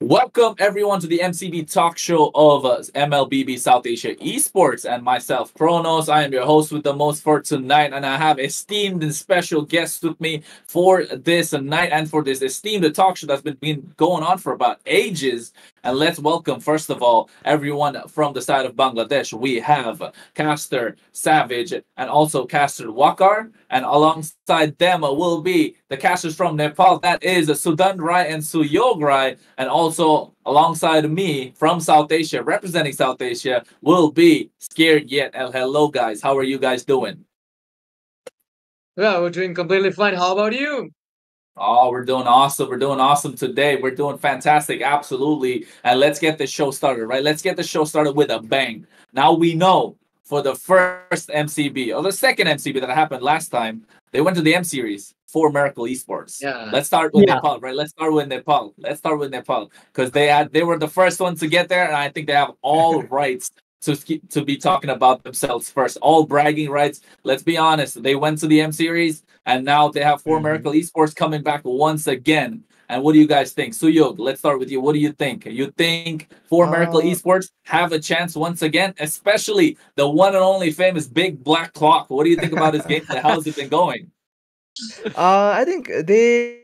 Welcome everyone to the MCB talk show of MLBB South Asia Esports and myself, Kronos. I am your host with the most for tonight, and I have esteemed and special guests with me for this night and for this esteemed talk show that's been going on for about ages. And let's welcome, first of all, everyone from the side of Bangladesh. We have Caster Savage and also Caster Wakar, and alongside them will be the casters from Nepal. That is Sudan Rai and Suyog Rai, and also alongside me from South Asia, representing South Asia, will be Scared Yet. Hello, guys. How are you guys doing? Yeah, we're doing completely fine. How about you? Oh, we're doing awesome. We're doing awesome today. We're doing fantastic. Absolutely. And let's get the show started, right? Let's get the show started with a bang. Now we know for the first MCB or the second MCB that happened last time, they went to the M Series for Miracle Esports. Yeah. Let's start with Yeah, Nepal, right? Let's start with Nepal. Let's start with Nepal because they were the first ones to get there, and I think they have all rights to be talking about themselves first. All bragging rights. Let's be honest. They went to the M Series, and now they have four hmm Miracle Esports coming back once again. And what do you guys think? Suyog, let's start with you. What do you think? You think Four Miracle uh, Esports have a chance once again, especially the one and only famous Big Black Clock? What do you think about his gameplay? How's it been going? I think they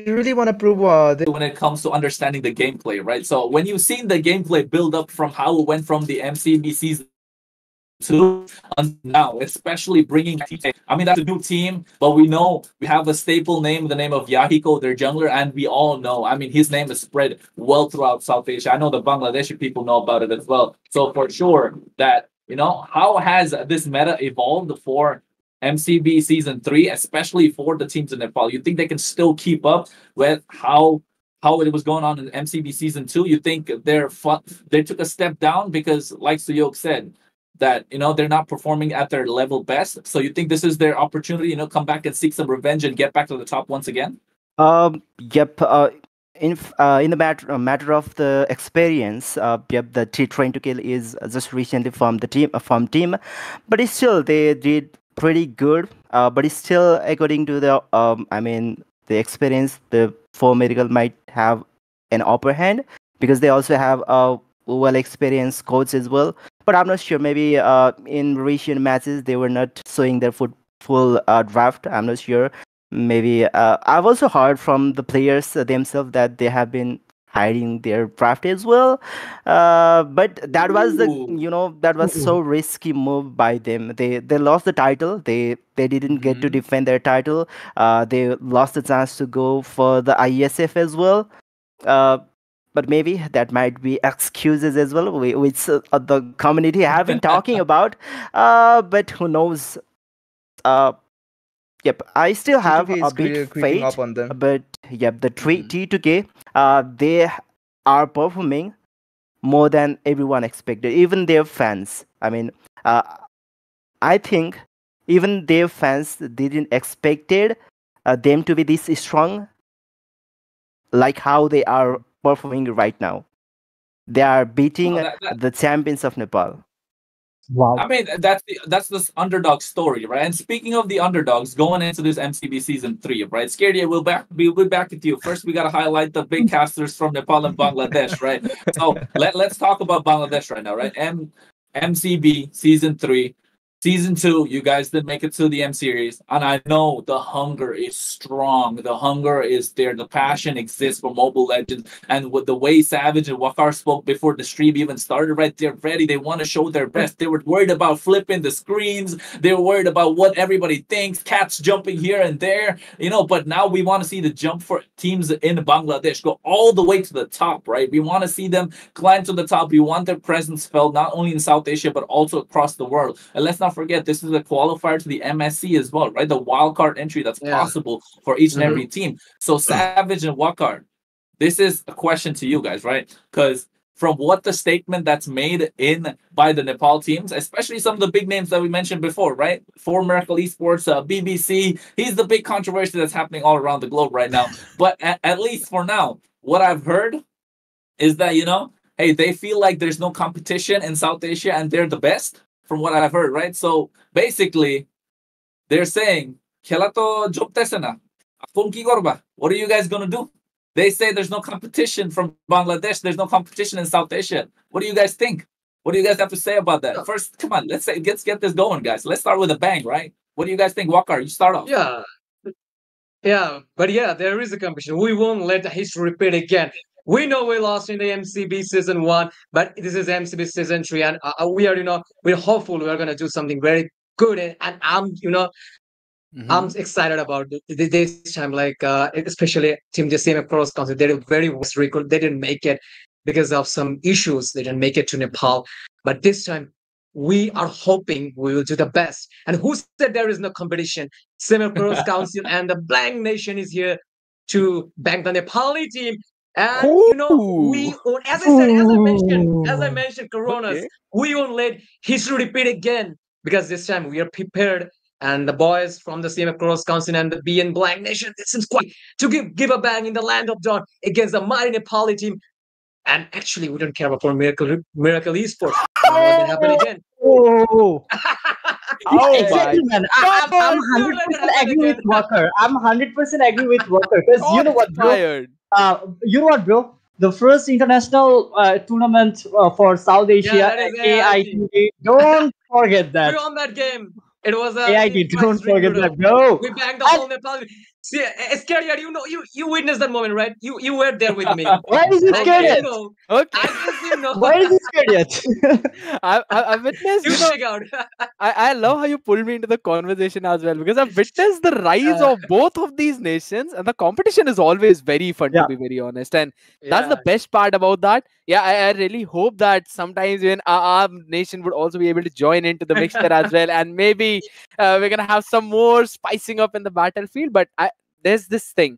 really want to prove When it comes to understanding the gameplay, right? So when you've seen the gameplay build up from how it went from the MCB season two until now, especially bringing TJ. I mean, that's a new team, but we know we have a staple name, the name of Yahiko, their jungler, and we all know. I mean, his name is spread well throughout South Asia. I know the Bangladeshi people know about it as well. So for sure that how has this meta evolved for MCB season three, especially for the teams in Nepal? You think they can still keep up with how it was going on in MCB season two? You think they took a step down because, like Suyok said, that they're not performing at their level best. So you think this is their opportunity, come back and seek some revenge and get back to the top once again? yep. In the matter of the experience, yep, the Train to Kill is just recently from team, but it's still they did pretty good. But it's still according to the experience, the Four Miracle might have an upper hand because they also have well experienced coach as well. But I'm not sure. Maybe in recent matches they were not showing their full draft. I'm not sure. Maybe I've also heard from the players themselves that they have been hiding their draft as well. But that was Ooh. that was so risky move by them. They lost the title. They didn't get to Hmm. defend their title. They lost the chance to go for the ISF as well. Uh, but maybe that might be excuses as well, which the community have been talking about. But who knows? Uh, Yep, I still have T2K a is bit creeping faith, up on them. but yep, the hmm T2K, they are performing more than everyone expected, even their fans. Uh, I think even their fans didn't expected them to be this strong, like how they are performing right now. They are Well, beating that the champions of Nepal. I Wow. mean, that's this underdog story, right? And speaking of the underdogs, going into this MCB season three, right? Scaredy, we'll be back with you. First, we got to highlight the big casters from Nepal and Bangladesh, right? So let's talk about Bangladesh right now, right? MCB season three, season two. You guys did make it to the M series, and I know the hunger is strong. The hunger is there. The passion exists for Mobile Legends, and with the way Savage and Wakar spoke before the stream even started, right? They're ready. They want to show their best. They were worried about flipping the screens. They were worried about what everybody thinks. Cats jumping here and there, but now we want to see the jump for teams in Bangladesh go all the way to the top, right? We want to see them climb to the top. We want their presence felt not only in South Asia but also across the world. And let's not forget, this is a qualifier to the MSC as well, right? The wild card entry that's Yeah. possible for each and hmm every team. So Savage and Wakar, this is a question to you guys, right? Because from what the statement that's made in by the Nepal teams, especially some of the big names that we mentioned before, right? For Miracle Esports, BBC, he's the big controversy that's happening all around the globe right now. But at least for now, what I've heard is that hey, they feel like there's no competition in South Asia and they're the best from what I've heard, right? So basically they're saying খেলা তো জমতেছে না, এখন কি করবা? What are you guys gonna do? They say there's no competition from Bangladesh. There's no competition in South Asia. What do you guys think? What do you guys have to say about that? First, come on, let's get this going, guys. Let's start with a bang, right? What do you guys think, Waqar? You start off. Yeah, but yeah, there is a competition. We won't let the history repeat again. We know we lost in the MCB season 1, but this is MCB season 3, and we are, we're hopeful we are gonna do something very good. And I'm excited about this time. Like especially Team JCM Cross Country, they did very worst record. They didn't make it because of some issues. They didn't make it to Nepal, but this time we are hoping we will do the best. And who said there is no competition? Semi Cross Council and the Blank Nation is here to bank the Nepali team. And we own, as I mentioned, Coronas, we won't let history repeat again, because this time we are prepared. And the boys from the CMF Cross Council and the BN Blank Nation, it seems quite to give a bang in the land of dawn against the mighty Nepali team. And actually, we don't care about Miracle Esports. What will happen again? Exactly, man. I'm 100% agree with Waqar. I'm 100% agree with Waqar, because you know what, bro? The first international tournament for South Asia, AIT. Don't forget that. We won that game. It was AIT. Don't forget that, bro. We banged the whole Nepal. See, Scary, you witnessed that moment, right? You were there with me. Why is he scared yet? Why is he scared yet? I've witnessed. I love how you pulled me into the conversation as well, because I've witnessed the rise of both of these nations, and the competition is always very fun, to be very honest. And that's the best part about that. Yeah, I really hope that sometimes when our nation would also be able to join into the mixture as well, and maybe we're gonna have some more spicing up in the battlefield. But there's this thing,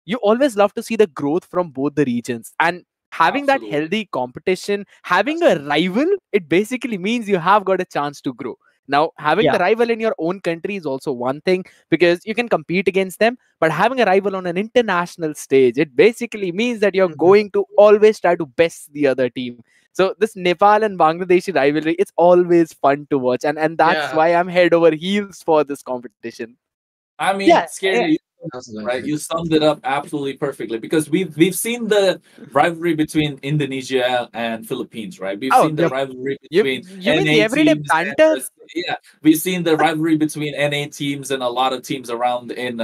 you always love to see the growth from both the regions, and having that healthy competition, having a rival, it basically means you have got a chance to grow. Now, having the rival in your own country is also one thing, because you can compete against them, but having a rival on an international stage, it basically means that you're going to always try to best the other team. So this Nepal and Bangladeshi rivalry, it's always fun to watch, and that's why I'm head over heels for this competition. I mean, Scary, right? You summed it up absolutely perfectly, because we've seen the rivalry between Indonesia and Philippines, right? We've seen the rivalry between NA teams. We've seen the rivalry between NA teams and a lot of teams around in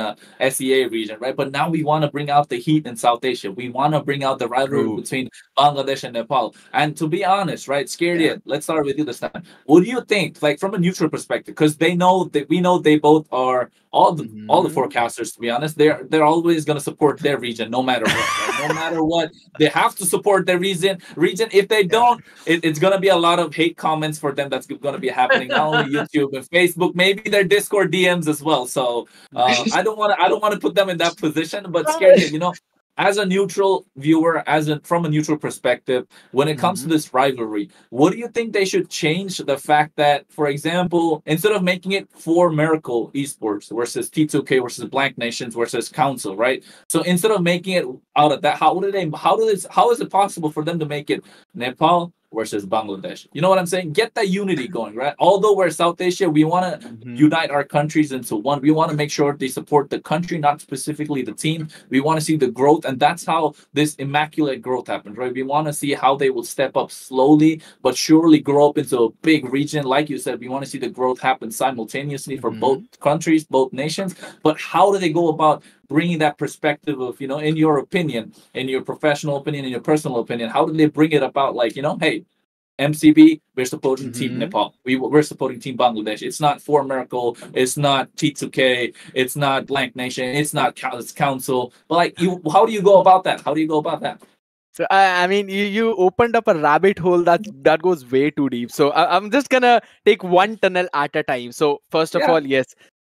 SEA region, right? But now we want to bring out the heat in South Asia. We want to bring out the rivalry between Bangladesh and Nepal. And to be honest, right, Scary, let's start with you this time. What do you think, like from a neutral perspective? Because we know they both are all the forecasters, to be honest, they're always going to support their region no matter what. Right? No matter what, they have to support their region. If they don't, it's going to be a lot of hate comments for them. That's going to be happening not only YouTube and Facebook, maybe their Discord DMs as well. So I don't want to put them in that position. But Scary, as a neutral viewer, from a neutral perspective, when it comes to this rivalry, what do you think they should change? The fact that, for example, instead of making it for Miracle Esports versus T2K versus Blank Nations versus Council, right? So instead of making it out of that, how is it possible for them to make it Nepal versus Bangladesh? You know what I'm saying? Get that unity going, right? Although we're South Asia, we want to unite our countries into one. We want to make sure they support the country, not specifically the team. We want to see the growth, and that's how this immaculate growth happens, right? We want to see how they will step up slowly but surely, grow up into a big region. Like you said, we want to see the growth happen simultaneously for both countries, both nations. But how do they go about bringing that perspective of, in your opinion, in your professional opinion, in your personal opinion, how do they bring it about? Like, hey, MCB, we're supporting Team Nepal. We're supporting Team Bangladesh. It's not for Miracle. It's not T2K. It's not Blank Nation. It's not Council. But like, how do you go about that? How do you go about that? So I mean, you opened up a rabbit hole that goes way too deep. So I'm just gonna take one tunnel at a time. So first of all, yes.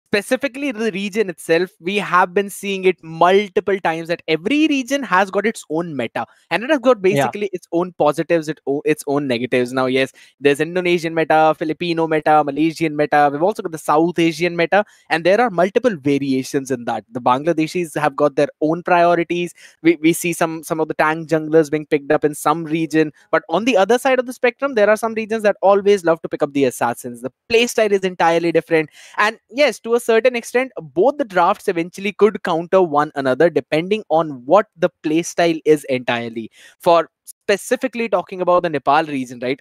Specifically the region itself, we have been seeing it multiple times that every region has got its own meta, and it has got basically its own positives, its own negatives. Now, yes, there's Indonesian meta, Filipino meta, Malaysian meta. We've also got the South Asian meta, and there are multiple variations in that. The Bangladeshis have got their own priorities. We see some of the tank junglers being picked up in some region, but on the other side of the spectrum, there are some regions that always love to pick up the assassins. The playstyle is entirely different, and yes, to a certain extent, both the drafts eventually could counter one another depending on what the play style is entirely. For specifically talking about the Nepal region, right?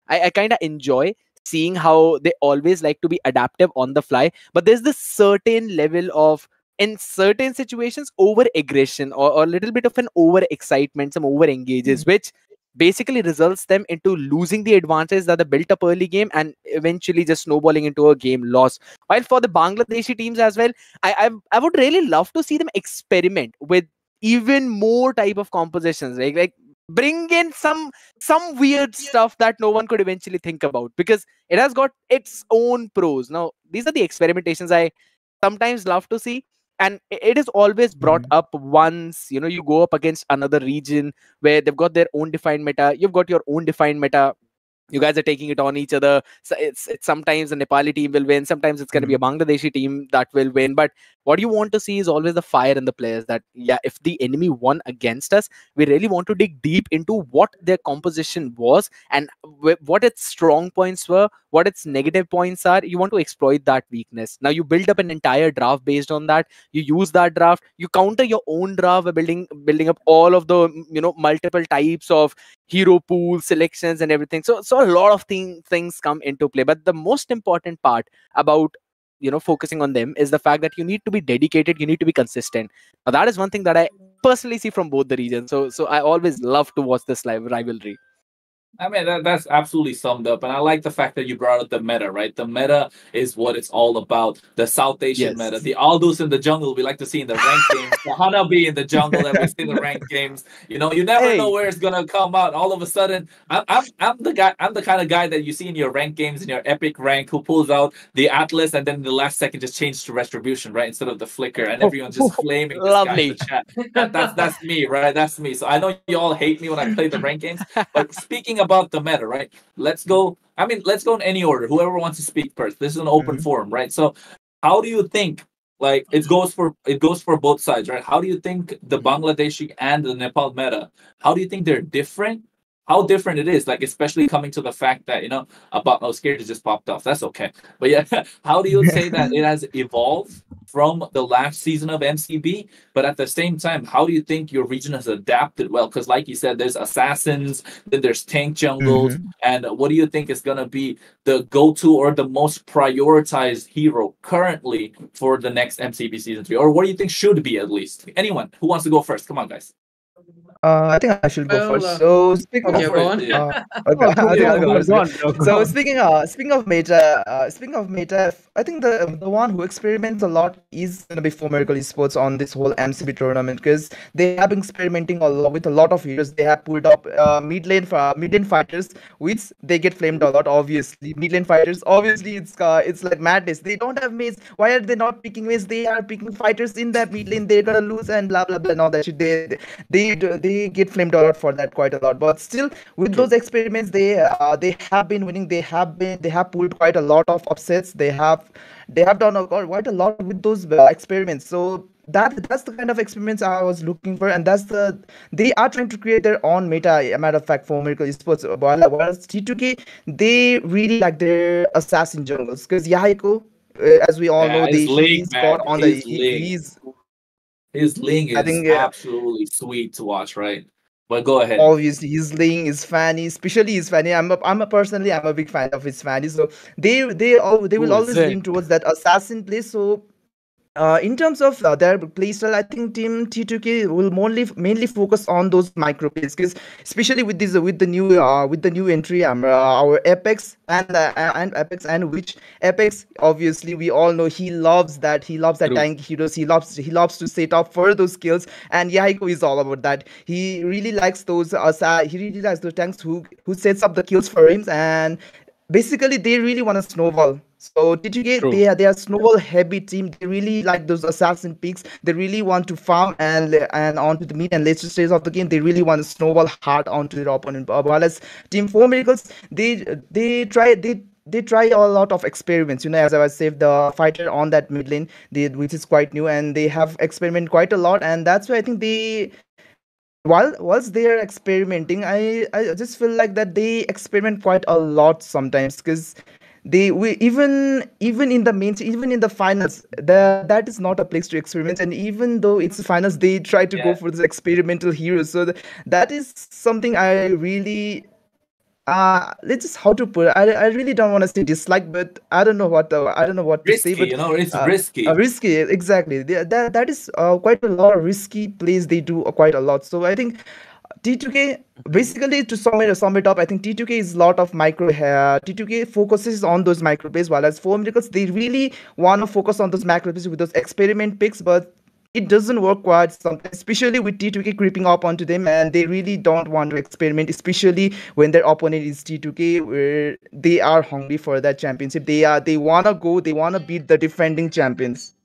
I kind of enjoy seeing how they always like to be adaptive on the fly, but there's this certain level of, in certain situations, over aggression, or a little bit of an over excitement, some over engages, which basically results them into losing the advantage that they built up early game and eventually just snowballing into a game loss. While for the Bangladeshi teams as well, I would really love to see them experiment with even more type of compositions, like bring in some weird stuff that no one could eventually think about, because it has got its own pros. Now these are the experimentations I sometimes love to see, and it is always brought up once you go up against another region where they've got their own defined meta, you've got your own defined meta, you guys are taking it on each other. So it's sometimes a Nepali team will win, sometimes it's going to be a Bangladeshi team that will win. But what you want to see is always the fire in the players, that if the enemy won against us, we really want to dig deep into what their composition was and what its strong points were, what its negative points are. You want to exploit that weakness. Now you build up an entire draft based on that. You use that draft, you counter your own draft by building up all of the multiple types of hero pool selections and everything. So a lot of things come into play, but the most important part about focusing on them is the fact that you need to be dedicated, you need to be consistent. Now that is one thing that I personally see from both the regions. So I always love to watch this live rivalry. I mean, that's absolutely summed up. And I like the fact that you brought up the meta, right? The meta is what it's all about. The South Asian meta. The Aldous in the jungle we like to see in the ranked games. The Hanabi in the jungle that we see in the ranked games. You never know where it's going to come out. All of a sudden, I'm the kind of guy that you see in your ranked games, in your epic rank, who pulls out the Atlas and then in the last second just changes to Retribution, right? Instead of the Flicker. And everyone's just flaming this guy in the chat. That's me, right? That's me. So I know you all hate me when I play the ranked games. But speaking about the meta, right? Let's go in any order. Whoever wants to speak first. This is an open forum, right? So how do you think, like, it goes for both sides, right? How do you think the Bangladeshi and the Nepal meta, how do you think they're different? How different it is, like, especially coming to the fact that, about Scared just popped off. That's okay. But yeah, how do you say that it has evolved from the last season of MCB? But at the same time, how do you think your region has adapted well? Because like you said, there's assassins, then there's tank jungles. And what do you think is going to be the go-to or the most prioritized hero currently for the next MCB Season 3? Or what do you think should be, at least? Anyone who wants to go first? Come on, guys. I think I should go first. So speaking okay, of go on. So speaking of meta, I think the one who experiments a lot is gonna be Formidable Esports on this whole MCB tournament, because they have been experimenting a lot with a lot of heroes. They have pulled up mid lane fighters, which they get flamed a lot. Obviously, mid lane fighters. Obviously, it's like madness. They don't have maze. Why are they not picking maze? They are picking fighters in that mid lane. They're gonna lose and blah blah blah and all that shit. They get flamed a lot for that, quite a lot. But still, with those experiments, they have been winning. They have pulled quite a lot of upsets. They have done quite a lot with those experiments. So that's the kind of experiments I was looking for, and they are trying to create their own meta. A matter of fact, for Miracle Esports, whereas T2K, they really like their assassin jungles, because Yahiko, as we all know, he's got on his Ling is absolutely sweet to watch, right? But go ahead. Obviously, his Ling is Fanny, especially his Fanny. I'm a big fan of his Fanny. So they will always lean towards that assassin play. So in terms of their playstyle, I think Team T2K will mainly focus on those micro plays, because especially with the new entry, our Apex and Apex, and which Apex, obviously we all know he loves that tank heroes. He loves to set up for those kills, and Yahiko is all about that. He really likes those tanks who sets up the kills for him, and basically they really want to snowball. So T2K, they are snowball heavy team. They really like those assassin picks. They really want to farm and onto the mid and later stage of the game. They really want to snowball hard onto their opponent. While as Team 4 Miracles, they try a lot of experiments. As I was saying, the fighter on that mid lane, which is quite new, and they have experimented quite a lot, and that's why I think whilst they are experimenting, I just feel like that they experiment quite a lot sometimes, because even in the main, even in the finals, that is not a place to experiment. And even though it's the finals, they try to go for this experimental heroes. So that is something I really let's just how to put it. I really don't want to say dislike, but I don't know what to say. But it's risky. Risky, exactly. That is quite a lot of risky plays they do quite a lot. So I think T2K, basically, to sum it up, I think T2K is a lot of micro hair. T2K focuses on those micro plays, while as Four Miracles, they really want to focus on those macro plays with those experiment picks, but it doesn't work quite sometimes, especially with T2K creeping up onto them, and they really don't want to experiment, especially when their opponent is T2K, where they are hungry for that championship. They wanna beat the defending champions.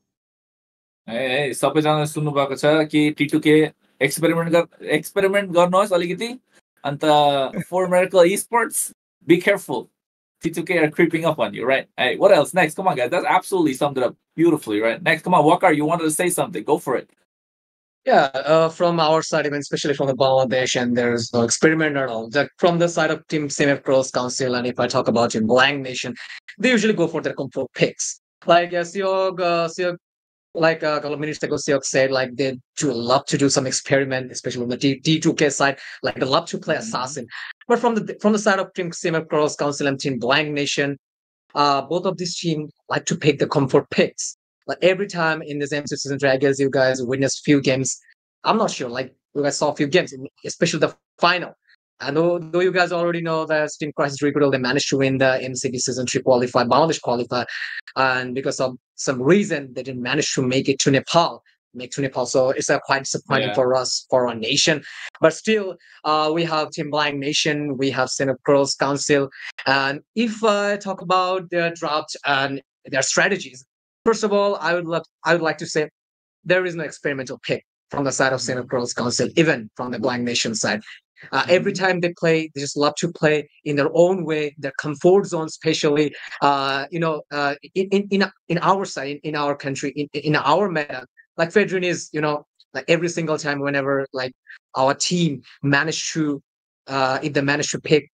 Hey, सबैजना सुन्नुभएको छ कि T2K experiment गर्नुहोस् अलिकति अन्त Four Miracle Esports, be careful. T2K are creeping up on you, right? Hey, what else? Next, come on, guys. That's absolutely summed it up beautifully, right? Next, come on, Walker, you wanted to say something. Go for it. Yeah, from our side, even especially from the Bangladesh, and there's no experiment at all. From the side of Team CMF Cross Council, and if I talk about Team Blank Nation, they usually go for their comfort picks. Like Siog, like a couple of minutes ago, Siok said, like they do love to do some experiment, especially on the T2K side. Like they love to play assassin. But from the side of Team CMF Cross Council and Team Blank Nation, both of these teams like to pick the comfort picks. Like every time in this MC season Dragons, you guys witnessed few games. I'm not sure, like you guys saw a few games, especially the final. I know, though you guys already know that Team Crisis Recruital, they managed to win the MCB Season 3 qualify, Bangladesh qualify, and because of some reason, they didn't manage to make it to Nepal. So it's quite disappointing for us, for our nation. But still, we have Team Blank Nation, we have Senate Cross Council, and if I talk about their draft and their strategies, first of all, I would like to say there is no experimental pick from the side of Senate Cross Council, even from the Blank Nation side. Every time they play, they just love to play in their own way, their comfort zone, especially in our side, in our country, in our meta. Like Fedrin is, like every single time, whenever like our team managed to, if they manage to pick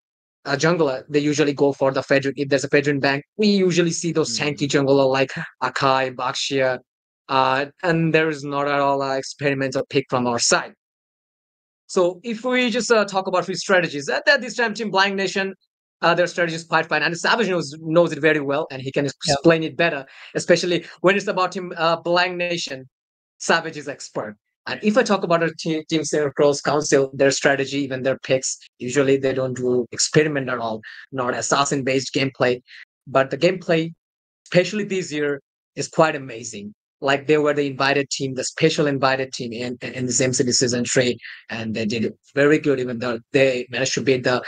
a jungler, they usually go for the Fedrin. If there's a Fedrin bank, we usually see those tanky jungler like Akai, Bakshia, and there is not at all an experimental pick from our side. So if we just talk about free strategies, at this time, Team Blank Nation, their strategy is quite fine. And Savage knows it very well, and he can explain it better, especially when it's about Team Blank Nation. Savage is expert. And if I talk about a Team Sarah Cross Council, their strategy, even their picks, usually they don't do experiment at all, not assassin-based gameplay. But the gameplay, especially this year, is quite amazing. Like they were the invited team, the special invited team in this MCB Season 3, and they did very good, even though they managed to beat the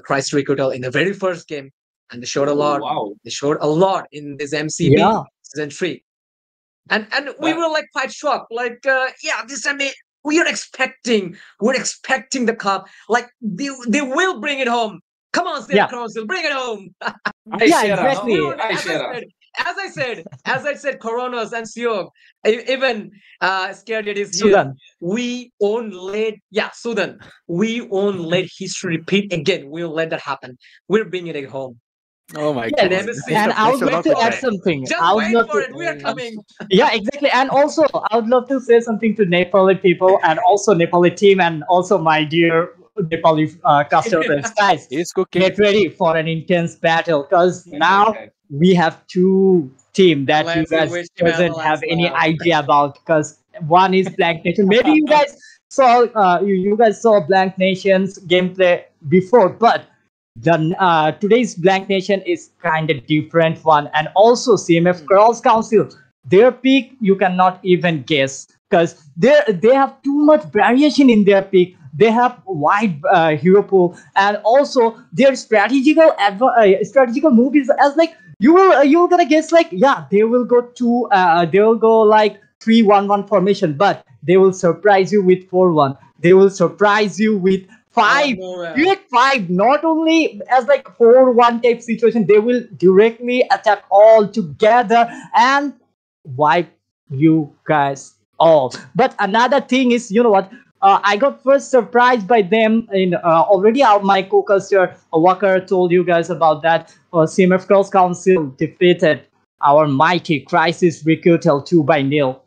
Christ Recruital in the very first game, and they showed a lot. Wow. They showed a lot in this MCB Season 3. And we were like quite shocked. Like, this time we're expecting the cup. Like they will bring it home. Come on, State Council, bring it home. Exactly. As I said, Coronas and Siog, even Scared It is Sudan. here. We won't let Sudan. We won't let history repeat again. We'll let that happen. We're bringing it home. Oh my god! MSC. And I would like to add something. Just wait for it. We are coming. Yeah, exactly. And also, I would love to say something to Nepali people and also Nepali team and also my dear Nepali customers. Guys, get ready for an intense battle because now we have two teams that you guys doesn't have any idea about. Because one is Blank Nation. Maybe you guys saw you guys saw Blank Nation's gameplay before, but today's Blank Nation is kind of different one. And also CMF Cross Council, their pick you cannot even guess because they have too much variation in their pick. They have wide hero pool, and also their strategical move is as like you're gonna guess like they will go like 3-1-1 formation, but they will surprise you with 4-1. They will surprise you with 5, direct 5, not only as like 4-1 type situation, they will directly attack all together and wipe you guys all. But another thing is, you know what, I got first surprised by them. In already, my co-caster Walker told you guys about that. CMF Cross Council defeated our mighty Crisis Recruitel 2-0,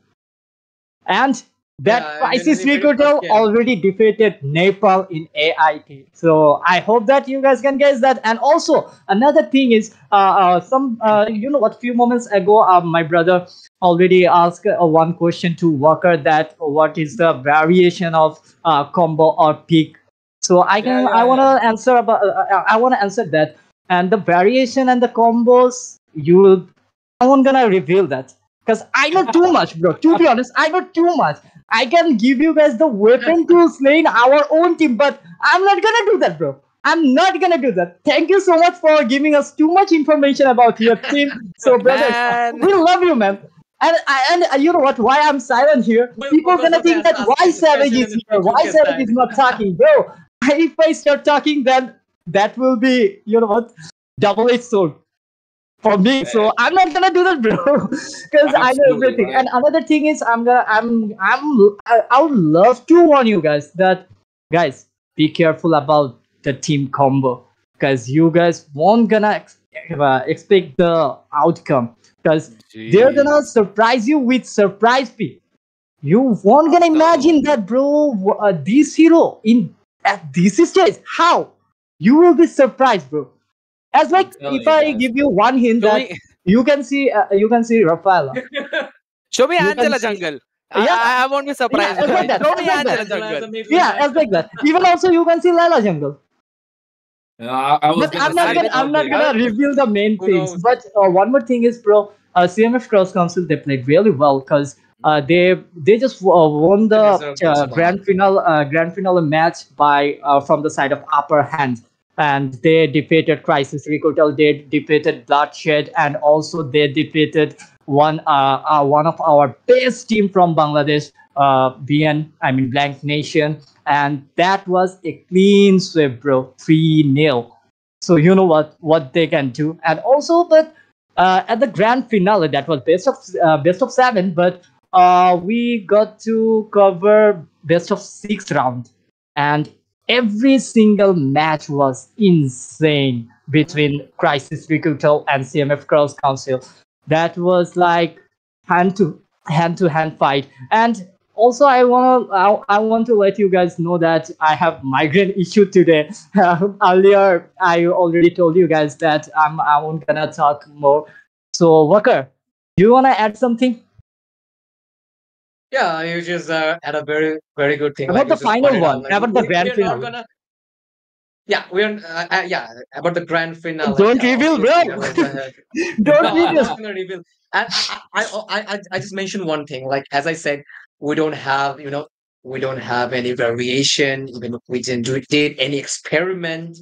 and that Crisis Recruitel already defeated Nepal in AIT. So I hope that you guys can guess that. And also another thing is, you know what? Few moments ago, my brother already asked one question to Walker, that what is the variation of combo or pick. So I want to answer about. I want to answer that. And the variation and the combos, I won't gonna reveal that because I know too much, bro. To be honest, I know too much. I can give you guys the weapon to slay our own team, but I'm not gonna do that, bro. I'm not gonna do that. Thank you so much for giving us too much information about your team. So, brother, we love you, man. And you know what? Why I'm silent here? People are gonna think that why Savage is here? Why Savage is not talking, bro? If I start talking, then that will be, you know what, double-edged sword for me. So I'm not gonna do that, bro, because I know everything. Right. And another thing is, I would love to warn you guys that, guys, be careful about the team combo, because you guys won't gonna expect the outcome, because they're gonna surprise you with surprise pick. You won't gonna imagine that, bro. This hero at this stage, how you will be surprised, bro. As like, if I give you one hint that you can see Rafaela. Show me Angela Jungle. I won't be surprised. Yeah, like that. Show me Angela Jungle. Yeah, as like that. Even also you can see Lala Jungle. But I'm not gonna reveal the main things. But one more thing is, bro, CMF Cross Council, they played really well, because they just won the grand finale match by from the side of Upper Hand. And they defeated Crisis Recruitel, they defeated Bloodshed, and also they defeated one of our best team from Bangladesh, Blank Nation, and that was a clean sweep, bro, 3-0. So you know what they can do. And also, but at the grand finale, that was best of 7, but we got to cover best of 6 round, and every single match was insane between Crisis Recruitel and CMF Cross Council. That was like hand to hand fight. And also, I want to let you guys know that I have migraine issue today. Earlier, I already told you guys that I won't gonna talk more. So, Walker, do you wanna add something? Yeah, you just had a very, very good thing. About the final one, about the grand finale. About the grand finale. Don't reveal, bro. Don't reveal. And I just mentioned one thing. Like, as I said, we don't have any variation. Even if we did any experiment.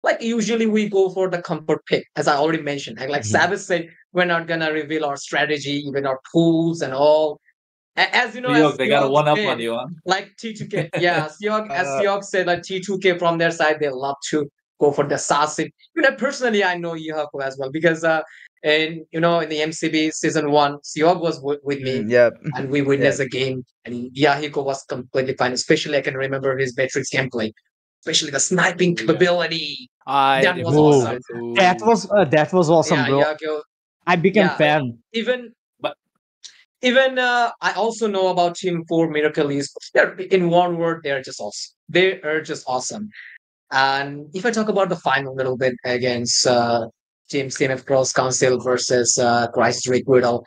Like, usually we go for the comfort pick, as I already mentioned. Like Savage said, we're not gonna reveal our strategy, even our pools and all. As you know, they got a one-up on you, huh? Like T2K, yeah. Siok said, like T2K from their side, they love to go for the assassin. Personally, I know Yahiko as well, because in the MCB season 1, Siok was with me, and we witnessed a game, and Yahiko was completely fine. Especially, I can remember his Matrix gameplay, especially the sniping capability. That was awesome. That was awesome, bro. Yahiko, I became fan. Even I also know about Team 4 Miracle East. In one word, they're just awesome. They are just awesome. And if I talk about the final a little bit against Team CMF Cross Council versus Crisis Recruitel,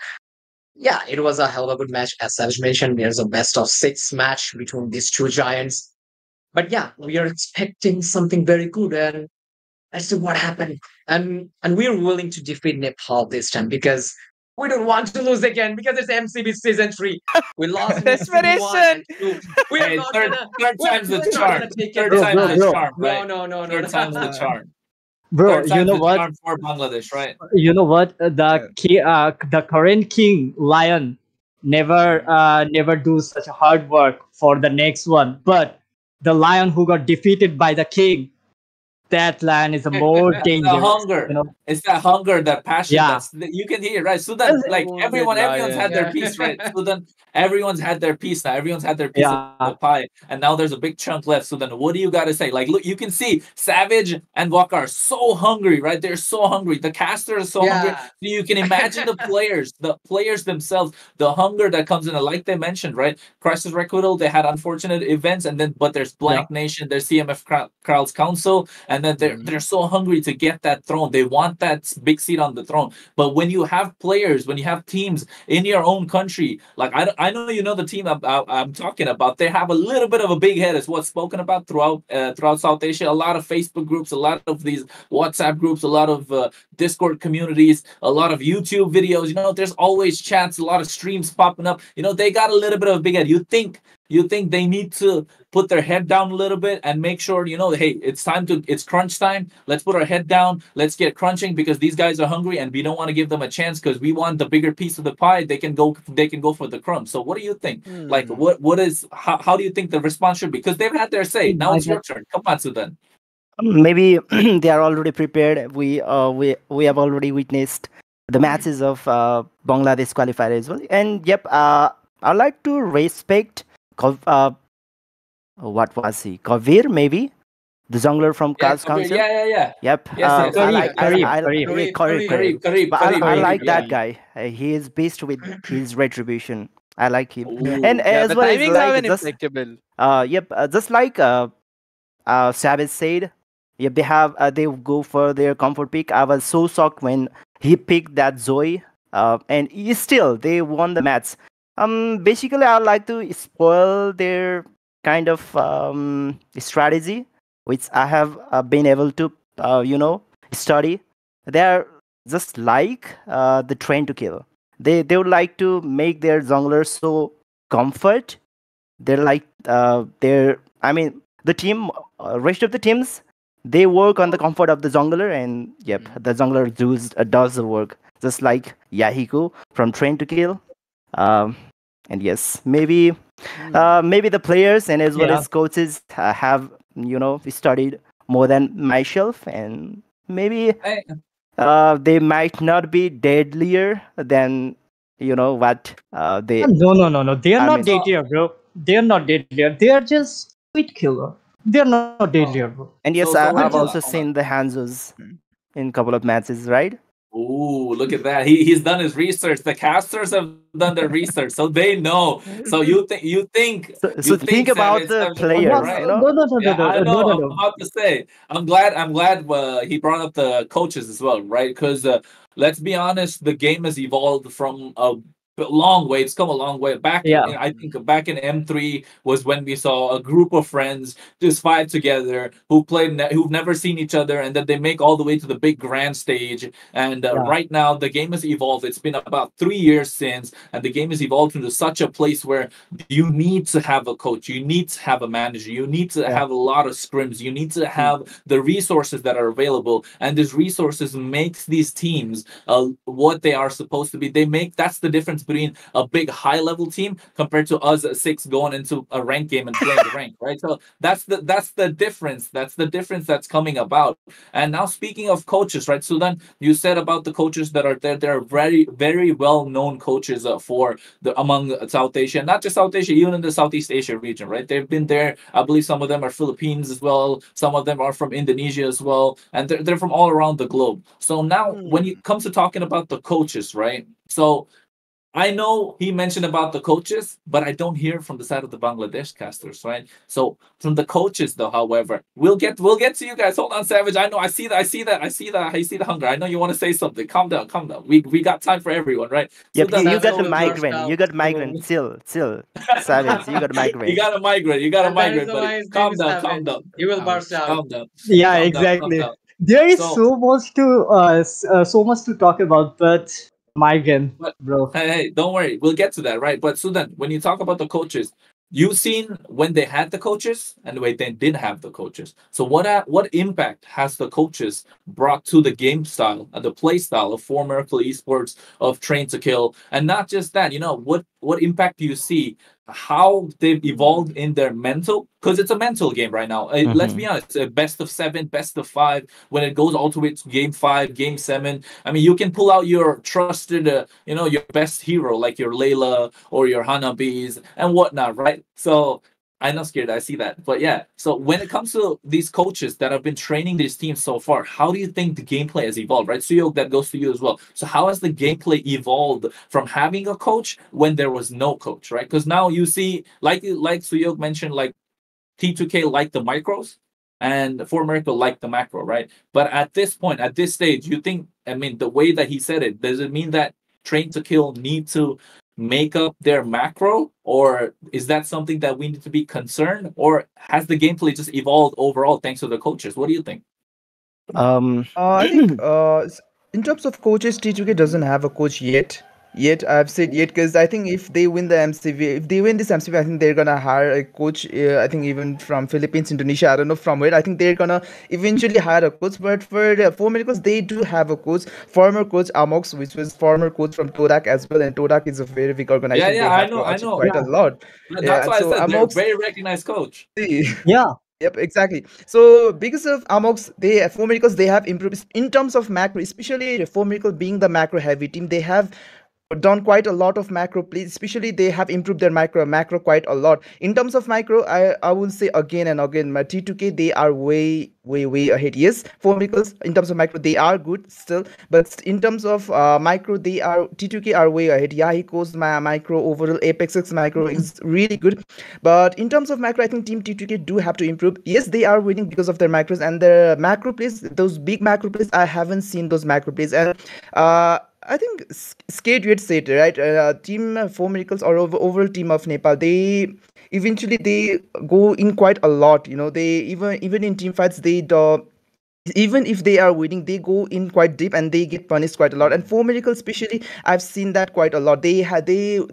yeah, it was a hell of a good match. As Savage mentioned, there's a best of 6 match between these two giants. But yeah, we are expecting something very good, and let's see what happened. And we're willing to defeat Nepal this time, because we don't want to lose again, because it's MCB season 3. We lost desperation. We are not third time's the charm. Third time's the charm, right? No. Third time's the charm. Bro, you know what? Charm for Bangladesh, right? You know what? The current king Lion never do such hard work for the next one. But the Lion who got defeated by the king, that line is a more The dangerous. hunger. It's that hunger, that passion. Yeah. You can hear, right? So then, like everyone's had their Yeah. piece, right? So then everyone's had their piece now. Everyone's had their piece of Yeah. the pie, and now there's a big chunk left. So then, what do you got to say? Like, look, you can see Savage and Walker are so hungry, right? They're so hungry. The casters are so hungry. Yeah. So you can imagine the players themselves, the hunger that comes in. And like they mentioned, right? Crisis Requital, they had unfortunate events, and then but there's Blank Nation, there's CMF Carl's Council, and then they're so hungry to get that throne. They want that big seat on the throne. But when you have players, when you have teams in your own country, like I know you know the team I'm talking about, they have a little bit of a big head, is what's spoken about throughout South Asia. A lot of Facebook groups, a lot of these WhatsApp groups, a lot of Discord communities, a lot of YouTube videos. There's always chats, a lot of streams popping up. They got a little bit of a big head. You think they need to put their head down a little bit and make sure, hey, it's crunch time. Let's put our head down. Let's get crunching because these guys are hungry and we don't want to give them a chance because we want the bigger piece of the pie. They can go for the crumbs. So what do you think? Like, how do you think the response should be? Because they've had their say. Now it's your turn. Come on, Sudan. Maybe they are already prepared. We have already witnessed the matches of Bangladesh qualifier as well. And yep, I'd like to respect what was he? Kavir, maybe? The jungler from Carl's Council? Yeah. Yep. Yes, Kareem. I like that guy. He is beast with his retribution. I like him. Ooh. And as the well timings as are impeccable. just like Savage said, yep, they go for their comfort pick. I was so shocked when he picked that Zoe, and they won the match. Basically, I like to spoil their kind of strategy, which I have been able to study. They are just like the Train to Kill. They would like to make their junglers so comfort. They're like the team, rest of the teams, they work on the comfort of the jungler, and yep, the jungler does the work, just like Yahiko from Train to Kill. And yes, maybe the players and as well as coaches have studied more than myself, and maybe they might not be deadlier than what they. No. They are not deadlier, bro. They are not deadlier. They are just sweet killer. They are not deadlier, bro. And yes, I've also seen the Hanzos in a couple of matches, right? Ooh, look at that. He's done his research. The casters have done their research, so they know. So you think about the players, right? No. I know. I'm about to say. I'm glad he brought up the coaches as well, right? Because let's be honest, the game has evolved from a long way. It's come a long way. I think back in M3 was when we saw a group of friends just fight together who've never seen each other, and then they make all the way to the big grand stage. And right now the game has evolved. It's been about 3 years since, and the game has evolved into such a place where you need to have a coach, you need to have a manager, you need to have a lot of scrims, you need to have the resources that are available, and these resources makes these teams what they are supposed to be. That's the difference between a big high level team compared to us at 6 going into a rank game and playing the rank, right? So that's the difference. That's the difference that's coming about. And now speaking of coaches, right? So then you said about the coaches that are there. They're very, very well known coaches among South Asia, not just South Asia, even in the Southeast Asia region, right? They've been there. I believe some of them are Philippines as well. Some of them are from Indonesia as well, and they're from all around the globe. So now when it comes to talking about the coaches, right? So I know he mentioned about the coaches, but I don't hear from the side of the Bangladesh casters, right? So from the coaches, though, however, we'll get to you guys. Hold on, Savage. I know I see the hunger. I know you want to say something. Calm down. We got time for everyone, right? Yep, you got the migraine. You got migraine. Chill. Savage, you got migraine. You got a migraine, buddy. Calm down. You will burst out. Calm down. Yeah, Calm exactly. down. There is so much to talk about, but migraine, bro. Hey, don't worry. We'll get to that, right? But Sudan, when you talk about the coaches, you've seen when they had the coaches and when they didn't have the coaches. So what impact has the coaches brought to the game style and the play style of 4Miracle Esports, of Train to Kill? And not just that, what impact do you see? How they've evolved in their mental, because it's a mental game right now. Let's be honest, best of 7, best of 5. When it goes all the way to game 5, game 7, I mean, you can pull out your trusted, your best hero like your Layla or your Hanabis and whatnot, right? So I'm not scared. I see that. But yeah, so when it comes to these coaches that have been training these teams so far, how do you think the gameplay has evolved, right? Suyok, that goes to you as well. So how has the gameplay evolved from having a coach when there was no coach, right? Because now you see, like Suyok mentioned, like T2K like the micros and For Miracle like the macro, right? But at this point, at this stage, you think, I mean, the way that he said it, does it mean that Train to Kill need to make up their macro, or is that something that we need to be concerned, or has the gameplay just evolved overall thanks to the coaches? What do you think? I think in terms of coaches, T2K doesn't have a coach yet. I've said yet because I think if they win the MCV, if they win this MCV, I think they're gonna hire a coach. I think even from Philippines, Indonesia, I don't know from where. I think they're gonna eventually hire a coach. But for Miracles, they do have a coach, former coach Amox, which was former coach from Todak as well, and Todak is a very big organization. Yeah, I know. Quite a lot. That's why I said they're a very recognized coach. Yeah. Yep, exactly. So because of Amox, For Miracles, they have improved in terms of macro, especially For Miracle being the macro heavy team. They have done quite a lot of macro plays, especially they have improved their macro quite a lot. In terms of micro, I will say again and again, my T2K, they are way ahead. Yes, For Miracles in terms of micro they are good still, but in terms of micro, they are T2K are way ahead. Yahiko's micro overall, Apex's micro is really good, but in terms of macro, I think Team T2K do have to improve. Yes, they are winning because of their macros and their macro plays, those big macro plays. I haven't seen those macro plays, and I think Skate Duet said, right? Team For Miracles or overall team of Nepal, they eventually they go in quite a lot. They even in team fights, they do, even if they are winning, they go in quite deep and they get punished quite a lot. And For Miracle especially, I've seen that quite a lot. They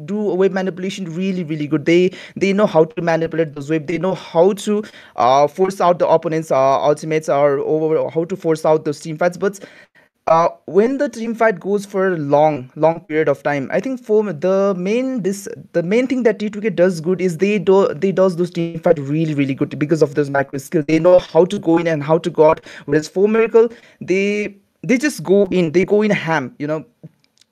do wave manipulation really good. They know how to manipulate those wave. They know how to force out the opponent's ultimates, or how to force out those team fights. But when the team fight goes for a long period of time, I think the main thing that T2K does good is they does those team fight really good because of those macro skills. They know how to go in and how to go out. Whereas For Miracle, they just go in. They go in ham.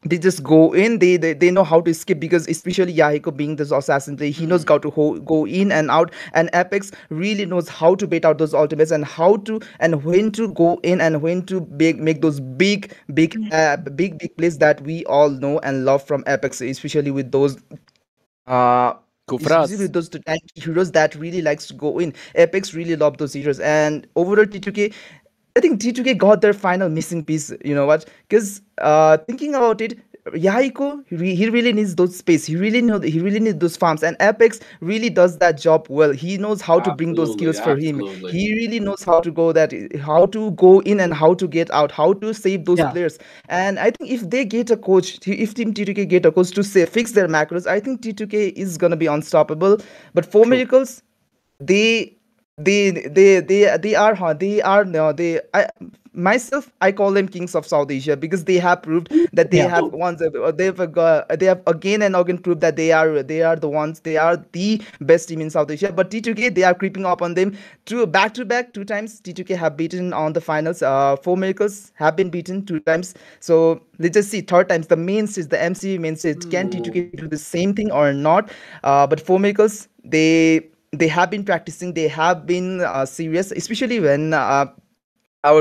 They just go in. They know how to escape, because especially Yahiko being this assassin player, he knows how to go in and out, and Apex really knows how to bait out those ultimates and how to and when to go in and when to make those big plays that we all know and love from Apex, especially with those Kufras. with those heroes that really likes to go in. Apex really love those heroes, and overall T2K, I think T2K got their final missing piece. You know what? Because thinking about it, Yahiko, he really needs those space. He really needs those farms, and Apex really does that job well. He knows how to bring those skills for him. He really knows how to go in and how to get out, how to save those players. And I think if they get a coach, if Team T2K get a coach to fix their macros, I think T2K is gonna be unstoppable. But For Miracles, I call them kings of South Asia, because they have proved that they have again and again proved that they are the ones, they are the best team in South Asia. But T2K, they are creeping up on them back to back 2 times. T2K have beaten on the finals. For Miracles have been beaten 2 times. So let's just see 3rd times the main stage, the MCV main stage. Can T2K do the same thing or not? But For Miracles, they have been practicing, they have been serious, especially when our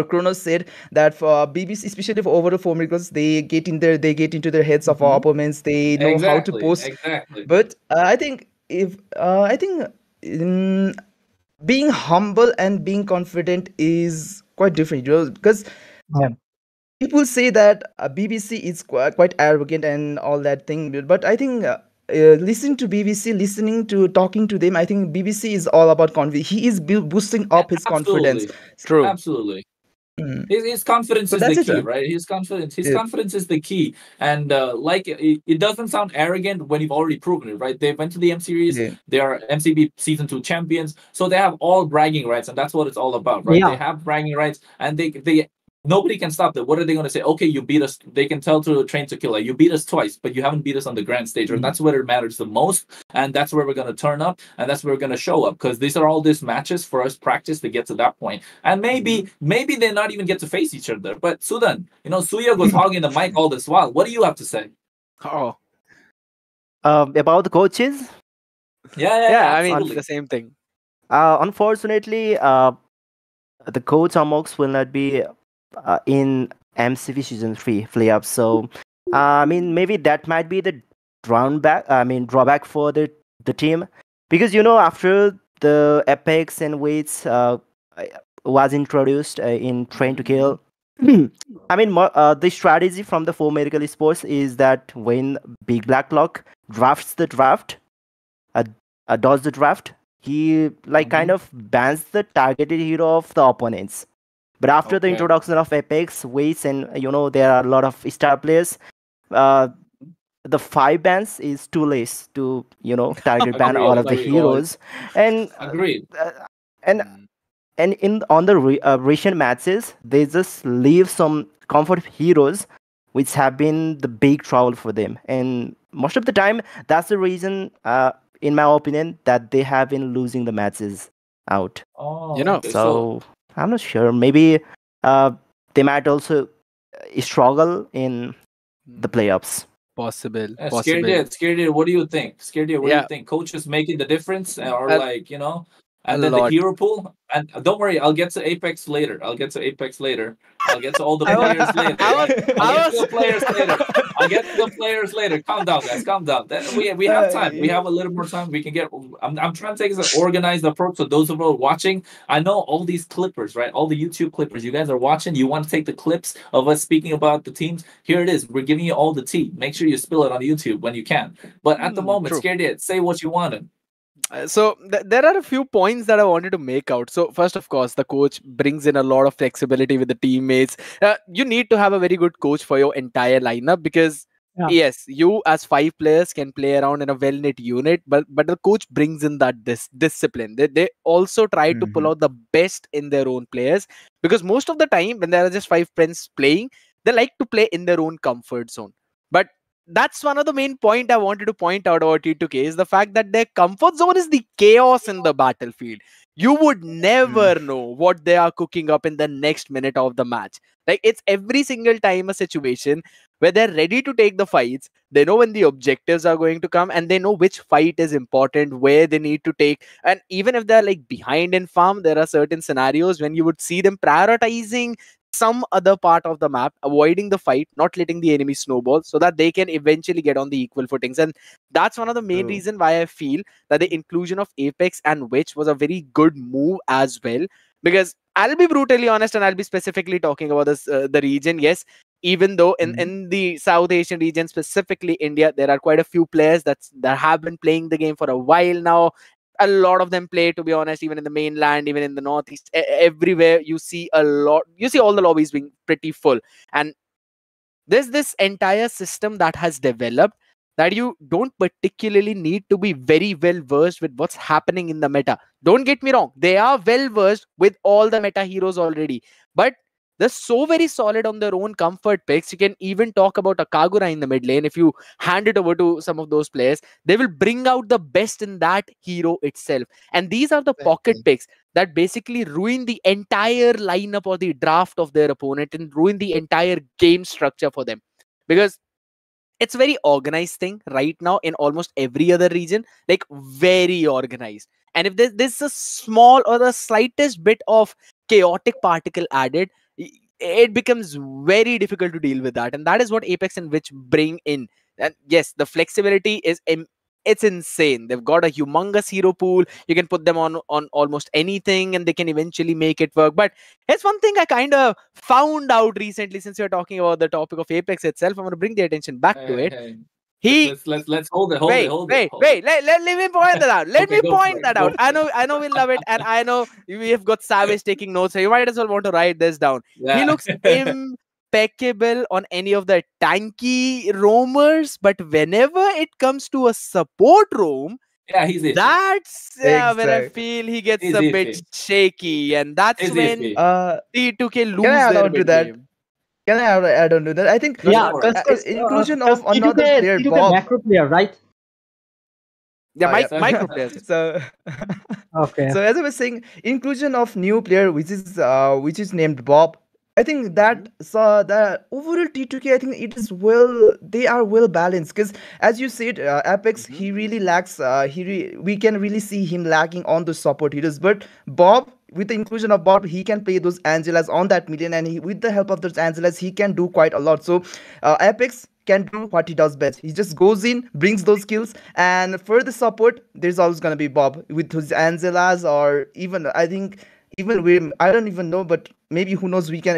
Kronos said that for BBC, especially for overall For Miracles, they get into their heads of our opponents. They know how to post. But I think being humble and being confident is quite different, because people say that BBC is quite arrogant and all that thing. But I think listening to BBC, talking to them, I think BBC is all about confidence. He is boosting up his confidence. True. Absolutely. His confidence is the key, right? His confidence is the key. And it doesn't sound arrogant when you've already proven it, right? They went to the M series, they are MCB season 2 champions, so they have all bragging rights, and that's what it's all about, right? They have bragging rights, and they Nobody can stop that. What are they going to say? Okay, you beat us. They can tell to Train to Kill, like, you beat us twice, but you haven't beat us on the grand stage. And that's where it matters the most. And that's where we're going to turn up. And that's where we're going to show up. Because these are all these matches for us practice to get to that point. And maybe they not even get to face each other. But Sudan, Suya was hogging the mic all this while. What do you have to say? Oh. About the coaches? Yeah, I mean, the same thing. Unfortunately, the coach Amox will not be in MCV Season 3 playoffs. So, I mean, maybe that might be the drawback for the team. Because, after the Apex and Weights was introduced in Train to Kill, I mean, the strategy from the 4Medical Esports is that when Big Black Lock does the draft, he kind of bans the targeted hero of the opponents. But after the introduction of Apex, Weights, and there are a lot of star players, the 5 bans is too late to target ban all of the heroes. And agreed. And on the recent matches, they just leave some comfort heroes which have been the big trouble for them. And most of the time, that's the reason, in my opinion, that they have been losing the matches out. So I'm not sure. Maybe they might also struggle in the playoffs. Possible. Scared. What do you think? What do you think? Coaches making the difference, or and then the hero pool. And don't worry, I'll get to Apex later. I'll get to all the players later. I'll get to the players later. Calm down, guys. Calm down. We have time. We have a little more time. We can get. I'm trying to take an organized approach. So those of you watching, I know all these clippers, right? All the YouTube clippers. You guys are watching. You want to take the clips of us speaking about the teams. Here it is. We're giving you all the tea. Make sure you spill it on YouTube when you can. But at the moment, Scared, say what you wanted. So there are a few points that I wanted to make out. So first, of course, the coach brings in a lot of flexibility with the teammates. You need to have a very good coach for your entire lineup because yes, you as 5 players can play around in a well-knit unit, but the coach brings in that discipline. They also try to pull out the best in their own players, because most of the time when there are just 5 friends playing, they like to play in their own comfort zone. But that's one of the main point I wanted to point out about T2K is the fact that their comfort zone is the chaos in the battlefield. You would never know what they are cooking up in the next minute of the match. Like, it's every single time a situation where they're ready to take the fights. They know when the objectives are going to come, and they know which fight is important, where they need to take. And even if they're like behind in farm, there are certain scenarios when you would see them prioritizing some other part of the map, avoiding the fight, not letting the enemy snowball, so that they can eventually get on the equal footings. And that's one of the main reason why I feel that the inclusion of Apex and Witch was a very good move as well. Because I'll be brutally honest, and I'll be specifically talking about this the region. Yes, even though in the South Asian region, specifically India, there are quite a few players that have been playing the game for a while now. A lot of them play, to be honest, even in the mainland, even in the northeast, everywhere you see all the lobbies being pretty full. And there's this entire system that has developed that you don't particularly need to be very well versed with what's happening in the meta. Don't get me wrong, they are well versed with all the meta heroes already, but they're so very solid on their own comfort picks. You can even talk about a Kagura in the mid lane. If you hand it over to some of those players, they will bring out the best in that hero itself. And these are the pocket picks that basically ruin the entire lineup or the draft of their opponent and ruin the entire game structure for them. Because it's a very organized thing right now in almost every other region, like very organized. And if there's a small or the slightest bit of chaotic particle added, it becomes very difficult to deal with that. And that is what Apex and Witch bring in. And yes, the flexibility is it's insane. They've got a humongous hero pool. You can put them on almost anything and they can eventually make it work. But here's one thing I kind of found out recently, since you're talking about the topic of Apex itself. I'm going to bring the attention back to it. Let's hold it. Wait. Let me point that out. Let me point that out. I know we love it, and I know we have got Savage taking notes. So you might as well want to write this down. Yeah. He looks impeccable on any of the tanky roamers, but whenever it comes to a support roam, Yeah, he's iffy. That's when I Exactly. feel he gets He's a bit iffy. shaky, and that's He's when iffy. T2K lose Can I add their on to mid that? game. Can I add on to that? I think Go Yeah, for it. because inclusion of another T2K, player, T2K Bob. macro player, right? Yeah, Yeah. micro players. So, Okay. so as I was saying, inclusion of new player which is named Bob. I think that the overall T2K, I think it is they are well balanced because as you said, Apex he really lacks. We can really see him lacking on the support heroes, but Bob. With the inclusion of Bob, he can play those Angelas on that million, and with the help of those Angelas, he can do quite a lot. So, Apex can do what he does best. He just goes in, brings those kills, and for the support, there's always gonna be Bob with his Angelas, or even I think even we I don't even know, but maybe who knows? We can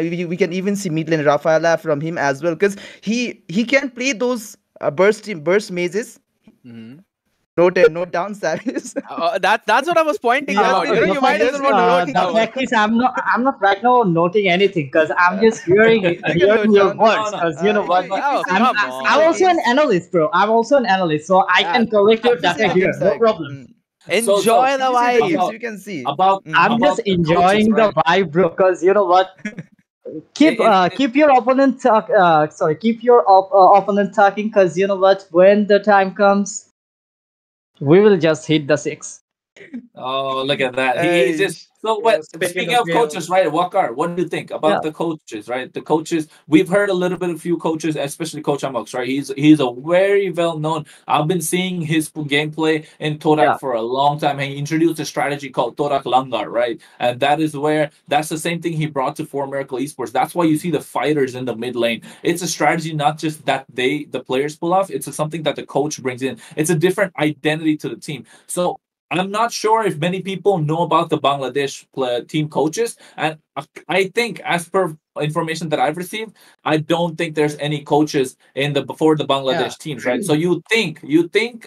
even see mid lane Rafaela from him as well, because he can play those burst mazes. Mhm. Note down, Savis. That's what I was pointing Yes, out. yes, You might as well note the down. fact is, I'm not right now noting anything because I'm just hearing You can hearing note your down. words. No, no. Because you know what, If we Oh, say- I'm, come if we see I'm the on. also an games- analyst, bro. I'm also an analyst, so I can correct your if we see data the here. games No like, problem. Enjoy the if we see the vibe. games, you can see. About I'm just the enjoying coaches, the vibe, bro. Because you know what, It- keep your opponent keep your opponent talking. Because you know what, when the time comes, we will just hit the six. Oh, look at that. He's just Aish. so Yeah, what speaking speaking of of coaches, right? Wakar, what do you think Yeah. about the coaches, right? The coaches, we've heard a little bit of few coaches, especially Coach Amok, right? He's a very well known. I've been seeing his gameplay in Torak Yeah. for a long time. He introduced a strategy called Torak Langar, right? And that's the same thing he brought to Four Miracle Esports. That's why you see the fighters in the mid lane. It's a strategy not just that the players pull off, it's something that the coach brings in. It's a different identity to the team. So I'm not sure if many people know about the Bangladesh team coaches, and I think, as per information that I've received, I don't think there's any coaches in the before the Bangladesh teams, right? So you think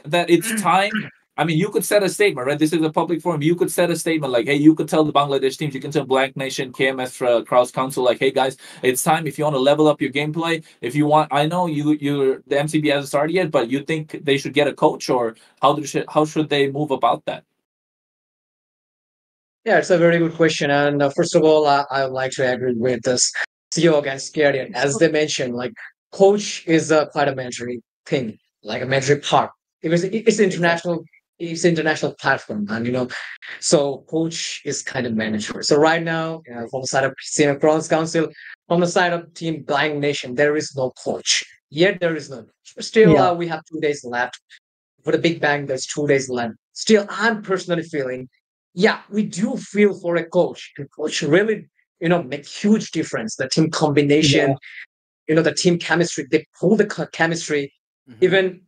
that it's time. I mean, you could set a statement, right? This is a public forum. You could set a statement like, hey, you could tell the Bangladesh teams, you can tell Black Nation, KMS, Cross Council, like, hey guys, it's time if you want to level up your gameplay. If you want, I know you the MCB hasn't started yet, but you think they should get a coach, or how should they move about that? Yeah, it's a very good question. And first of all, I would like to agree with this CEO against Guardian. As they mentioned, like coach is quite a mandatory thing, like a mandatory part. It's international. It's international platform, and so coach is kind of mandatory. So right now, from the side of CM Cross Council, from the side of Team Blind Nation, there is no coach. Yet there is no coach. Still, Yeah. we have 2 days left. For the Big Bang, there's 2 days left. Still, I'm personally feeling, yeah, we do feel for a coach. And coach really, make huge difference. The team combination, the team chemistry, they pull the chemistry, even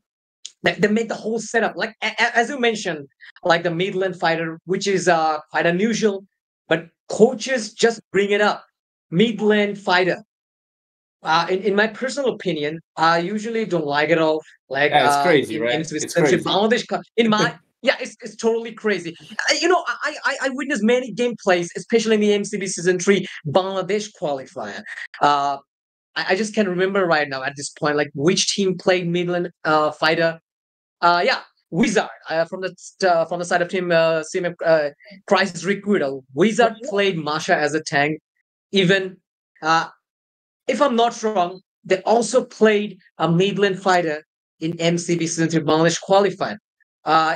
they make the whole setup. Like as you mentioned, like the Midland fighter, which is quite unusual, but coaches just bring it up. Midland fighter. In my personal opinion, I usually don't like it all. Like Yeah, it's crazy, in right? Swiss It's country, crazy. Bangladesh. In my yeah, it's totally crazy. I witnessed many gameplays, especially in the MCB Season 3 Bangladesh qualifier. I just can't remember right now at this point, like which team played Midland fighter. Yeah, Wizard from the side of team CMF Crisis Recruiter. Wizard played Masha as a tank. Even if I'm not wrong, they also played a Midland fighter in MCB Season 3 Bangladesh qualified.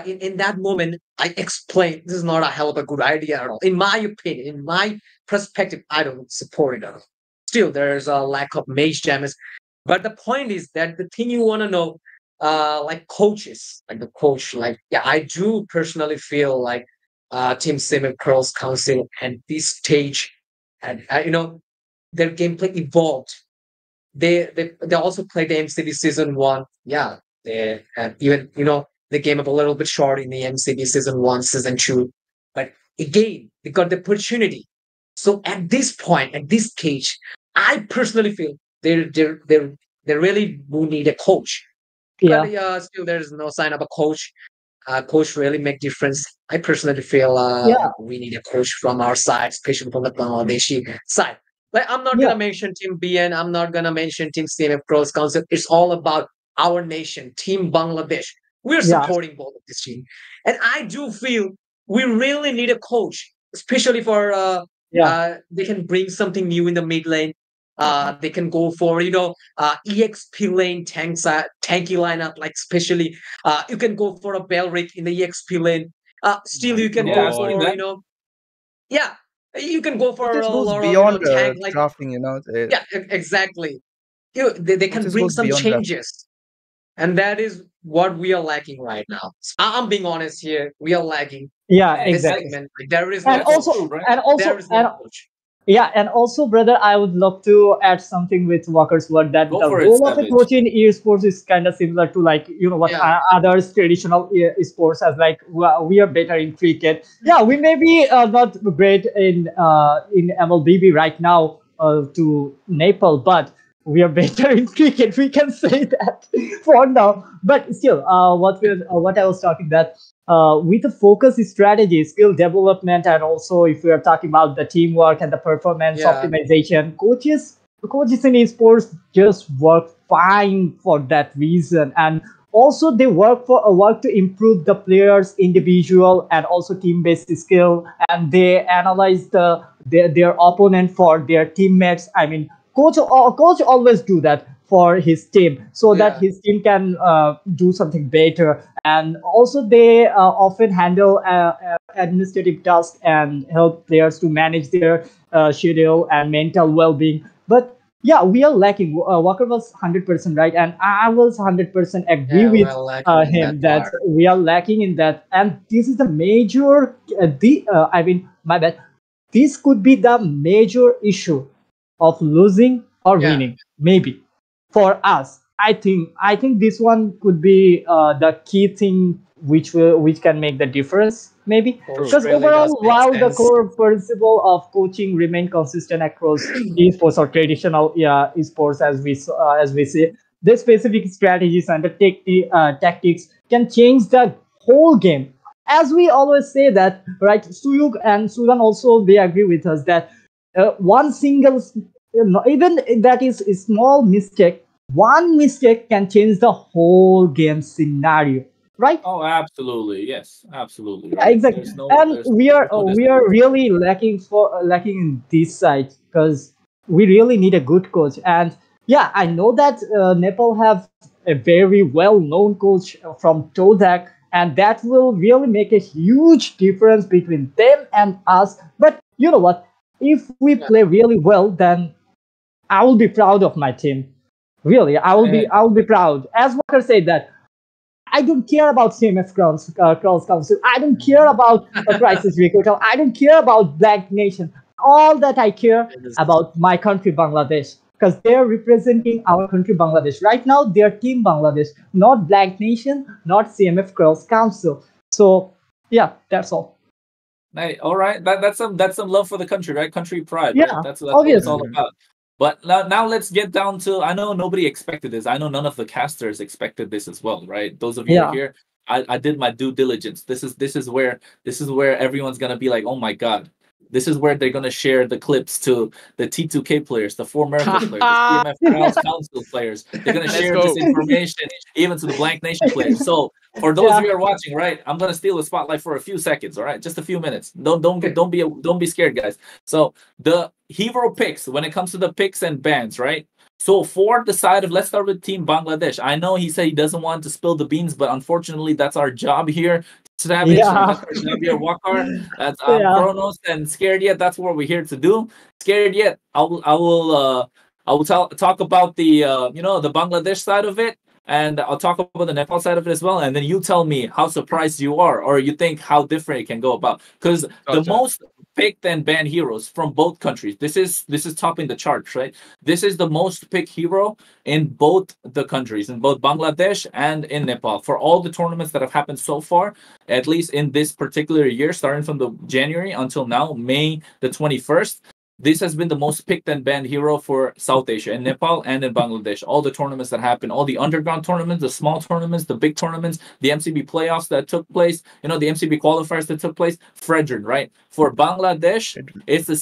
In that moment, I explained this is not a hell of a good idea at all. In my opinion, in my perspective, I don't support it at all. Still, there's a lack of mage damage. But the point is that the thing you want to know, like coaches, like the coach, like, yeah, I do personally feel like Team Semi Curls Council at this stage, and their gameplay evolved. They also played the MCB Season 1. Yeah, they even they came up a little bit short in the MCB Season 1, Season 2. But again, they got the opportunity. So at this point, at this stage, I personally feel they really will need a coach. Yeah. But still, there is no sign of a coach. Coach really make difference. I personally feel Yeah. we need a coach from our side, especially from the Bangladeshi side. Like I'm not Yeah. gonna mention Team BN. I'm not gonna mention Team CMF Cross Council. It's all about our nation, Team Bangladesh. we're supporting both of this team. And I do feel we really need a coach, especially for they can bring something new in the mid lane. They can go for EXP lane tanky lineup, like especially you can go for a Belric in the EXP lane. Still you can go for you can go for this a goes lot beyond of tank like drafting, exactly. They can This bring goes some beyond drafting. changes, and that is what we are lacking right now. I'm being honest here. We are lacking. Yeah, This exactly. segment. Like, there is And no also, coach, right? and also, There is no coach. yeah, and also, brother, I would love to add something with Walker's word that Go the for it, role of a Savage. coach in esports is kind of similar to like what others traditional sports as like we are better in cricket. Yeah, we may be not great in MLBB right now to Nepal, but we are better in cricket. We can say that for now. But still, what I was talking that. With the focus strategy, skill development, and also if we are talking about the teamwork and the performance optimization, coaches in esports just work fine for that reason, and also they work to improve the players' individual and also team-based skill, and they analyze their opponent for their teammates. I mean, coach always do that for his team so that his team can do something better, and also they often handle administrative tasks and help players to manage their schedule and mental well-being. But yeah, we are lacking. Walker was 100% right, and I was 100% agree with him that we are lacking in that, and this is the major I mean, my bad, this could be the major issue of losing or winning, maybe for us. I think this one could be the key thing which can make the difference, maybe, because really overall, while the sense. core principle of coaching remain consistent across esports or traditional esports, as we say, the specific strategies and the tactics can change the whole game. As we always say that, right? Suyuk and Sudan also, they agree with us that one single, even that is a small mistake, one mistake can change the whole game scenario, right? Oh, absolutely. Yes, absolutely. Yeah, Right. exactly. There's no, And there's we are no really lacking in this side, because we really need a good coach. And yeah, I know that Nepal have a very well-known coach from Todak, and that will really make a huge difference between them and us. But you know what? If we play really well, then I will be proud of my team. Really, I will be proud. As Walker said that, I don't care about CMF Crowns Council. I don't care about a Crisis Recruiter. I don't care about Black Nation. All that I care about my country, Bangladesh, because they're representing our country, Bangladesh. Right now, they're Team Bangladesh, not Black Nation, not CMF Crowns Council. So, yeah, that's all. Hey, all right. That's some love for the country, right? Country pride, Yeah, right? That's what it's all obviously. about. But now let's get down to, I know nobody expected this. I know none of the casters expected this as well, right? Those of you who are Yeah. here, I did my due diligence. This is where everyone's gonna be like, oh my god. This is where they're gonna share the clips to the T2K players, the 4America players, the CMF Trials Council players. They're gonna Let's share go. this information even to the Blank Nation players. So for those of you who are watching, right, I'm gonna steal the spotlight for a few seconds, all right, just a few minutes. Don't be scared, guys. So the hero picks, when it comes to the picks and bans, right? So for the side of, let's start with Team Bangladesh. I know he said he doesn't want to spill the beans, but unfortunately, that's our job here. Savage, Yeah. that's our job here. Wakar, that's Yeah. Kronos, and Scared Yet. That's what we're here to do. Scared Yet. I will talk about the the Bangladesh side of it, and I'll talk about the Nepal side of it as well. And then you tell me how surprised you are, or you think how different it can go about. Because the Gotcha. most picked and banned heroes from both countries. This is topping the charts, right? This is the most picked hero in both the countries, in both Bangladesh and in Nepal, for all the tournaments that have happened so far, at least in this particular year, starting from the January until now, May the 21st. This has been the most picked and banned hero for South Asia, in Nepal and in Bangladesh. All the tournaments that happen, all the underground tournaments, the small tournaments, the big tournaments, the MCB playoffs that took place, the MCB qualifiers that took place. Fredrin, right? For Bangladesh, it's a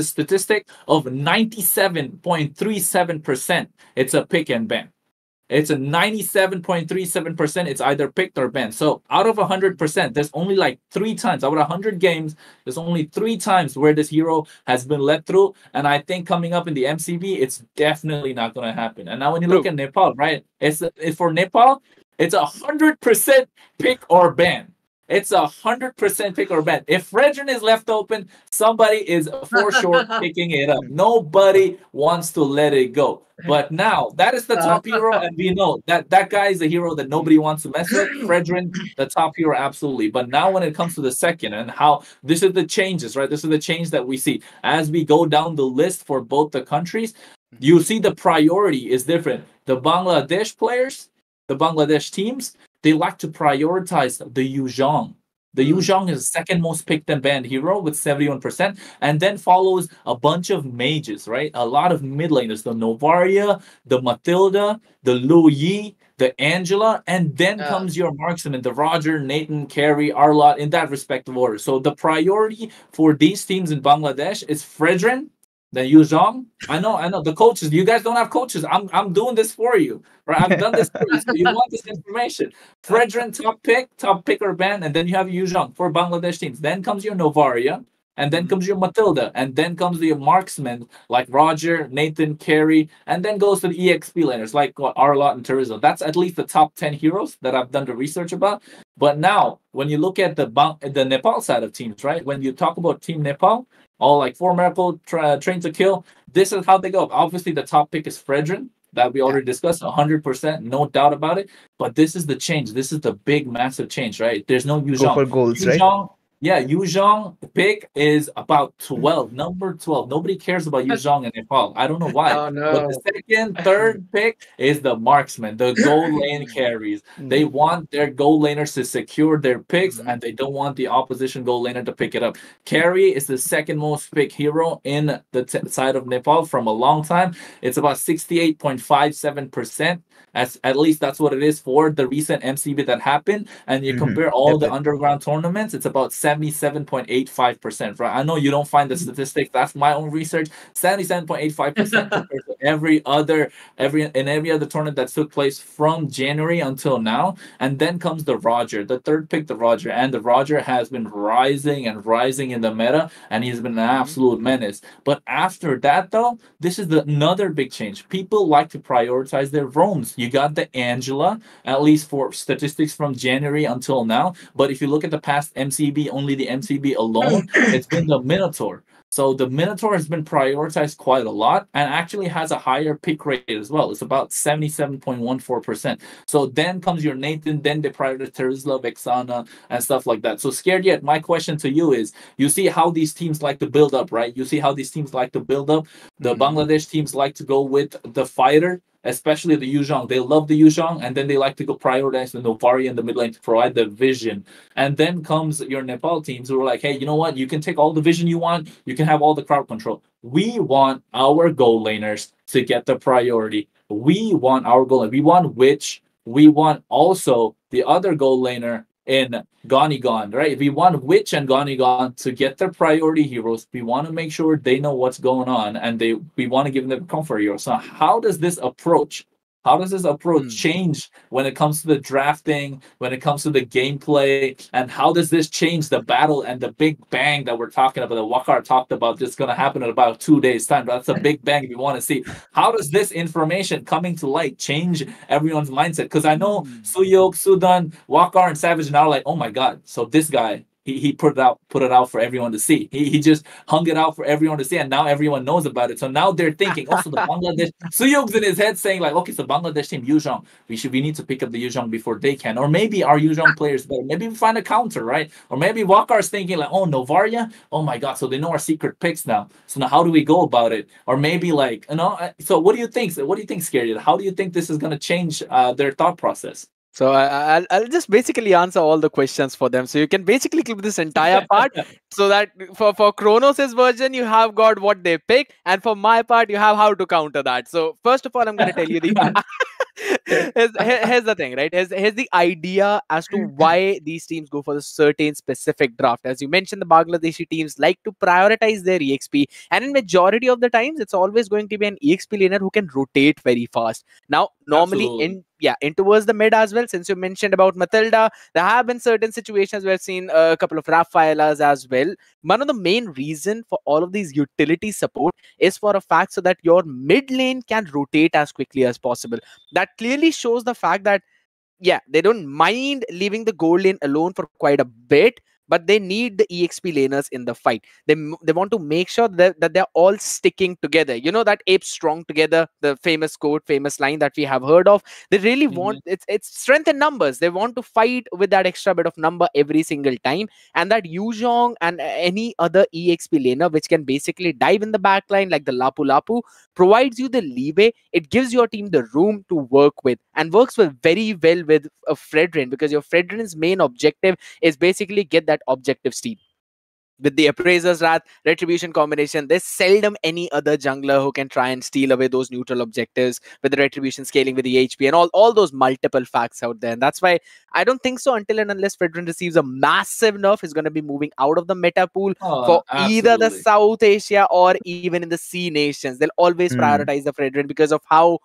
statistic of 97.37%. It's a pick and ban. it's a 97.37%. It's either picked or banned. So out of 100%, there's only like 3 times out of 100 games. There's only 3 times where this hero has been let through. And I think coming up in the MCB, it's definitely not going to happen. And now when you look at Nepal, right? It's for Nepal, it's 100% pick or ban. It's 100% pick or ban. If Fredrin is left open, somebody is for sure picking it up. Nobody wants to let it go. But now that is the top hero, and we know that guy is a hero that nobody wants to mess with. Fredrin, the top hero, absolutely. But now when it comes to the second, and how this is the changes, right? This is the change that we see as we go down the list for both the countries. You see the priority is different. The Bangladesh players, the Bangladesh teams, they like to prioritize the Yu Zhong. The Yu Zhong is the second most picked and banned hero with 71%, and then follows a bunch of mages, right? A lot of mid laners, the Novaria, the Matilda, the Lu Yi, the Angela, and then comes your marksman, the Roger, Nathan, Carey, Arlott, in that respective order. So the priority for these teams in Bangladesh is Fredrin, then Yu Zhong. I know. The coaches, you guys don't have coaches. I'm doing this for you. Right? I've done this for you. So you want this information. Fredrin, top pick or ban, and then you have Yu Zhong for Bangladesh teams. Then comes your Novaria, and then comes your Matilda, and then comes the marksmen like Roger, Nathan, Carey, and then goes to the EXP laners like Arlott and Terizla. That's at least the top 10 heroes that I've done the research about. But now, when you look at the Nepal side of teams, right? When you talk about Team Nepal, all like 4 Miracle, Train to Kill, this is how they go. Obviously, the top pick is Fredrin, that we already discussed, 100%, no doubt about it. But this is the change. This is the big, massive change, right? There's no Yu Zhong. Go for goals, right? Yu Zhong pick is about 12, number 12. Nobody cares about Yu Zhong in Nepal. I don't know why. Oh, no. But the second, third pick is the marksman, the goal lane carries. They want their goal laners to secure their picks, and they don't want the opposition goal laner to pick it up. Carey is the second most picked hero in the side of Nepal from a long time. It's about 68.57%. At least that's what it is for the recent MCB that happened. And you compare all the underground tournaments, it's about 77.85%, right? I know you don't find the statistics. That's my own research. 77.85% compared to every other tournament that took place from January until now. And then comes the Roger, the third pick, the Roger. And the Roger has been rising and rising in the meta, and he's been an absolute menace. But after that, though, this is another big change. People like to prioritize their roams. You got the Angela, at least for statistics from January until now. But if you look at the past MCB, only the MCB alone, it's been the Minotaur. So the Minotaur has been prioritized quite a lot and actually has a higher pick rate as well. It's about 77.14%. So then comes your Nathan, then they prioritize Terizla, Vexana, and stuff like that. So Scared Yet, my question to you is, you see how these teams like to build up, right? You see how these teams like to build up. The Bangladesh teams like to go with the fighter, especially the Yu Zhong. They love the Yu Zhong, and then they like to go prioritize the Novaria in the mid lane to provide the vision. And then comes your Nepal teams who are like, hey, you know what? You can take all the vision you want. You can have all the crowd control. We want our goal laners to get the priority. We want our goal laner. We want Witch. We want also the other goal laner in Gonigon, right? We want Witch and Gonigon to get their priority heroes. We want to make sure they know what's going on, and we want to give them comfort heroes. So how does this approach change when it comes to the drafting, when it comes to the gameplay, and how does this change the battle and the big bang that we're talking about, that Waqar talked about, that's going to happen in about 2 days' time? That's a big bang if you want to see. How does this information coming to light change everyone's mindset? Because I know Suyok, Sudan, Waqar, and Savage now are like, oh my God, so this guy, he put it out for everyone to see. He just hung it out for everyone to see, and now everyone knows about it. So now they're thinking, also the Bangladesh, Suyuk's in his head saying like, okay, so Bangladesh team Yu Zhong, we need to pick up the Yu Zhong before they can, or maybe our Yu Zhong players better. Maybe we find a counter, right? Or maybe Waqar's thinking like, oh, Novaria, oh my God, so they know our secret picks now. So now how do we go about it? Or maybe like, so what do you think? What do you think, Scary? How do you think this is going to change their thought process? So I'll just basically answer all the questions for them. So you can basically clip this entire part so that for Kronos' version, you have got what they pick. And for my part, you have how to counter that. So first of all, I'm going to tell you the Here's the thing, right? Here's the idea as to why these teams go for a certain specific draft. As you mentioned, the Bangladeshi teams like to prioritize their EXP, and in majority of the times, it's always going to be an EXP laner who can rotate very fast. Now, normally in towards the mid as well, since you mentioned about Matilda, there have been certain situations where I've seen a couple of Rafaelas as well. One of the main reason for all of these utility support is for a fact so that your mid lane can rotate as quickly as possible. That clearly shows the fact that they don't mind leaving the gold lane alone for quite a bit, but they need the EXP laners in the fight. They want to make sure that they're all sticking together. You know that apes strong together, the famous quote, famous line that we have heard of. They really want it's strength in numbers. They want to fight with that extra bit of number every single time. And that Yuzhong and any other EXP laner, which can basically dive in the backline like the Lapu Lapu, provides you the leeway. It gives your team the room to work with, and works very well with a Fredrin, because your Fredrin's main objective is basically get that objective steal. With the Appraiser's Wrath Retribution combination, there's seldom any other jungler who can try and steal away those neutral objectives with the Retribution scaling with the HP and all those multiple facts out there. And that's why I don't think so until and unless Fredrin receives a massive nerf, is going to be moving out of the meta pool for either the South Asia or even in the C nations. They'll always prioritize the Fredrin because of how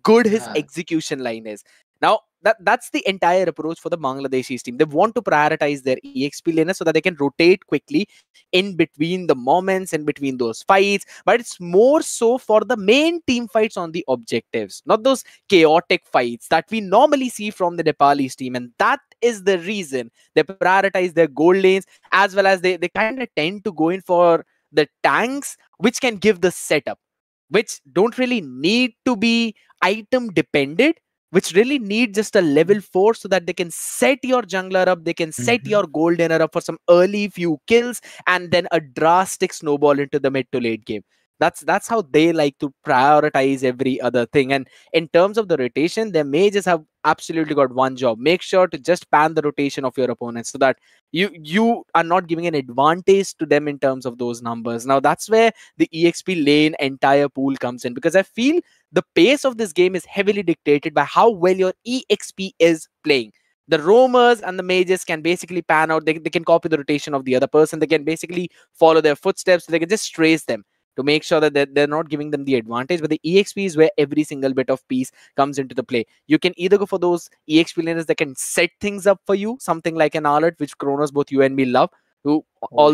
good his execution line is. Now, that's the entire approach for the Bangladeshi team. They want to prioritize their EXP laner so that they can rotate quickly in between the moments and between those fights. But it's more so for the main team fights on the objectives, not those chaotic fights that we normally see from the Nepalese team. And that is the reason they prioritize their gold lanes, as well as they kind of tend to go in for the tanks, which can give the setup, which don't really need to be item dependent, which really need just a level 4 so that they can set your jungler up, they can set your gold laner up for some early few kills, and then a drastic snowball into the mid to late game. That's how they like to prioritize every other thing. And in terms of the rotation, their mages have absolutely got one job: make sure to just pan the rotation of your opponents so that you are not giving an advantage to them in terms of those numbers. Now that's where the EXP lane entire pool comes in, because I feel the pace of this game is heavily dictated by how well your EXP is playing. The roamers and the mages can basically pan out. They can copy the rotation of the other person. They can basically follow their footsteps. They can just trace them to make sure that they're not giving them the advantage. But the EXP is where every single bit of piece comes into the play. You can either go for those EXP laners that can set things up for you, something like an Arlott, which Kronos, both you and me love, who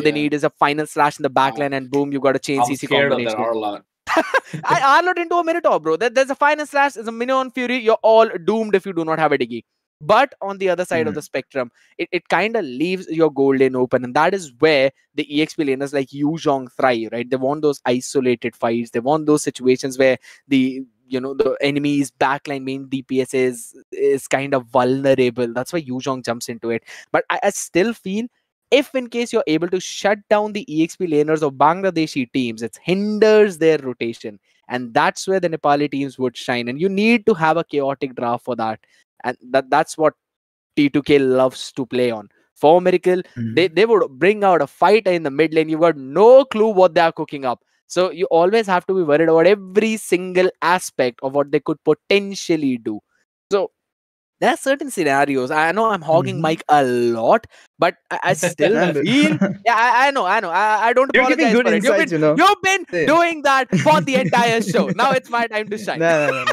they need is a final slash in the backline, and boom, you got a chain CC combination. Arlott into a Minotaur, bro. There's a final slash, there's a Minion Fury. You're all doomed if you do not have a Diggy. But on the other side of the spectrum, it kind of leaves your gold lane open. And that is where the EXP laners like Yuzhong thrive, right? They want those isolated fights. They want those situations where the enemy's backline main DPS is kind of vulnerable. That's why Yuzhong jumps into it. But I still feel, if in case you're able to shut down the EXP laners of Bangladeshi teams, it hinders their rotation. And that's where the Nepali teams would shine. And you need to have a chaotic draft for that. And that's what T2K loves to play on. For Miracle, they would bring out a fighter in the mid lane. You've got no clue what they are cooking up. So you always have to be worried about every single aspect of what they could potentially do. So there are certain scenarios. I know I'm hogging Mike a lot, but I still feel. Yeah, I know. I don't apologize for it. You've been doing that for the entire show. Now it's my time to shine. No.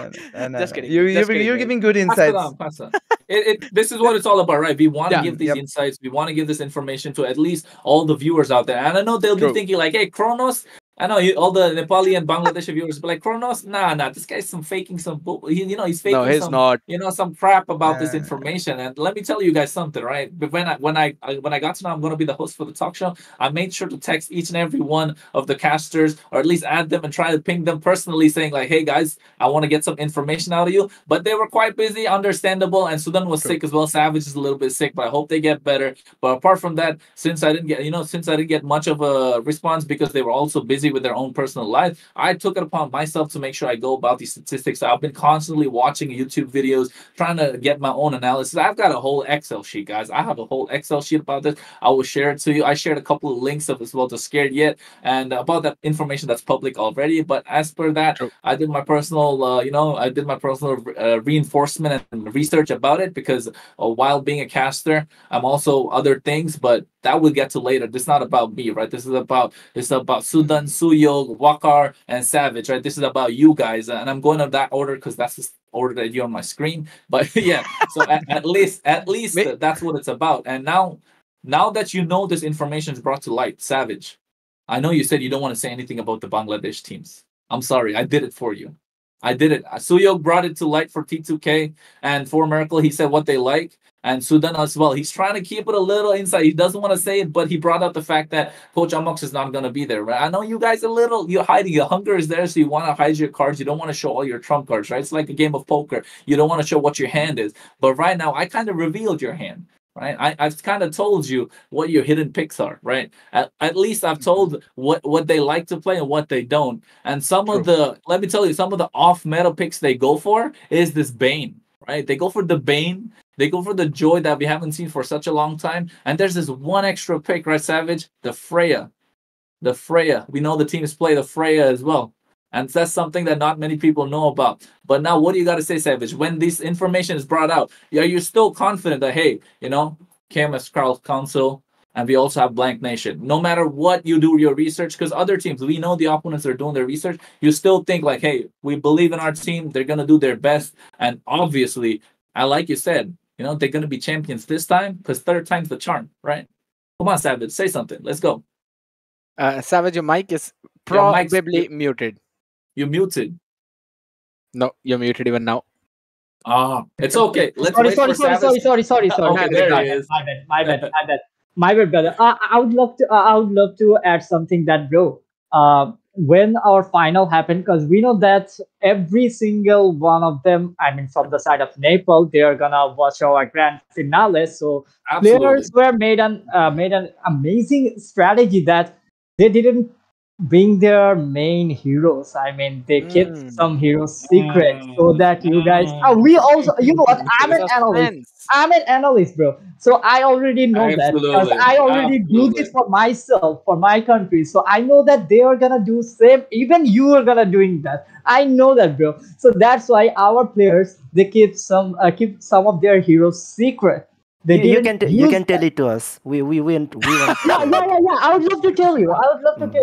Just kidding. You're giving good insights. This is what it's all about, right? We want to give these insights. We want to give this information to at least all the viewers out there. And I know they'll be thinking like, hey, Kronos, I know all the Nepali and Bangladeshi viewers be like, Kronos, nah, this guy's faking some he's faking no, he's not. Some crap about this information. And let me tell you guys something, right? But when I got to know I'm going to be the host for the talk show, I made sure to text each and every one of the casters, or at least add them and try to ping them personally, saying like, hey guys, I want to get some information out of you. But they were quite busy, understandable, and Sudan was sick as well. Savage is a little bit sick, but I hope they get better. But apart from that, since I didn't get much of a response because they were also busy busy with their own personal life. I took it upon myself to make sure I go about these statistics. I've been constantly watching YouTube videos, trying to get my own analysis. I've got a whole Excel sheet, guys. I have a whole Excel sheet about this. I will share it to you. I shared a couple of links of as well to Scared Yet and about that information that's public already. But as per that, I did my personal, I did my personal reinforcement and research about it because while being a caster, I'm also other things, but that we'll get to later. This is not about me, right? This is about Sudan, Suyog, Wakar, and Savage, right? This is about you guys, and I'm going in that order because that's the order that you on my screen. But yeah, so at least that's what it's about. And now that you know this information is brought to light, Savage, I know you said you don't want to say anything about the Bangladesh teams. I'm sorry, I did it for you. I did it. Suyog brought it to light for T2K, and for Miracle, he said what they like. And Sudan as well. He's trying to keep it a little inside. He doesn't want to say it, but he brought out the fact that Coach Amox is not going to be there. Right? I know you guys you're hiding. Your hunger is there, so you want to hide your cards. You don't want to show all your trump cards, right? It's like a game of poker. You don't want to show what your hand is. But right now, I kind of revealed your hand. Right, I've kind of told you what your hidden picks are, right? At least I've told what they like to play and what they don't. And let me tell you, some of the off-meta picks they go for is this Bane, right? They go for the Bane. They go for the Joy that we haven't seen for such a long time. And there's this one extra pick, right, Savage? The Freya. The Freya. We know the teams play the Freya as well. And that's something that not many people know about. But now, what do you got to say, Savage? When this information is brought out, are you still confident that, hey, KMS Carl Council, and we also have Blank Nation. No matter what you do your research, because other teams, we know the opponents are doing their research, you still think like, hey, we believe in our team. They're going to do their best. And obviously, like you said, they're going to be champions this time because third time's the charm, right? Come on, Savage, say something. Let's go. Savage, your mic is probably muted. You're muted. No, you're muted even now. It's okay. Let's sorry. Okay, there he is. My bad, brother. I would love to add something that, bro. When our final happened, because we know that every single one of them, I mean, from the side of Nepal, they are gonna watch our grand finale. So players were made an amazing strategy that they didn't bring their main heroes. I mean, they kept some heroes secret so that you guys. We also, you know what? I'm an analyst, bro. So I already know that because I already do this for myself, for my country. So I know that they are gonna do same. Even you are gonna doing that. I know that, bro. So that's why our players they keep some of their heroes secret. You can tell it to us. We went. Yeah. I would love to tell you.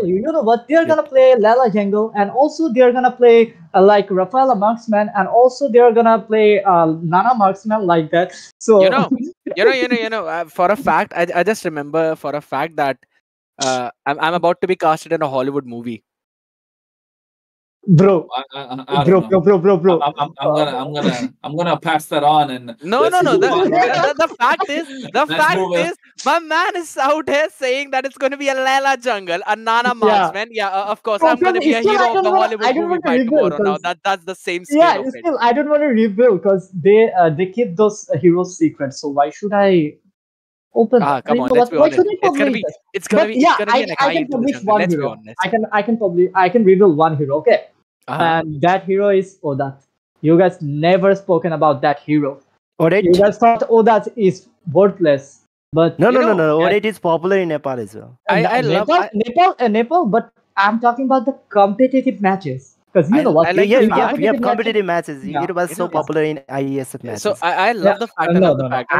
You know what? They're gonna play Lala Jungle, and also they're gonna play like Rafaela Marksman, and also they're gonna play Nana Marksman like that. So for a fact, I just remember for a fact that I'm about to be casted in a Hollywood movie. Bro. I'm gonna pass that on and no. The fact is, my man is out here saying that it's going to be a Layla Jungle, a Nana Marksman. Yeah, of course, I'm going to be a hero of the Hollywood movie by tomorrow. Now that's the same scale. Yeah, still, I don't want to reveal because they keep those heroes secret. So why should I open? Come on, let's be honest. It's gonna be an I can publish one hero. I can reveal one hero. Okay. And that hero is Odat. You guys never spoken about that hero. Odat? You guys thought Odat is worthless, but no. Odat is popular in Nepal as well. I love Nepal, but I'm talking about the competitive matches. Because you know what? Competitive matches. It was so popular in IESF matches. So I love the fact.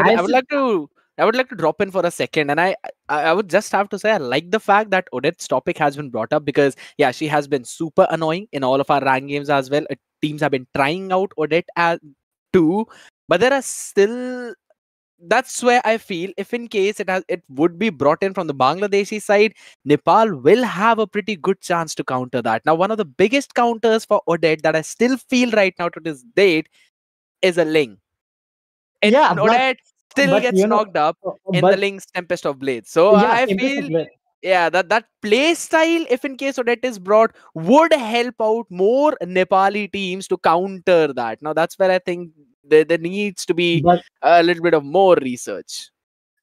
I would like to drop in for a second, and I would just have to say I like the fact that Odette's topic has been brought up because she has been super annoying in all of our rank games as well. Teams have been trying out Odette too, but there are still. That's where I feel if in case it would be brought in from the Bangladeshi side, Nepal will have a pretty good chance to counter that. Now, one of the biggest counters for Odette that I still feel right now to this date is a Ling. Odette still gets knocked up in the Link's Tempest of Blades. So I feel that play style, if in case Odette is brought, would help out more Nepali teams to counter that. Now that's where I think there needs to be a little bit of more research.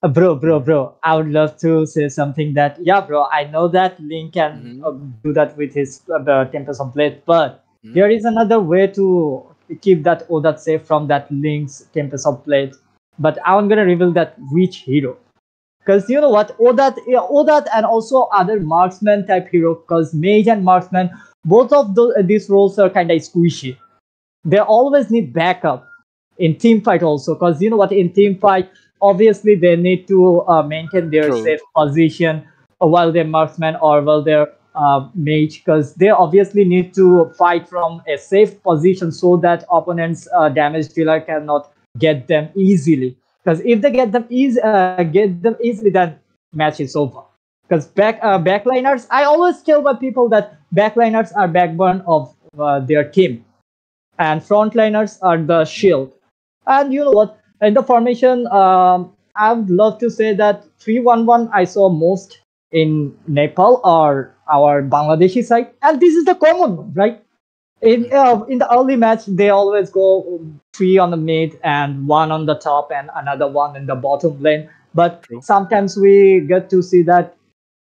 Bro, I would love to say something that, yeah, bro, I know that Link can do that with his Tempest of Blade, but there is another way to keep that Odat safe from that Link's Tempest of Blade. But I'm gonna reveal that which hero. Because you know what, Odat and also other marksman type hero, because mage and marksman, both of these roles are kind of squishy. They always need backup in team fight also, because you know what, in team fight, obviously they need to maintain their safe position while they're marksman or while they're mage, because they obviously need to fight from a safe position so that opponent's damage dealer cannot get them easily. Because if they get them easily, then match is over. Because backliners, I always tell my people that backliners are backbone of their team, and frontliners are the shield. And you know what? In the formation, I would love to say that 3-1-1 I saw most in Nepal or our Bangladeshi side, and this is the common one, right? In the early match, they always go 3 on the mid and 1 on the top and another 1 in the bottom lane. But sometimes we get to see that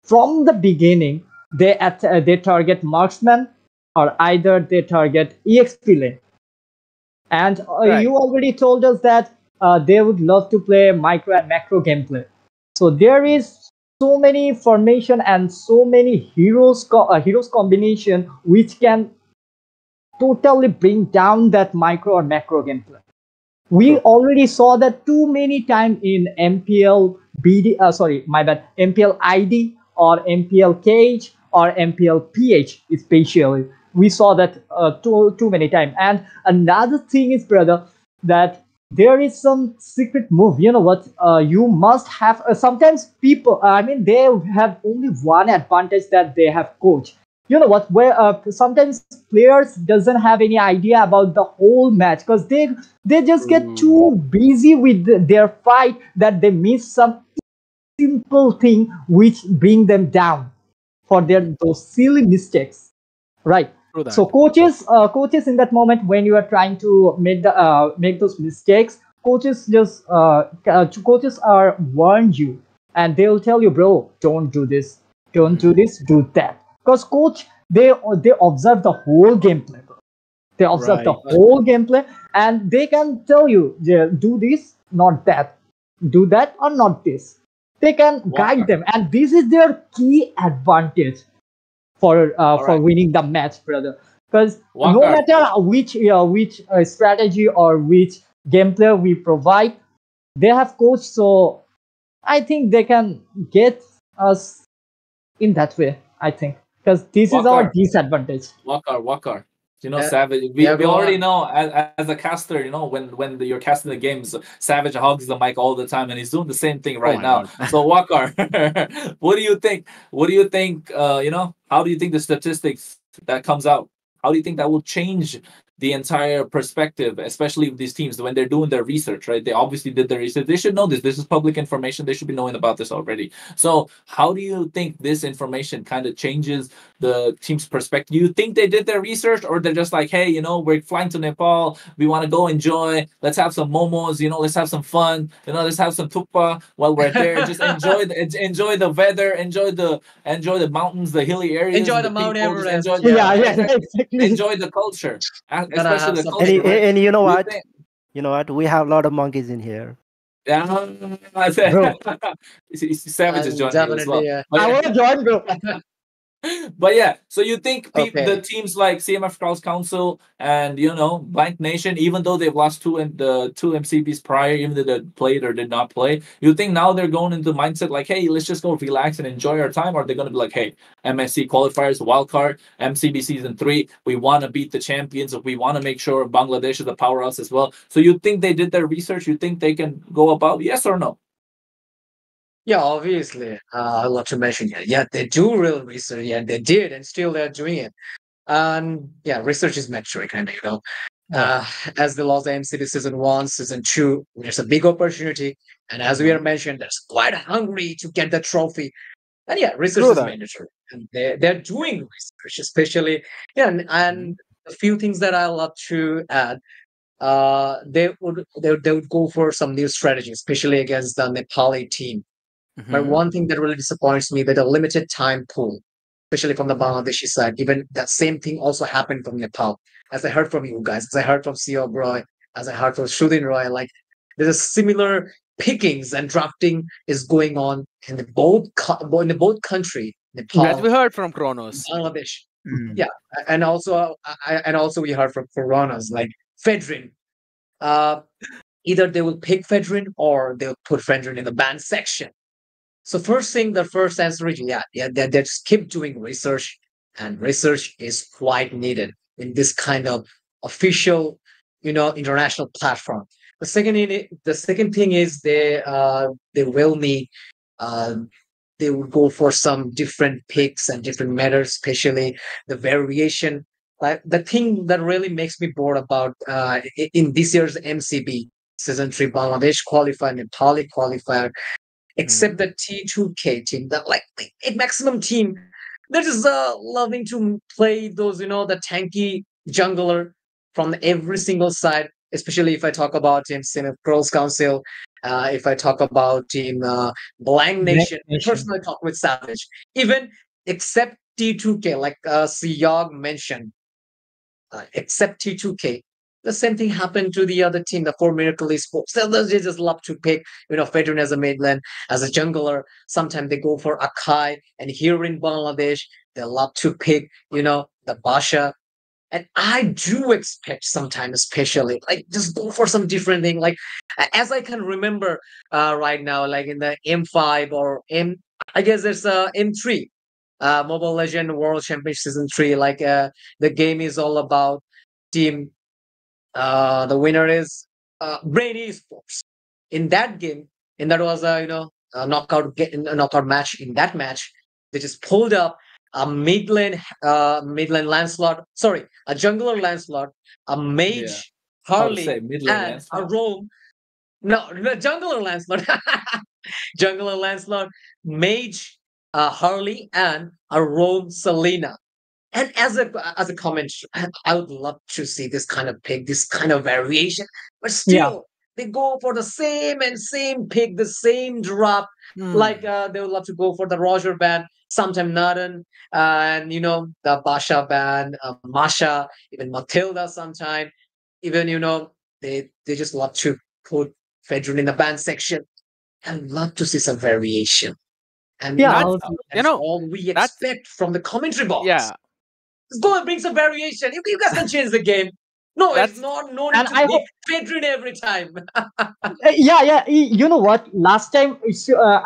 from the beginning they target marksman or either they target EXP lane. And you already told us that they would love to play micro and macro gameplay. So there is so many formation and so many heroes combination which can totally bring down that micro or macro gameplay. We already saw that too many times in MPL MPL ID or MPL Cage or MPL PH especially. We saw that too many times. And another thing is, brother, that there is some secret move. You know what? You must have sometimes people. They have only one advantage, that they have coach. You know what? Where sometimes players doesn't have any idea about the whole match, because they just get too busy with their fight that they miss some simple thing which bring them down for those silly mistakes, right? So coaches in that moment when you are trying to make those mistakes, coaches are warn you, and they will tell you, bro, don't do this, do that. Because coach, they observe the whole gameplay, bro. They observe the whole gameplay, and they can tell you, do this, not that, do that or not this. They can guide them, and this is their key advantage for winning the match, brother. Because no matter which strategy or which gameplay we provide, they have coach. So I think they can get us in that way. I think, because this is our disadvantage. Wakar. You know, Savage. We already know as a caster. You know, when you're casting the games, Savage hugs the mic all the time, and he's doing the same thing right now. So Wakar, what do you think? What do you think? How do you think the statistics that comes out? How do you think that will change the entire perspective, especially with these teams when they're doing their research, right? They obviously did their research. They should know this. This is public information. They should be knowing about this already. So how do you think this information kind of changes the team's perspective? Do you think they did their research, or they're just like, hey, we're flying to Nepal. We want to go enjoy. Let's have some momos, let's have some fun. Let's have some tukpa while we're there. Just enjoy the weather, enjoy the mountains, the hilly areas. Enjoy the Mount Everest. Enjoy the culture. Especially the culture, and you know what? You know what? We have a lot of monkeys in here. Yeah, Savage is joining as well. Yeah. I want to join, bro. But yeah, so you think the teams like CMF Crowds Council and Blank Nation, even though they've lost two MCBs prior, even though they played or did not play, you think now they're going into the mindset like, hey, let's just go relax and enjoy our time, or they're going to be like, hey, MSC qualifiers, wildcard, MCB season 3, we want to beat the champions, we want to make sure Bangladesh is a powerhouse as well. So you think they did their research? You think they can go about, yes or no? Yeah, obviously. I'd love to mention it. Yeah, they do real research. Yeah, they did, and still they're doing it. And yeah, research is mandatory, kind of, as they lost the MCB season 1, season 2, there's a big opportunity. And as we have mentioned, they're quite hungry to get the trophy. And yeah, research is mandatory. And they're doing research, especially. Yeah, and a few things that I love to add. they would go for some new strategy, especially against the Nepali team. But one thing that really disappoints me, that a limited time pool, especially from the Bangladeshi side. Even that same thing also happened from Nepal. As I heard from you guys, as I heard from Sio Roy, as I heard from Shudin Roy, like there's a similar pickings and drafting is going on in the both country, Nepal, as we heard from Kronos, Bangladesh. Yeah, and also we heard from Coronas like Fedrin. Either they will pick Fedrin or they'll put Fedrin in the banned section. So first thing, the first answer is they just keep doing research, and research is quite needed in this kind of official, international platform. The second thing is they will need they will go for some different picks and different matters, especially the variation. Like the thing that really makes me bored about in this year's MCB season 3 Bangladesh qualifier, Nepali qualifier, except the T2K team, that like a maximum team that is loving to play those, the tanky jungler from every single side. Especially if I talk about Team Girls Council, if I talk about Team Blank Nation, personally talk with Savage, even except T2K, like Siyog mentioned, except T2K. The same thing happened to the other team, the 4 Miracle Esports. They just love to pick, Fedrin as a mid lane, as a jungler. Sometimes they go for Akai. And here in Bangladesh, they love to pick, the Basha. And I do expect sometimes, especially, like just go for some different thing. Like as I can remember right now, like in the M5 or I guess it's M3, Mobile Legend World Championship Season 3. Like the game is all about team. The winner is Brain Esports. In that game, and that was a knockout match. In that match, they just pulled up a mid lane Lancelot. Sorry, a jungler Lancelot, a mage Harley, and a roam. No, jungler Lancelot, jungler Lancelot, mage Harley, and a roam Selena. And as a comment, I would love to see this kind of pick, this kind of variation. But still, they go for the same pick, the same drop. Like they would love to go for the Roger band, sometime Nadan, and the Basha band, Masha, even Matilda sometime. Even they just love to put Fedrin in the band section. I'd love to see some variation. And that's all we expect from the commentary box. Yeah. Let's go and bring some variation. You guys can change the game. No, it's not no need to pick Fedrin every time. Yeah. You know what? Last time,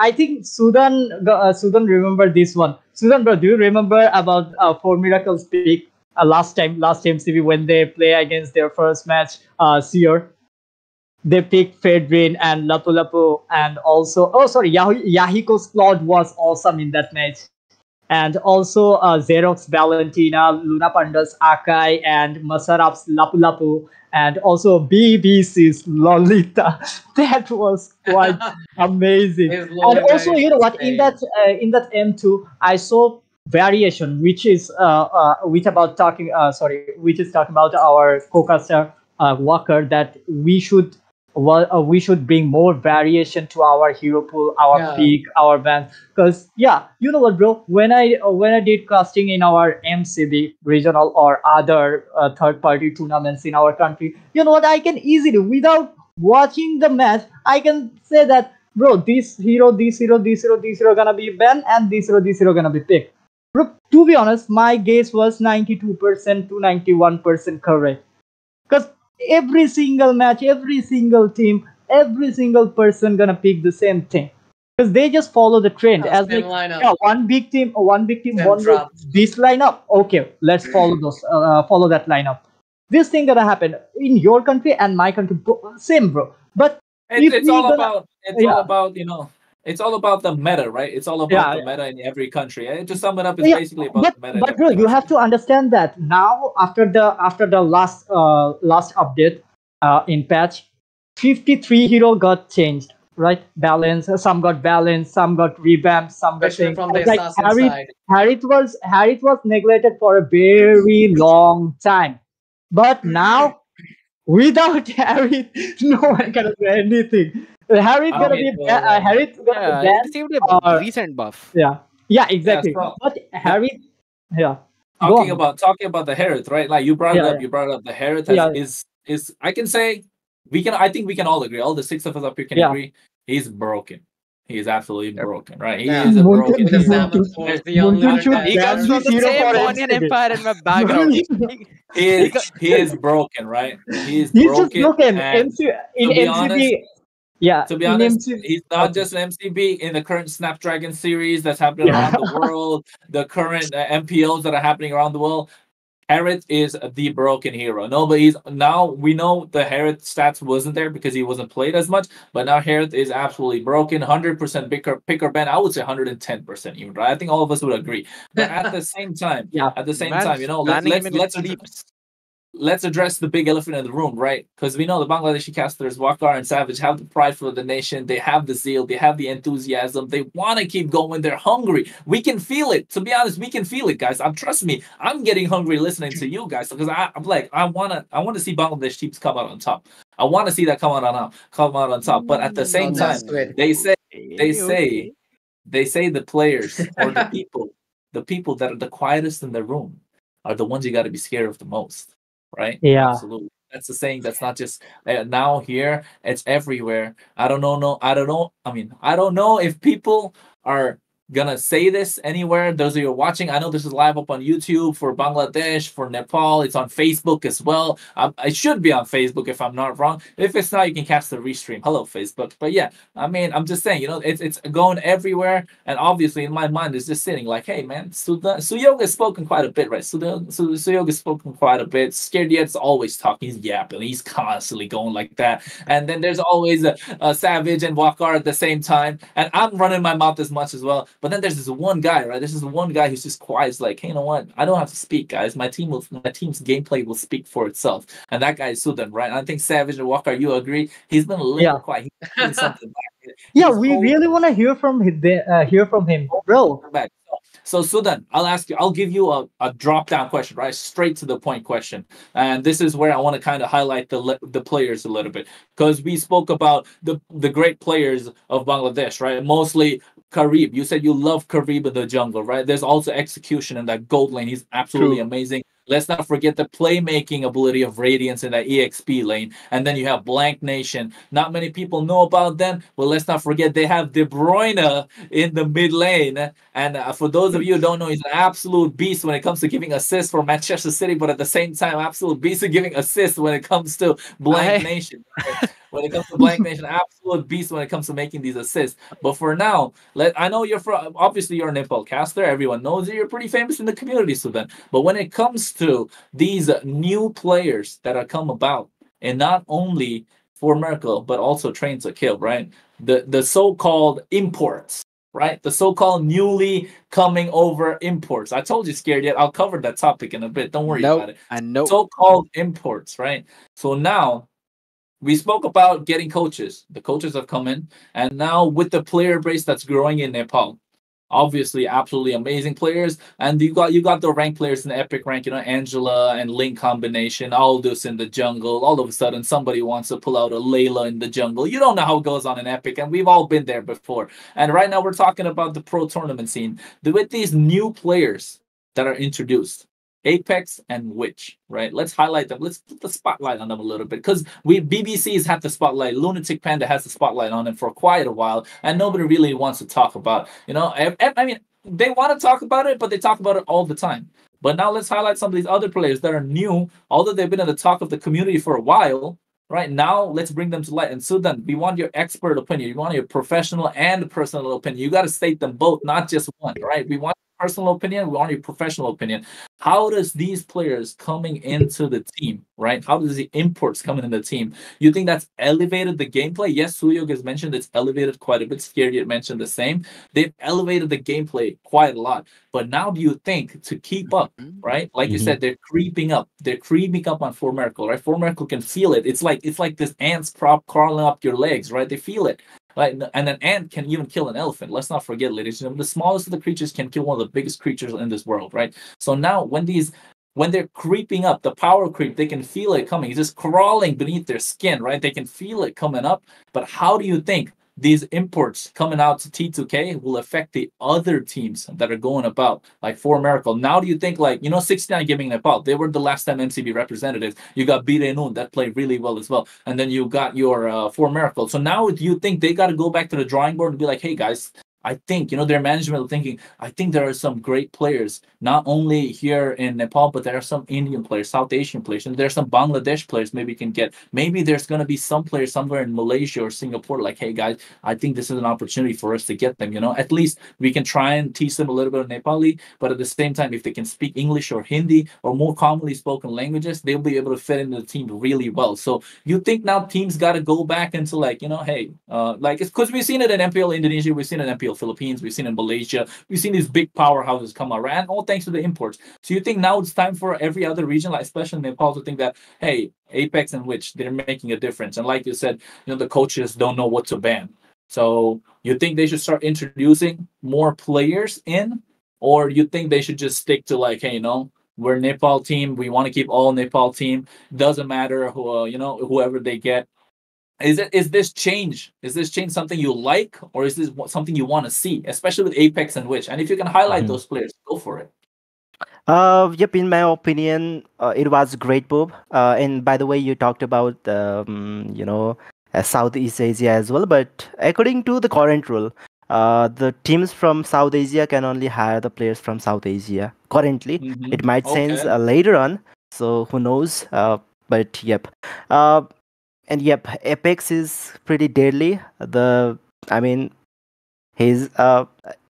I think Sudan remember this one. Sudan, bro, do you remember about 4 Miracles pick last MCB when they play against their first match, Seer? They picked Fedrin and Lapu Lapu, and also Yahiko's Claude was awesome in that match. And also Xerox Valentina, Luna Panda's Akai, and Masarap's Lapu Lapu, and also BBC's Lolita. That was quite amazing. And also, you know what? In that M2, I saw variation, which is talking about our co-caster Walker, that we should bring more variation to our hero pool, our pick, our band. Because you know what, bro? When I did casting in our MCB regional or other third-party tournaments in our country, you know what? I can easily, without watching the match, I can say that, bro, this hero gonna be banned, and this hero gonna be picked. Bro, to be honest, my guess was 92% to 91% correct. Because every single match, every single team, every single person gonna pick the same thing, because they just follow the trend. As like, one big team won this lineup. Okay, let's follow that lineup. This thing gonna happen in your country and my country, same, bro. But it's all about the meta, right? It's all about the meta in every country. To sum it up, it's basically about the meta. But bro, you have to understand that now after the last update in patch, 53 hero got changed, right? Balance. Some got balanced, some got revamped, some got changed. From the assassin side. Harith was neglected for a very long time, but now Without Harry, no one can do anything. Harry's gonna be Harry's gonna be banned. Received a recent buff. Yeah, exactly. so, but Harry, talking about the Harith, right? Like you brought it up. You brought up the Harith is I can say I think we can all agree. All the six of us up here can agree. He's broken. He is absolutely broken, right? He is a broken. He comes from the same Onion Empire in my background. he is broken, right? He's just broken. In MCB. Yeah, to be honest, he's not just an MCB in the current Snapdragon series that's happening around the world, the current MPOs that are happening around the world. Harith is the broken hero. Now we know the Harith stats wasn't there because he wasn't played as much, but now Harith is absolutely broken. 100% picker ban. I would say 110% even, right? I think all of us would agree. But at the same time, let's address the big elephant in the room, right? Because we know the Bangladeshi casters, Waqar and Savage, have the pride for the nation. They have the zeal. They have the enthusiasm. They want to keep going. They're hungry. We can feel it. To be honest, we can feel it, guys. Trust me, I'm getting hungry listening to you guys because I'm like, I want to see Bangladesh teams come out on top. I want to see that come out on top. But at the same time, they say the players or the people that are the quietest in the room are the ones you got to be scared of the most. Right? Yeah, absolutely. That's the saying. That's not just now here. It's everywhere. I don't know. I mean, I don't know if people are gonna say this anywhere. Those of you watching, I know this is live up on YouTube for Bangladesh, for Nepal. It's on Facebook as well. It should be on Facebook if I'm not wrong. If it's not, you can catch the restream. Hello, Facebook. But yeah, I mean, I'm just saying, it's going everywhere. And obviously, in my mind, it's just sitting like, hey, man, Suyog has spoken quite a bit, right? Suyog has spoken quite a bit. Scared Yet's always talking. He's yapping. He's constantly going like that. And then there's always a Savage and Waqar at the same time. And I'm running my mouth as much as well. But then there's this one guy, right? This is the one guy who's just quiet. He's like, hey, you know what? I don't have to speak, guys. My team's gameplay will speak for itself. And that guy is Sudan, right? And I think Savage and Waqar, you agree? He's been a little quiet. He's doing something back. We really want to hear from him, bro. Back. So Sudan, I'll give you a drop down question, right? Straight to the point question. And this is where I want to kind of highlight the players a little bit, because we spoke about the great players of Bangladesh, right? Mostly Karib. You said you love Karib in the jungle, right? There's also execution in that gold lane. He's absolutely amazing. Let's not forget the playmaking ability of Radiance in that EXP lane. And then you have Blank Nation. Not many people know about them, but let's not forget they have De Bruyne in the mid lane. And for those of you who don't know, he's an absolute beast when it comes to giving assists for Manchester City, but at the same time, absolute beast of giving assists when it comes to Blank Nation. Right? When it comes to Blank Nation, absolute beast when it comes to making these assists. But for now, I know obviously you're a Nepal caster. Everyone knows that you're pretty famous in the community, Sudan. But when it comes to these new players that are come about, and not only for Merkel, but also Train to Kill, right? The so-called imports, right? The so-called newly coming over imports. I told you, Scared Yet. I'll cover that topic in a bit. Don't worry about it. I know. So-called imports, right? So now, we spoke about getting coaches. The coaches have come in, and now with the player base that's growing in Nepal, obviously absolutely amazing players. And you got the ranked players in the epic rank, Angela and Link combination, Aldous in the jungle. All of a sudden, somebody wants to pull out a Layla in the jungle. You don't know how it goes on in epic, and we've all been there before. And right now, we're talking about the pro tournament scene with these new players that are introduced. Apex and Witch, right? Let's highlight them. Let's put the spotlight on them a little bit, because BBC's had the spotlight. Lunatic Panda has the spotlight on them for quite a while, and nobody really wants to talk about. I mean, they want to talk about it, but they talk about it all the time. But now let's highlight some of these other players that are new, although they've been at the talk of the community for a while. Right now, let's bring them to light. And Sudan, we want your expert opinion. You want your professional and personal opinion. You got to state them both, not just one, right? We want personal opinion, we want your professional opinion. How does these players coming into the team, right? How does the imports coming into the team? You think that's elevated the gameplay? Yes, Suyog has mentioned it's elevated quite a bit. Scared Yet mentioned the same. They've elevated the gameplay quite a lot. But now do you think to keep up, right? Like you said, they're creeping up. They're creeping up on 4 Miracle, right? 4 Miracle can feel it. It's like this ants crawling up your legs, right? They feel it. Right? And an ant can even kill an elephant. Let's not forget, ladies and gentlemen, the smallest of the creatures can kill one of the biggest creatures in this world, right? So now when these when they're creeping up, the power creep, they can feel it coming. It's just crawling beneath their skin, right? They can feel it coming up. But how do you think these imports coming out to T2K will affect the other teams that are going about, like For Miracle? Now, do you think, like, 69 Gaming Nepal, they were the last time MCB representatives. You got Birenun that played really well as well. And then you got your For Miracle. So now, do you think they got to go back to the drawing board and be like, hey, guys, I think, their management thinking, I think there are some great players, not only here in Nepal, but there are some Indian players, South Asian players, and there's some Bangladesh players maybe can get. Maybe there's going to be some players somewhere in Malaysia or Singapore, like, hey, guys, I think this is an opportunity for us to get them, At least we can try and teach them a little bit of Nepali, but at the same time, if they can speak English or Hindi or more commonly spoken languages, they'll be able to fit into the team really well. So you think now teams got to go back into, like, hey, like, it's because we've seen it in MPL Indonesia, we've seen it in MPL Philippines, we've seen in Malaysia, we've seen these big powerhouses come around, all thanks to the imports. So you think now it's time for every other region, like especially Nepal, to think that, hey, Apex and Witch, they're making a difference. And like you said, the coaches don't know what to ban. So you think they should start introducing more players in, or you think they should just stick to, like, hey, we're Nepal team, we want to keep all Nepal team, doesn't matter who, whoever they get. Is this change something you like, or is this something you want to see, especially with Apex and Witch? And if you can highlight those players, go for it. Yep, in my opinion, it was a great move. And by the way, you talked about Southeast Asia as well, but according to the current rule, the teams from South Asia can only hire the players from South Asia currently. It might change later on, so who knows. But yep. And yep, Apex is pretty deadly. His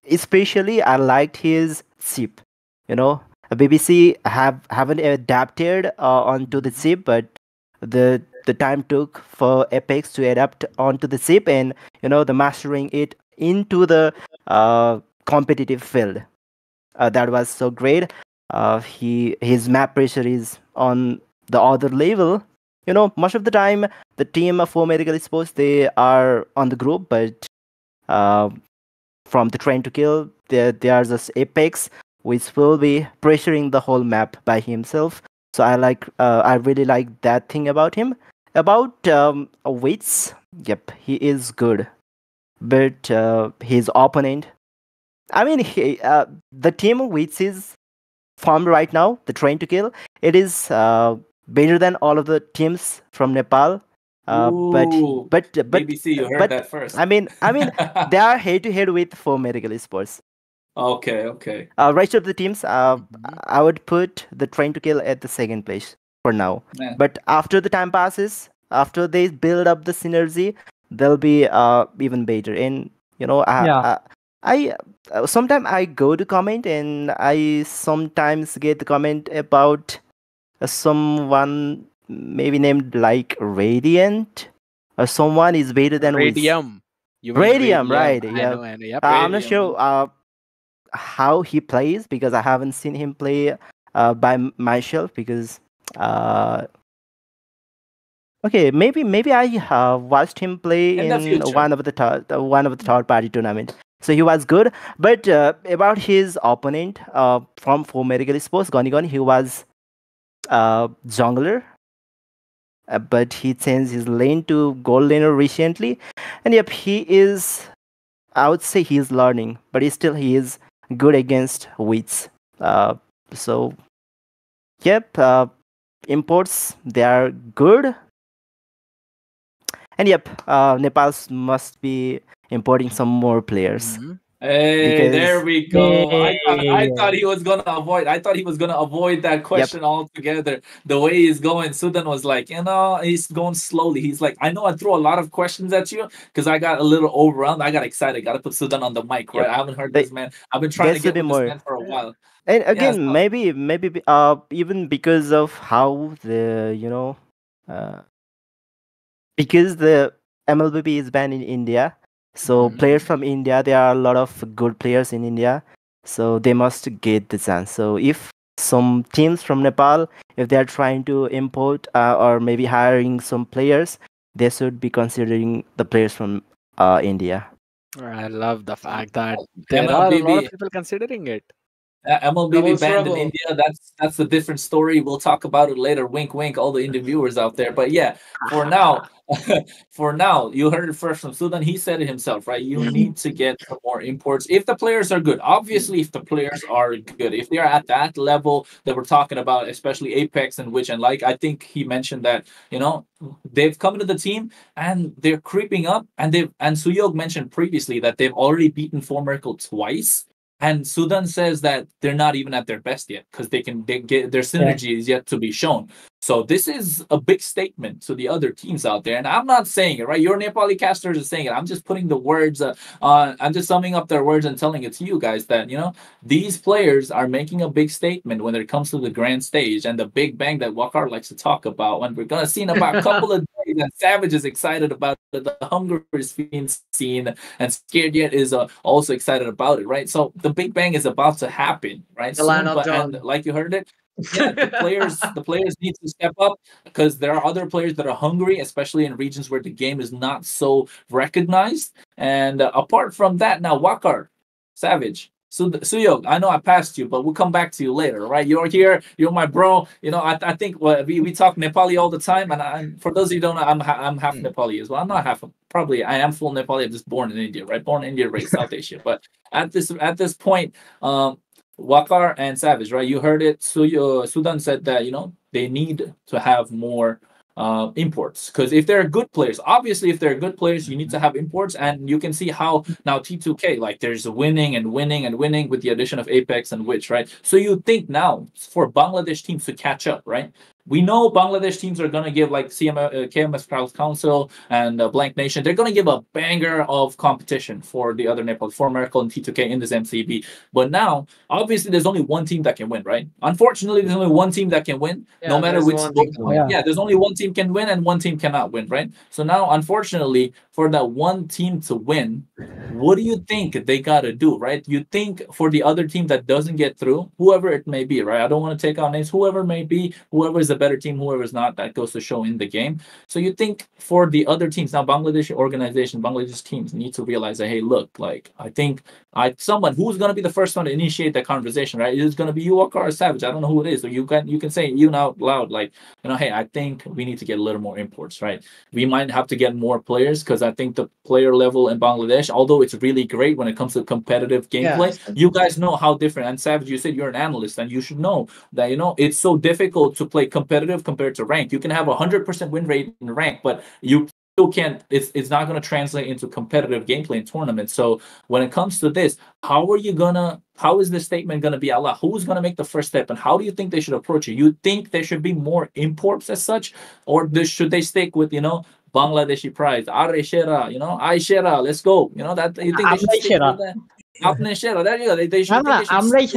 especially I liked his chip. BBC haven't adapted onto the chip, but the time took for Apex to adapt onto the chip, and the mastering it into the competitive field. That was so great. His map pressure is on the other level. Most of the time, the team of For Medical Sports, they are on the group, but from the Train to Kill, they are just Apex, which will be pressuring the whole map by himself. So I really like that thing about him. About Witz, yep, he is good, but his opponent, the team Witz is formed right now, the Train to Kill, it is better than all of the teams from Nepal. But BBC, you heard that first. They are head to head with For Medical Sports. Okay. Rest of the teams, I would put the Train to Kill at the second place for now. Man. But after the time passes, after they build up the synergy, they'll be even better. And I sometimes I go to comment, and I sometimes get the comment about someone maybe named like Radiant, or someone is better than Radium. Radium, right? I Yeah. know, yep. I'm not sure how he plays, because I haven't seen him play by myself, because okay, maybe I watched him play in one of the third party tournament. So he was good, but about his opponent from For Medical Sports, Gonigon, he was jungler, but he changed his lane to gold laner recently, and yep, I would say he is learning, but he is good against Wits. So yep, imports, they are good, and yep, Nepal must be importing some more players. Hey, there we go. I thought he was gonna avoid. I thought he was gonna avoid that question altogether. The way he's going, Sudan was like, he's going slowly. He's like, I know I threw a lot of questions at you because I got a little overwhelmed. I got excited. Got to put Sudan on the mic, right? I haven't heard this man. I've been trying to get with this man for a while. And again, maybe even because of how the because the MLBB is banned in India. So players from India, there are a lot of good players in India, so they must get the chance. So if some teams from Nepal, if they are trying to import or maybe hiring some players, they should be considering the players from India. I love the fact that there are a lot of people considering it. MLB be banned in India. That's a different story. We'll talk about it later. Wink, wink. All the Indian viewers out there. But yeah, for now, you heard it first from Sudan. He said it himself, right? You need to get some more imports if the players are good. Obviously, if the players are good, if they are at that level that we're talking about, especially Apex and Which and like, I think he mentioned that they've come to the team and they're creeping up, and Suyog mentioned previously that they've already beaten Formeracle twice. And Sudan says that they're not even at their best yet because they get their synergy is yet to be shown. So this is a big statement to the other teams out there. And I'm not saying it, right? Your Nepali casters are saying it. I'm just putting the words I'm just summing up their words and telling it to you guys that, these players are making a big statement when it comes to the grand stage and the big bang that Waqar likes to talk about. And we're going to see in about a couple of days that Savage is excited about it. The hunger is being seen, and Scared Yet is also excited about it, right? So the big bang is about to happen, right? And like you heard it, the players need to step up because there are other players that are hungry, especially in regions where the game is not so recognized. And apart from that, now Waqar, Savage, Suyog, I know I passed you, but we'll come back to you later, right? You're here, you're my bro. I think we talk Nepali all the time, and for those of you who don't know, I'm half Nepali as well. I'm not half. Probably I am full Nepali. I'm just born in India, right? Born in India, raised South Asia. But at this point, Waqar and Savage, right? You heard it. Sudan said that they need to have more imports, because if they're good players, obviously if they're good players, you need to have imports. And you can see how now T2K, like, there's winning and winning and winning with the addition of Apex and Which, right? So you think now for Bangladesh teams to catch up, right? We know Bangladesh teams are going to give, like KMS Palace Council and Blank Nation, they're going to give a banger of competition for the other Nepal, for Miracle and T2K in this MCB. But now, obviously, there's only one team that can win, right? Unfortunately, there's only one team that can win, no matter which. There's only one team can win and one team cannot win, right? So now, unfortunately, for that one team to win, what do you think they got to do, right? You think for the other team that doesn't get through, whoever it may be, right? I don't want to take out names, whoever may be, whoever is the better team, whoever is not, that goes to show in the game. So you think for the other teams, now Bangladesh teams need to realize that, hey, look, like, I think someone who's going to be the first one to initiate that conversation, right? It's going to be you, Waqar, or Savage. I don't know who it is. So you can say out loud, like, hey, I think we need to get a little more imports, right? We might have to get more players, because I think the player level in Bangladesh, although it's really great when it comes to competitive gameplay, you guys know how different. And Savage, you said you're an analyst, and you should know that it's so difficult to play competitive compared to rank. You can have 100% win rate in rank, but you still can't. It's not going to translate into competitive gameplay in tournaments. So when it comes to this, how is this statement going to be Allah? Who's going to make the first step, and how do you think they should approach it? You think there should be more imports as such, or should they stick with Bangladeshi prize, Areshera, Aishera, let's go. That you think they should stick with that? There you go. They should. Amrai.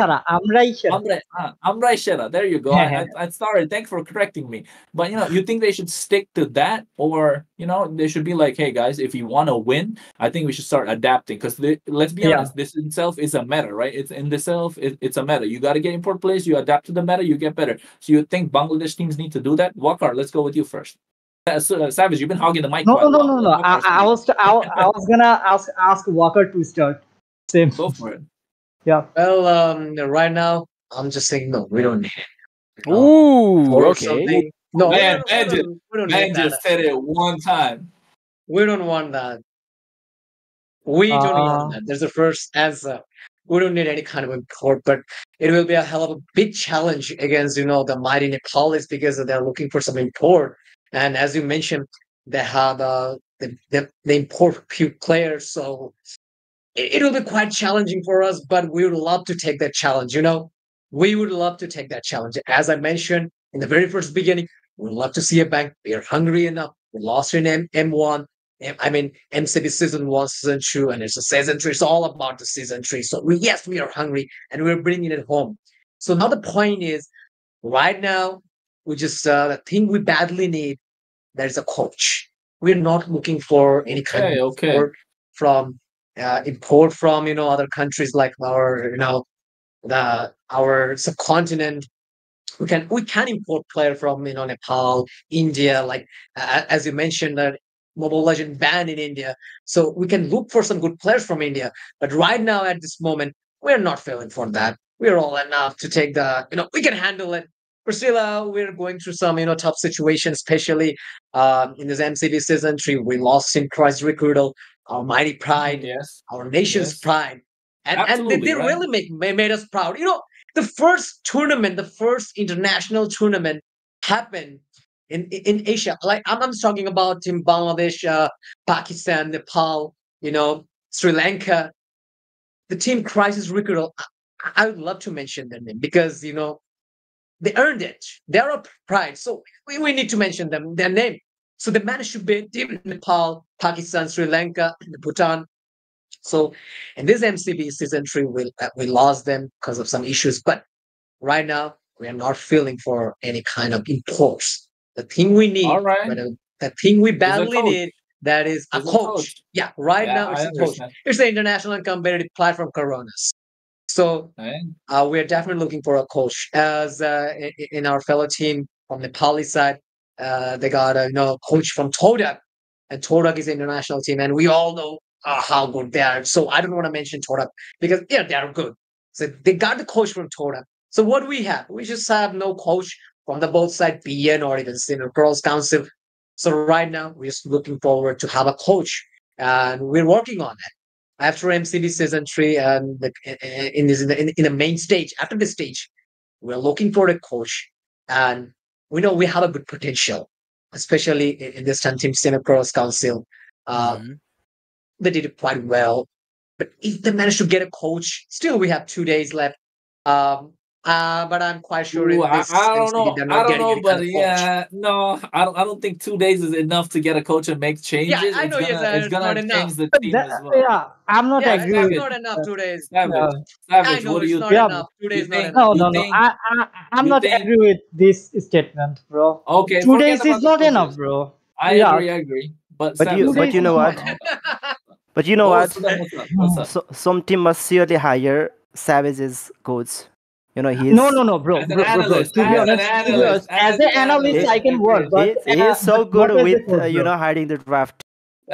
There you go. I started. Thanks for correcting me. But you think they should stick to that, or they should be like, hey guys, if you want to win, I think we should start adapting. Because let's be honest, this in itself is a meta, right? It's a meta. You got to get import players. You adapt to the meta, you get better. So you think Bangladesh teams need to do that? Waqar, let's go with you first. Savage, you've been hogging the mic. No. I was gonna ask Waqar to start. Same. Go for it. Yeah. Well, right now I'm just saying no. We don't need it. Ooh, okay. No, man just said it one time. We don't want that. We don't want that. There's the first answer. We don't need any kind of import, but it will be a hell of a big challenge against the mighty Nepalis, because they're looking for some import. And as you mentioned, they have they import few players, so it will be quite challenging for us. But we would love to take that challenge. We would love to take that challenge. As I mentioned in the very first beginning, we would love to see a bank. We are hungry enough. We lost in M1. MCB season 1, season 2, and it's a season 3. It's all about the season 3. So we are hungry, and we're bringing it home. So now the point is, right now, we just the thing we badly need, there's a coach. We're not looking for any kind of import from other countries like our subcontinent. We can import player from Nepal, India, like as you mentioned that Mobile Legend banned in India. So we can look for some good players from India. But right now at this moment, we're not feeling for that. We're all enough to take we can handle it. Priscilla, we're going through some, tough situations, especially in this MCB season 3. We lost in Christ Recruital, our mighty pride, Yes. our nation's Yes. pride. And they Absolutely, right? really made us proud. The first tournament, the first international tournament happened in Asia. Like I'm talking about Team Bangladesh, Pakistan, Nepal, Sri Lanka. The team Crisis Recruital. I would love to mention their name because they earned it. They're a pride, so we need to mention their name. So they managed to beat Team Nepal, Pakistan, Sri Lanka, Bhutan. So in this MCB season 3, we lost them because of some issues. But right now, we are not feeling for any kind of imports. The thing we need, All right. the thing we Is a badly coach. need, that is a Is a coach. coach. Yeah, right Yeah, now it's I a coach. understand. It's the international and competitive platform Coronas. So Right? we're definitely looking for a coach. As in our fellow team from the Nepali side, they got a coach from Todak, and Todak is an international team, and we all know how good they are. So I don't want to mention Todak because they are good. So they got the coach from Todak. So what do we have? We just have no coach from the both side, BN or even Senior Girls Council. So right now we're just looking forward to have a coach, and we're working on it after MCB season 3 and in the main stage. After the stage, we're looking for a coach, and we know we have a good potential, especially in this time team Senior Girls Council. They did it quite well, but if they manage to get a coach, still we have 2 days left. But I'm quite sure in this I don't MCB know. they're I not don't getting know, any kind but of coach. yeah, no, I don't think 2 days is enough to get a coach and make changes. Yeah, I know It's not gonna enough. change the But team as well. yeah, I'm not Yeah, agree it's with not enough 2 days. Savage, yeah. I Savage. know What do it's you not think? Yeah, enough. 2 days You is not think? enough. no, You no, no. think? I'm You not think? agree with this statement, bro. Okay, 2 forget days is about the not enough, coaches. bro. I Yeah, agree. I agree. But But you, Savage, 2 but days you is know hold what? on, not. hold on. But you know Oh, what? Sudan, what's up? What's up? So some team must surely hire Savage's coach. You know, No, he's no, bro, As an he, analyst, To be as yeah, an honest, analyst, as as an an analyst, analyst, I I can agree. work, but he is so good not as a with coach, bro. hiding the draft.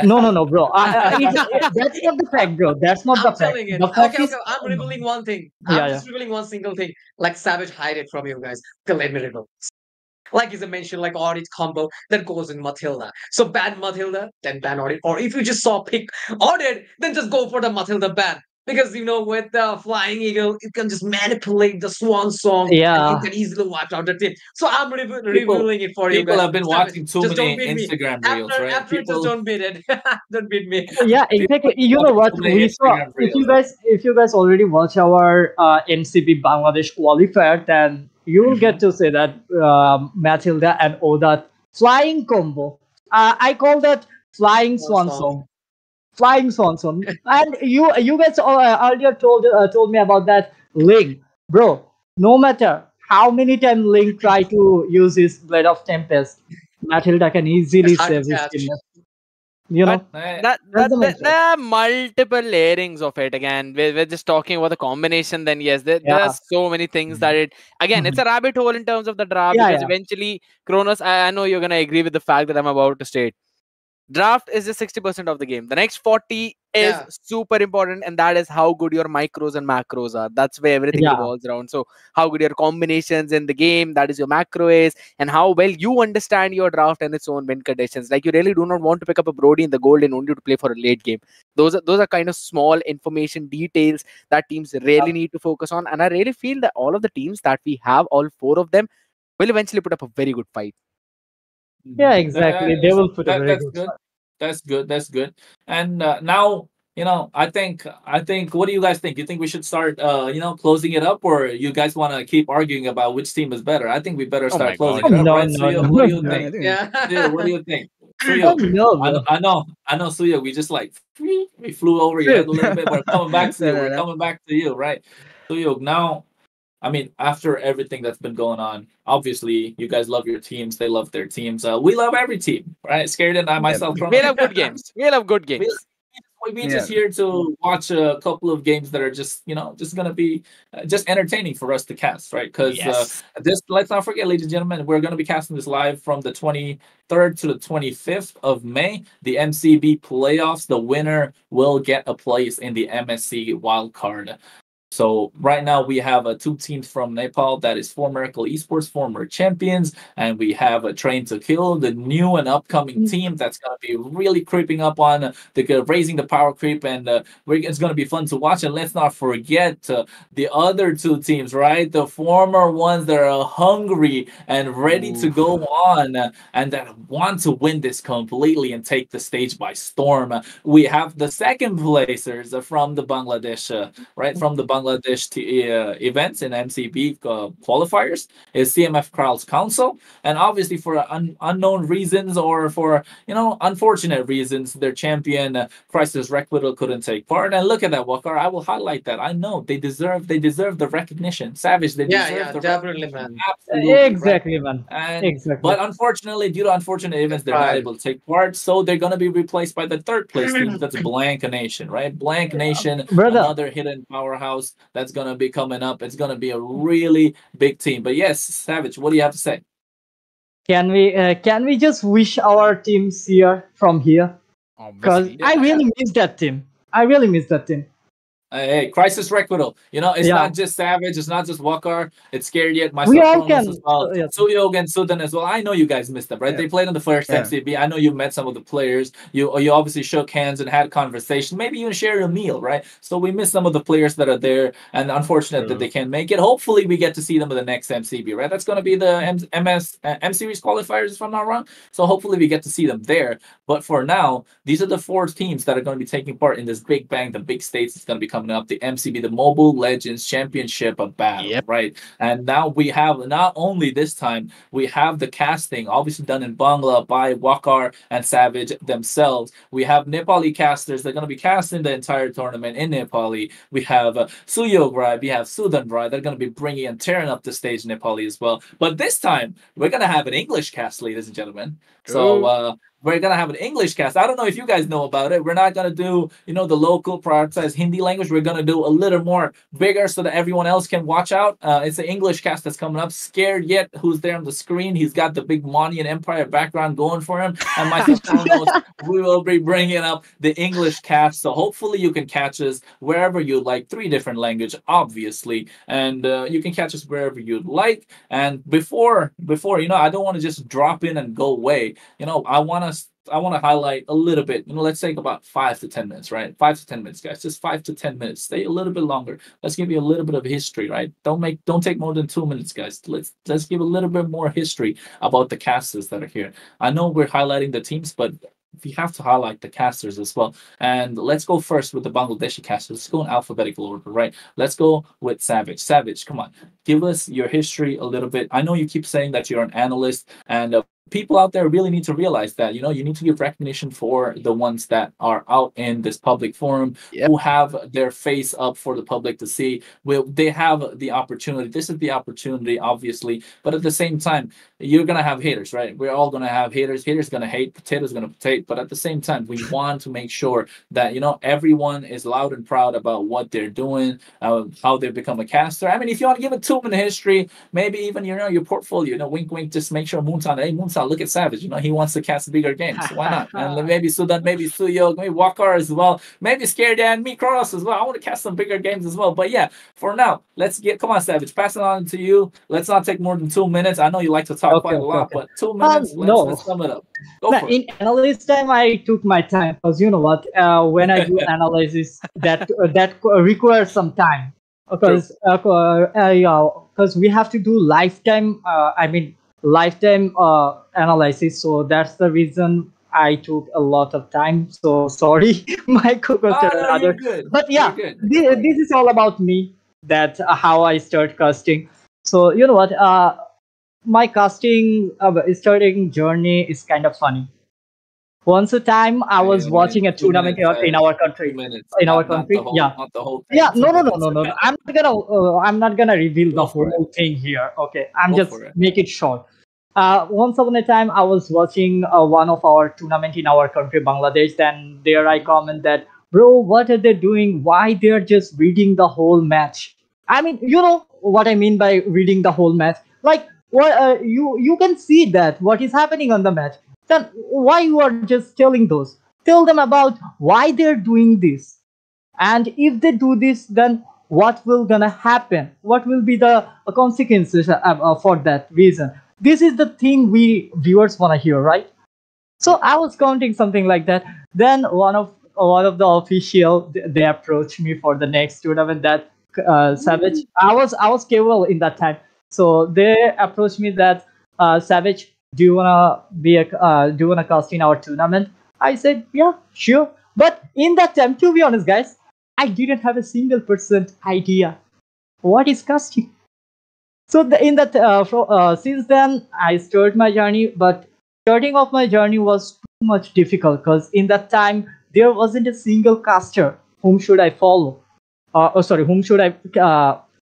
No, bro. That's not the fact, bro. That's not the I'm fact. telling it. The fact Okay. is, I'm revealing one thing. yeah, I'm yeah. just revealing one single thing. Like Savage, hide it from you guys. Okay, let me reveal. Like is a mention like audit combo that goes in Matilda. So ban Matilda, then ban audit. Or if you just saw pick audit, then just go for the Matilda ban. Because with the Flying Eagle, it can just manipulate the Swan Song and Yeah. it can easily wipe out the team. So I'm People, revealing it for you people guys. have been Savage, watching too just don't many beat me. Instagram reels, right? After just People, don't beat it. Don't beat me. Yeah, people exactly. have been You know watching what? too many We saw Instagram reels. if you guys already watch our MCB Bangladesh qualifier, then you will get to say that Matilda and Oda flying combo. I call that flying swan song. Flying swan song. And you guys earlier told me about that Link, bro. No matter how many times Link try to use his Blade of Tempest, Matilda can easily It's hard to save his catch. team. But Right? That's the main there are multiple layerings of it. Again, we're just talking about the combination. Then yes, there are so many things that it. Again, it's a rabbit hole in terms of the draft Yeah, because yeah. eventually, Kronos. I know you're gonna agree with the fact that I'm about to state. Draft is just 60% of the game. The next 40 is Yeah. super important, and that is how good your micros and macros are. That's where everything Yeah. revolves around. So how good your combinations in the game, that is your macro is, and how well you understand your draft and its own win conditions. Like you really do not want to pick up a Brody in the gold and only to play for a late game. Those are kind of small information details that teams really need to focus on. And I really feel that all of the teams that we have, all 4 of them, will eventually put up a very good fight. Yeah, exactly. They will put a very That's good good. fight. That's good. That's good. And now, I think. What do you guys think? You think we should start, closing it up, or you guys want to keep arguing about which team is better? I think we better Oh my start closing God. it up, No, right? no, Suyo, no. what do you Yeah, I think? think Yeah. Suyo, what do you think? Oh, Suyo, no, bro. I know, Suyo. We just we flew over your head a little bit. We're coming back to you. No, no, We're no. coming back to you, right? Suyo, now. I mean, after everything that's been going on, obviously you guys love your teams. They love their teams. We love every team, right? Scared and I myself. We'll have good games. We'll have good We, games. we just here to watch a couple of games that are just gonna be just entertaining for us to cast, right? Because Yes. let's not forget, ladies and gentlemen, we're gonna be casting this live from the 23rd to the 25th of May. The MCB playoffs. The winner will get a place in the MSC wild card. So right now we have two teams from Nepal that is For Miracle Esports, former champions, and we have a Train to Kill, the new and upcoming team that's going to be really creeping up on raising the power creep, and it's going to be fun to watch. And let's not forget the other two teams, right? The former ones that are hungry and ready to go on and that want to win this completely and take the stage by storm. We have the second placers from the Bangladesh, right? From the Bangladesh events in MCB qualifiers is CMF Crowds Council, and obviously for unknown reasons or for unfortunate reasons, their champion Crisis Requital couldn't take part. And look at that, Wakar. I will highlight that. I know they deserve the recognition. Savage, they deserve the definitely, man. Absolutely, exactly, right? man. And Exactly. but unfortunately, due to unfortunate events, they're not able to take part. So they're gonna be replaced by the third place team. That's Blank Nation, right? Blank Nation, Brother. another hidden powerhouse that's gonna be coming up. It's gonna be a really big team. But yes, Savage, what do you have to say? Can we just wish our teams here from here? Because I really miss that team. I really miss that team. Hey, Crisis Requital. It's Yeah. not just Savage, it's not just Wakar, it's Scared Yet, We myself, all Kronos can. as well. Yeah. Suyog and Sudan as well. I know you guys missed them, right? Yeah. They played on the first Yeah. MCB. I know you met some of the players. You obviously shook hands and had conversation, maybe even shared a meal, right? So we miss some of the players that are there, and unfortunate that they can't make it. Hopefully, we get to see them in the next MCB, right? That's going to be the M Series qualifiers, if I'm not wrong. So hopefully, we get to see them there. But for now, these are the four teams that are going to be taking part in this Big Bang, the big states that's going to be coming up, the MCB, the Mobile Legends Championship of Battle, right? And now we have, not only this time, we have the casting, obviously done in Bangla by Wakar and Savage themselves. We have Nepali casters. They're going to be casting the entire tournament in Nepali. We have Suyog Rai, we have Sudan Rai. They're going to be bringing and tearing up the stage Nepali as well. But this time, we're going to have an English cast, ladies and gentlemen. So, we're gonna have an English cast. I don't know if you guys know about it. We're not gonna do, the local prioritized Hindi language. We're gonna do a little more bigger so that everyone else can watch out. It's an English cast that's coming up. Scared Yet, who's there on the screen? He's got the big Monian Empire background going for him. And myself, Kronos, we will be bringing up the English cast. So hopefully you can catch us wherever you like. 3 different language, obviously, and you can catch us wherever you'd like. And before, I don't want to just drop in and go away. I want to highlight a little bit. Let's take about 5 to 10 minutes, right? 5 to 10 minutes, guys. Just 5 to 10 minutes. Stay a little bit longer. Let's give you a little bit of history, right? Don't take more than 2 minutes, guys. Let's give a little bit more history about the casters that are here. I know we're highlighting the teams, but we have to highlight the casters as well. And let's go first with the Bangladeshi casters. Let's go in alphabetical order, right? Let's go with Savage. Savage, come on. Give us your history a little bit. I know you keep saying that you're an analyst, and people out there really need to realize that, you need to give recognition for the ones that are out in this public forum, who have their face up for the public to see. They have the opportunity. This is the opportunity, obviously. But at the same time, you're going to have haters, right? We're all going to have haters. Haters going to hate, potatoes going to potato. But at the same time, we want to make sure that, everyone is loud and proud about what they're doing, how they've become a caster. I mean, if you want to give a 2-minute history, maybe even, your portfolio, wink, wink, just make sure Moontan, hey, Moontan, look at Savage, he wants to cast bigger games. Why not? And maybe Sudan, maybe Suyog, maybe Wakar as well, maybe Scared and me, Kronos as well. I want to cast some bigger games as well. But yeah, for now, come on, Savage, pass it on to you. Let's not take more than 2 minutes. I know you like to talk quite a lot, but 2 minutes, let's sum it up. Go for in it. analysis time, I took my time because you know what? When I do analysis, that requires some time because we have to do lifetime. Lifetime analysis. So that's the reason I took a lot of time. So sorry, my co-host and other. But yeah, this is all about me. That how I start casting. So you know what? My casting starting journey is kind of funny. Once a time, I was watching a tournament in our country. In our country, Not the whole thing. yeah. No. I'm not gonna reveal the whole thing here. Okay, I'm just make it short. Once upon a time, I was watching one of our tournament in our country, Bangladesh. Then there I comment that, bro, what are they doing? Why they're just reading the whole match? I mean, you know what I mean by reading the whole match. Like, what you can see that what is happening on the match. Then why you are just telling those? Tell them about why they're doing this, and if they do this, then what will gonna happen, what will be the consequences for that reason. This is the thing we viewers want to hear, right? So I was counting something like that. Then one of the official, they approached me for the next tournament, that Savage. I was KOL in that time, so they approached me that Savage, do you wanna cast in our tournament? I said, yeah, sure. But in that time, to be honest, guys, I didn't have a single percent idea what is casting. So since then, I started my journey, but starting off my journey was too much difficult, because in that time there wasn't a single caster whom should I follow, whom should I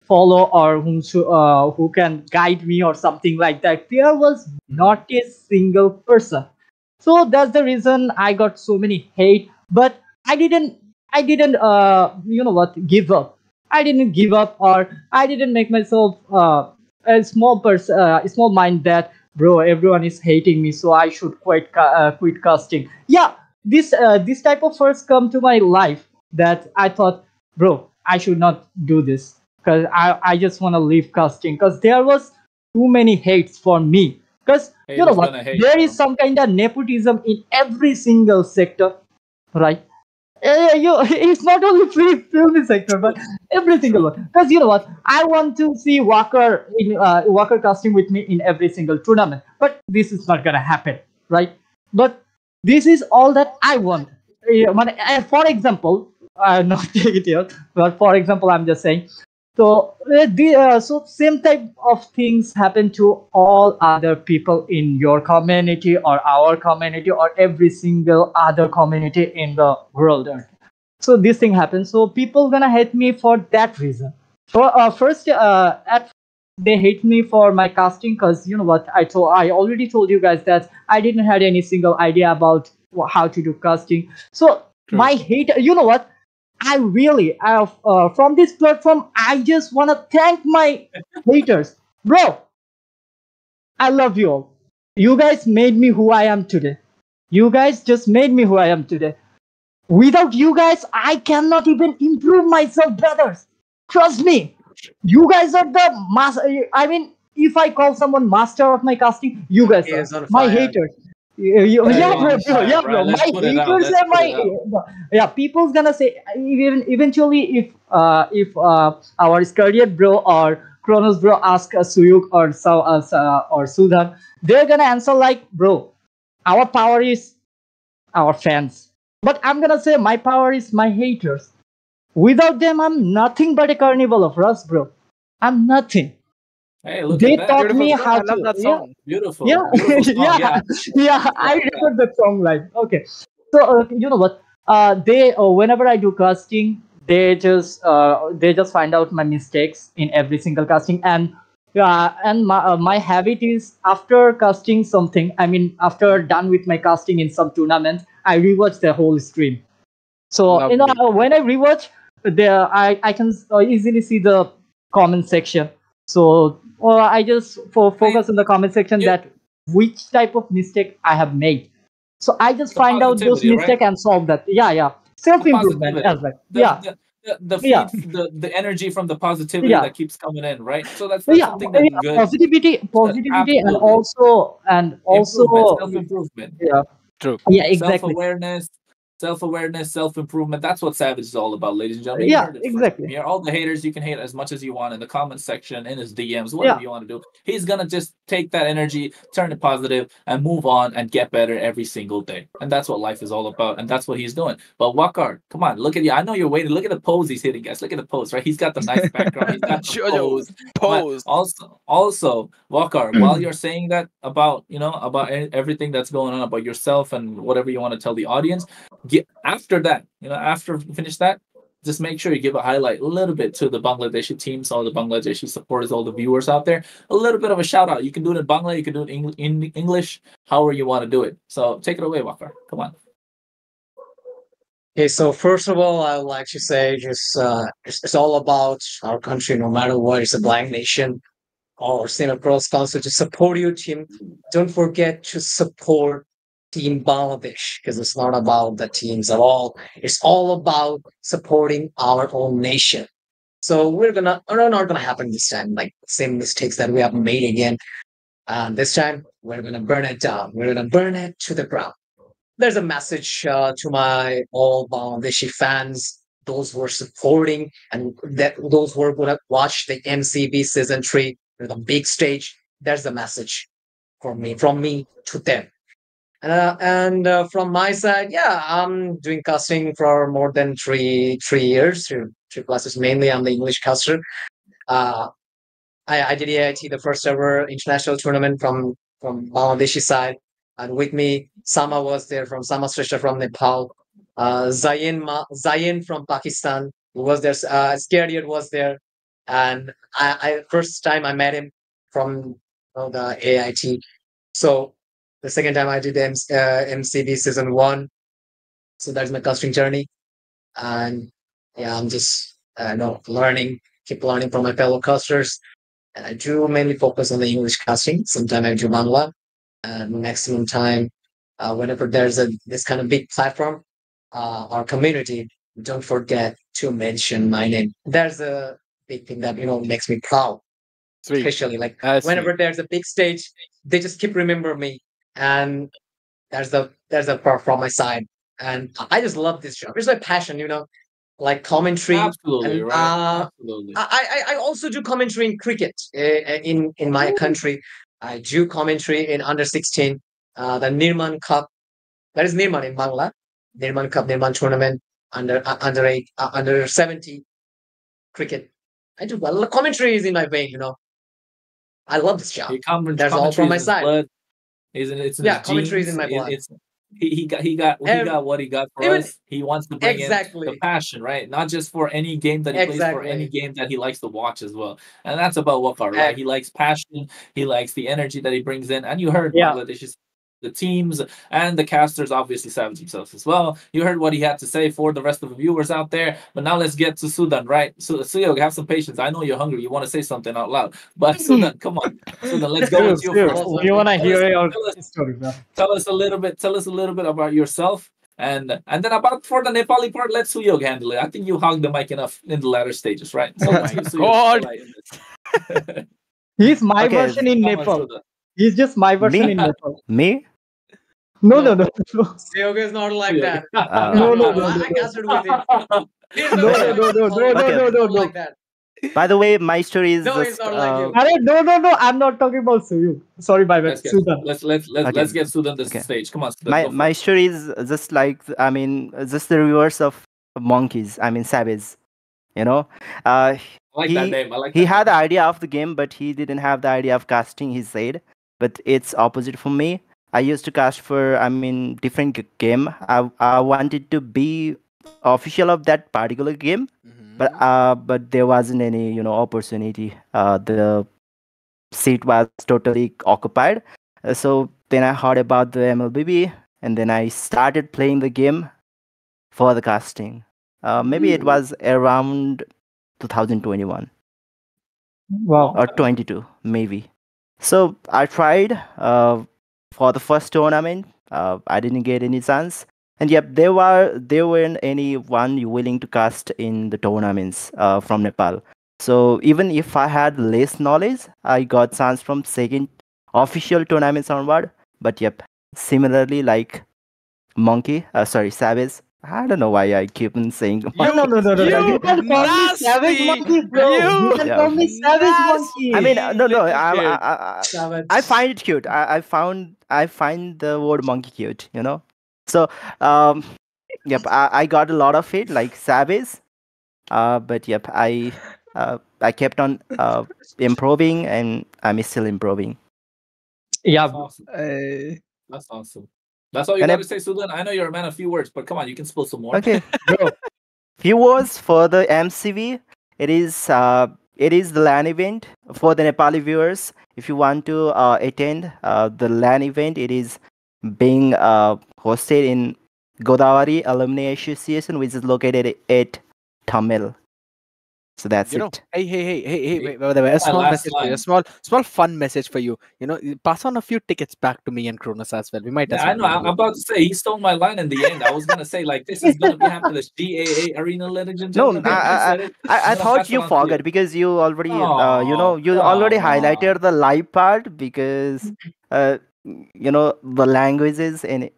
follow, or who can guide me or something like that. There was not a single person. So that's the reason I got so many hate. But I didn't give up. I didn't give up, or I didn't make myself a small mind that, bro, everyone is hating me, so I should quit casting. Yeah, this type of first come to my life, that I thought, bro, I should not do this, because I just want to leave casting, because there was too many hates for me. Because you know what, there is some kind of nepotism in every single sector, right? It's not only filmy sector, but every single one. Because you know what, I want to see Walker casting with me in every single tournament, but this is not gonna happen, right? But this is all that I want. For example, not take it here, but for example, I'm just saying. So same type of things happen to all other people in your community, or our community, or every single other community in the world. So this thing happens. So people gonna hate me for that reason. For they hate me for my casting, because you know what, I already told you guys that I didn't had any single idea about how to do casting. So my hate, you know what, from this platform, I just want to thank my haters. Bro, I love you all. You guys made me who I am today. You guys just made me who I am today. Without you guys, I cannot even improve myself, brothers. Trust me. You guys are the master. I mean, if I call someone master of my casting, you guys are my haters. Yeah, bro. My haters are people's gonna say, eventually, if our Skirdiat bro or Kronos bro ask Suyuk or or Sudhan, they're gonna answer like, bro, our power is our fans. But I'm gonna say my power is my haters. Without them, I'm nothing but a carnival of rust, bro. I'm nothing. Hey, look they at that. taught Beautiful me song. how I love to. that song. Beautiful. Yeah, Beautiful song. yeah. I remember that song like, okay. So you know what? They whenever I do casting, they just find out my mistakes in every single casting, and my habit is, after casting something, I mean, after done with my casting in some tournament, I rewatch the whole stream. So when I rewatch, I can easily see the comment section. So I just focus on the comment section, that which type of mistake I have made. So I just find out those mistakes, right? And solve that. Yeah. Self improvement as well. The energy from the positivity that keeps coming in, right? So that's something that's good. Positivity, and also self improvement. Yeah. True. Yeah, exactly. Self-awareness, self-improvement. That's what Savage is all about, ladies and gentlemen. Yeah, exactly. Here, all the haters, you can hate as much as you want in the comment section, in his DMs, whatever you want to do. He's gonna just take that energy, turn it positive, and move on and get better every single day. And that's what life is all about, and that's what he's doing. But Wakar, come on, look at you. I know you're waiting. Look at the pose he's hitting, guys. Look at the pose, right? He's got the nice background. He's got the pose. Also, Wakar, while you're saying that about everything that's going on about yourself and whatever you want to tell the audience, after that, after you finish that, just make sure you give a highlight a little bit to the Bangladeshi teams, all the Bangladeshi supporters, all the viewers out there. A little bit of a shout out. You can do it in Bangla, you can do it in English, however you want to do it. So take it away, Wakar. Come on. Okay, so first of all, I would like to say it's all about our country, no matter what. It's a blank nation. Or Senior Cross Council to support your team. Don't forget to support Team Bangladesh, because it's not about the teams at all. It's all about supporting our own nation. So we're not gonna happen this time. Like same mistakes that we have made again. And this time we're gonna burn it down. We're gonna burn it to the ground. There's a message to my all Bangladeshi fans, those who are supporting and that those who are going to watch the MCB season 3 on the big stage. There's a message from me to them. And from my side, yeah, I'm doing casting for more than three years, three classes. Mainly, I'm the English caster. Uh, I did AIT, the first ever international tournament from Bangladeshi side, and with me, Sama was there from Sama Srishta from Nepal, Zayin from Pakistan who was there. Scariot was there, and I first time I met him from the AIT. So the second time I did the MCB season 1. So that's my casting journey, and yeah, I'm just learning, keep learning from my fellow casters. And I do mainly focus on the English casting. Sometimes I do Bangla, and maximum time whenever there's this kind of big platform, our community, don't forget to mention my name. There's a big thing that makes me proud. Sweet. Especially like That's whenever sweet. there's a big stage, they just keep remember me, and there's a part from my side, and I just love this job. It's my passion, like commentary. Absolutely, And right? Absolutely. I also do commentary in cricket in my country. I do commentary in under 16, the Nirman Cup. That is Nirman in Bangla. Nirman Cup, Nirman tournament, under 8, under 70 cricket. I do well. Commentary is in my vein. I love this job. That's all from my side. Blood. It's in his commentary is in genes. my blood. He got what he got for us. He wants to bring in the passion, right? Not just for any game that he plays, for any game that he likes to watch as well. And that's about Waqar, right? He likes passion. He likes the energy that he brings in. And you heard Bangladesh's the teams and the casters, obviously Savage himself as well. You heard what he had to say for the rest of the viewers out there. But now let's get to Sudan, right? So Suyog, have some patience. I know you're hungry. You want to say something out loud. But Sudan, come on. Sudan, let's go with you first. We want to hear your story, bro. Tell us a little bit about yourself. And then about for the Nepali part, let Suyog handle it. I think you hogged the mic enough in the latter stages, right? So God. He's my version in Nepal. He's just my version in Nepal. Me? No. Suyog is not like that. No. I casted with him. No. Like that. By the way, my story is no, just. It's not like you. No. I'm not talking about Suyog. Sorry, bye bye. Let's get Sudan this stage. Come on, Sudan, my story is just like just the reverse of monkeys. Savage. I like that name. He had the idea of the game, but he didn't have the idea of casting. He said, but it's opposite for me. I used to cast for different game. I wanted to be official of that particular game, but there wasn't any opportunity. The seat was totally occupied. So then I heard about the MLBB, and then I started playing the game for the casting. Maybe it was around 2021. Wow. Or 22, maybe. So I tried for the first tournament. I didn't get any chance. And yep, there weren't anyone willing to cast in the tournaments from Nepal. So even if I had less knowledge, I got chance from second official tournaments onward. But yep, similarly like Savage. I don't know why I keep on saying. No. You can call me Savage Monkey, bro. You can call me Savage Monkey. No. I find it cute. I find the word monkey cute. So yep, I got a lot of it like Savage. But yep, I kept on improving, and I'm still improving. Yeah. That's awesome. That's all you got to say, Sudan. I know you're a man of few words, but come on, you can spill some more. Okay, bro. Few words for the MCB. It is the LAN event for the Nepali viewers. If you want to attend the LAN event, it is being hosted in Godavari Alumni Association, which is located at Tamil. So that's You know, it. hey, wait, by the way, a My small last message for you, line. small fun message for you. You know, you pass on a few tickets back to me and Cronus as well. We might as Yeah, I well know. go I'm to about to say he stole my line in the end. I was gonna say like this is gonna be happening at the GAA Arena, ladies and No, gentlemen. But you said it. I I'm gonna thought pass it you on to forgot you. because you already, Oh, you already come highlighted on. the live part because, uh, the languages and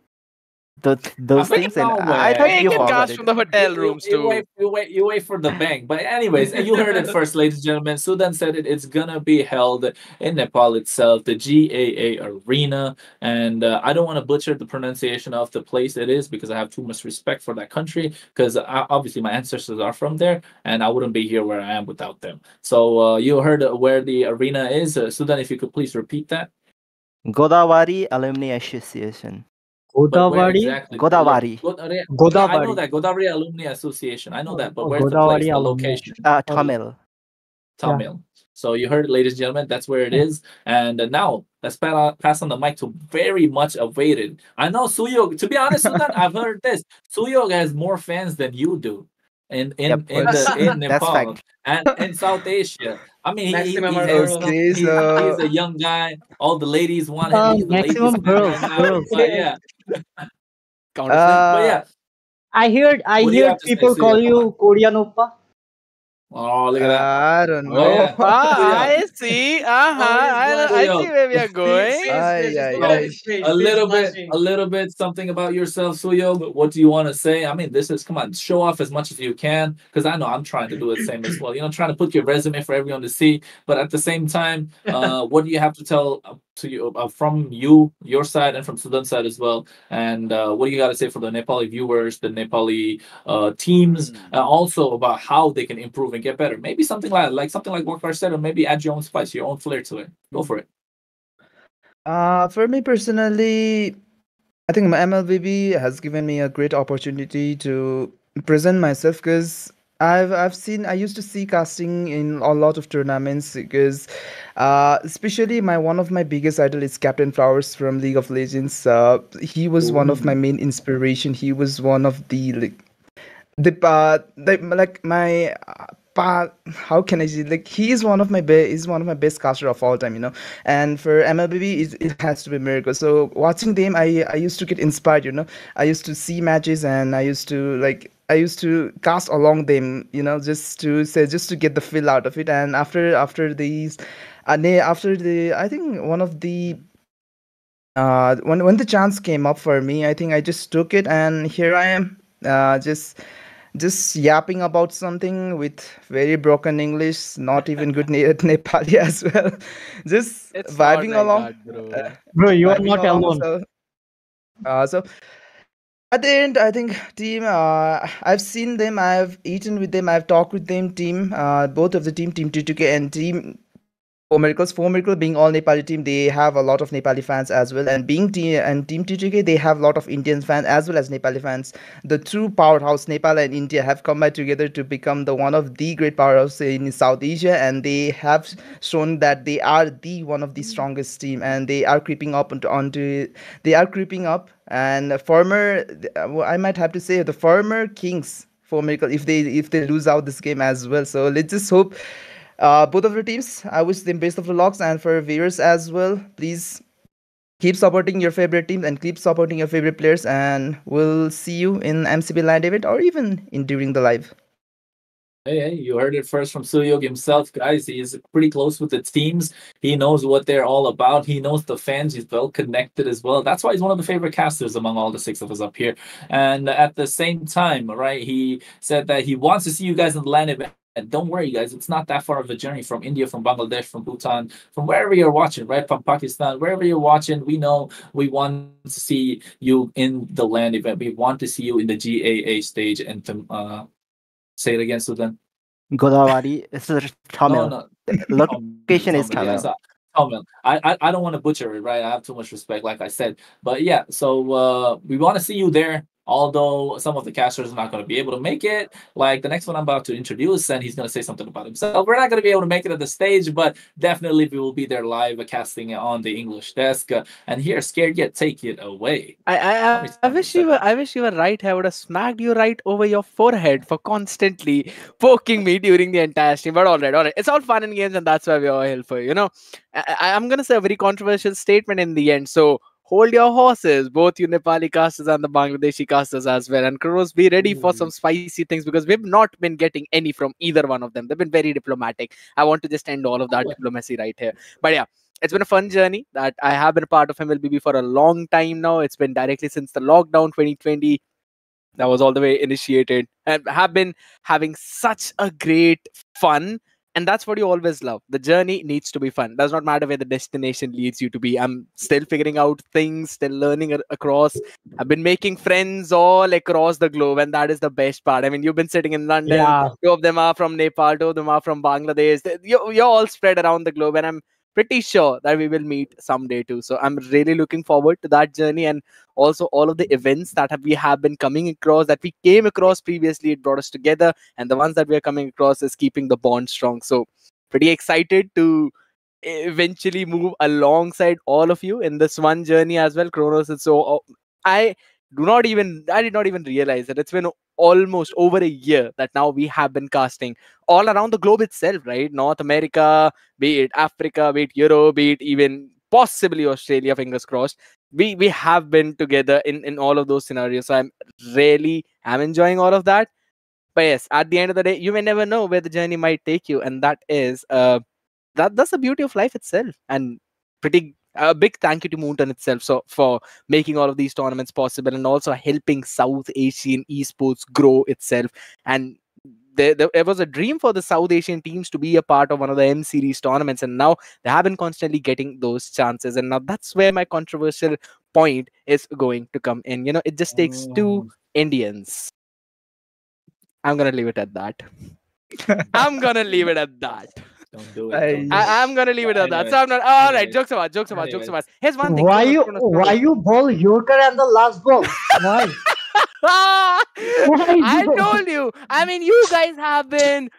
I those mean, things, and no I thought way. we you can No forgot cast it. from the hotel rooms too. you wait for the bank. But anyways, you heard it first, ladies and gentlemen. Sudan said it. It's gonna be held in Nepal itself, the GAA Arena, and I don't want to butcher the pronunciation of the place it is because I have too much respect for that country. Because obviously my ancestors are from there, and I wouldn't be here where I am without them. So you heard where the arena is, Sudan. If you could please repeat that. Godavari Alumni Association. But where Godavari, exactly? Godavari. Yeah, I know Godavari, that Godavari Alumni Association. I know that, but where's the place, Godavari the alumni. location? Okay. Tamil. Yeah. Tamil. So you heard it, ladies and gentlemen. That's where it Yeah. is. And now let's pass on the mic to very much awaited. I know Suyog. To be honest, Sudan, I've heard this. Suyog has more fans than you do Yep, in that's Nepal fact. and in South Asia. I mean, Maximum he's are handsome. girls. Okay, He's so a young guy. All the ladies want him. He's the ladies' Maximum man girls, right now. girls. But yeah, Countersign. but uh yeah. I What do you heard have to say, people call Suyog? Come on. you Korean oppa. Oh, look at that. I don't But know. yeah, Oh, Suyog. I see. Oh, he's I blushing. see Suyog. where we are See, going. see his Ay, face. Just ay, look at ay. his face. He's blushing. A little bit, something about yourself, Suyog. What do you want to say? I mean, this is come on, show off as much as you can, because I know I'm trying to do the same as well. You know, trying to put your resume for everyone to see, but at the same time, what do you have to tell to you from your side, and from Sudan's side as well? And what do you got to say for the Nepali viewers, the Nepali teams, also about how they can improve and get better? Maybe something like something like Wakar said, or maybe add your own spice, your own flair to it. Go for it. For me personally, I think my MLBB has given me a great opportunity to present myself because I used to see casting in a lot of tournaments because especially my one of my biggest idol is Captain Flowers from League of Legends. He was one of my Ooh. main inspiration. He was one of the like my how can I say, like, he is one of my is one of my best caster of all time, and for MLBB it has to be Miracle. So watching them, I used to get inspired, I used to see matches and I used to cast along them, just to get the feel out of it. And after these after the I think one of the when the chance came up for me, I think I just took it, and here I am, just yapping about something with very broken English, not even good Nepali as well. Just It's not vibing like along, that, bro. Bro, you are vibing not along. alone. So at the end, I think team. I've seen them. I've eaten with them. I've talked with them. Team. Both of the team T2K and team Four Miracle being all Nepali team, they have a lot of Nepali fans as well. And being Team TGK, they have a lot of Indian fans as well as Nepali fans. The true powerhouse, Nepal and India, have combined together to become the one of the great powerhouse in South Asia, and they have shown that they are the one of the strongest team, and they are creeping up they are creeping up. And former, I might have to say, the former kings for Miracle, if they lose out this game as well. So let's just hope. Both of the teams, I wish them best of the lucks, and for viewers as well, please keep supporting your favorite teams and keep supporting your favorite players, and we'll see you in MCB Land event or even in during the live. Hey, you heard it first from Suyog himself, guys. He's pretty close with the teams. He knows what they're all about. He knows the fans. He's well connected as well. That's why he's one of the favorite casters among all the six of us up here. And at the same time, right, he said that he wants to see you guys in the LAN event. And don't worry, guys, it's not that far of a journey from India, from Bangladesh, from Bhutan, from wherever you're watching, right? From Pakistan, wherever you're watching, we know we want to see you in the LAN event. We want to see you in the GAA stage. And say it again, Sudan. Godavari. It's Tamil. No, Location is Tamil. Yeah, Tamil. Tamil. I don't want to butcher it, right? I have too much respect, like I said. But yeah, so we want to see you there although some of the casters are not going to be able to make it. Like the next one I'm about to introduce, and he's going to say something about himself. We're not going to be able to make it at the stage, but definitely we will be there live casting it on the English desk. And here, Scared Yet, take it away. I wish you were right. I would have smacked you right over your forehead for constantly poking me during the entire stream. But all right. It's all fun and games, and that's why we're all here for. I'm gonna say a very controversial statement in the end. So hold your horses, both you Nepali casters and the Bangladeshi casters as well. And Kronos, be ready for some spicy things because we've not been getting any from either one of them. They've been very diplomatic. I want to just end all of that diplomacy right here. But yeah, it's been a fun journey that I have been a part of MLBB for a long time now. It's been directly since the lockdown 2020. That was all the way initiated. And have been having such a great fun. And that's what you always love. The journey needs to be fun. Does not matter where the destination leads you to be. I'm still figuring out things, still learning across. I've been making friends all across the globe, and that is the best part. I mean, you've been sitting in London. Yeah. 2 of them are from Nepal, 2 of them are from Bangladesh. You're all spread around the globe, and I'm pretty sure that we will meet someday too. So I'm really looking forward to that journey, and also all of the events that we have been coming across, that we came across previously. It brought us together, and the ones that we are coming across is keeping the bond strong. So pretty excited to eventually move alongside all of you in this one journey as well. Kronos is so I did not even realize that it's been almost over a year that now we have been casting all around the globe itself, right? North America, be it Africa, be it Europe, be it even possibly Australia, fingers crossed. We have been together in all of those scenarios. So I'm enjoying all of that. But yes, at the end of the day, you may never know where the journey might take you, and that is that's the beauty of life itself. And pretty a big thank you to Moonton itself for making all of these tournaments possible, and also helping South Asian esports grow itself. And there was a dream for the South Asian teams to be a part of one of the M Series tournaments, and now they have been constantly getting those chances. And now that's where my controversial point is going to come in. It just takes 2 Indians. I'm gonna leave it at that. I'm gonna leave it at that. Don't do it. I'm gonna leave it at that. So I'm not. All right, jokes apart. Here's one thing. Why you ball Yorker and the last ball? Why? I told you. I mean, you guys have been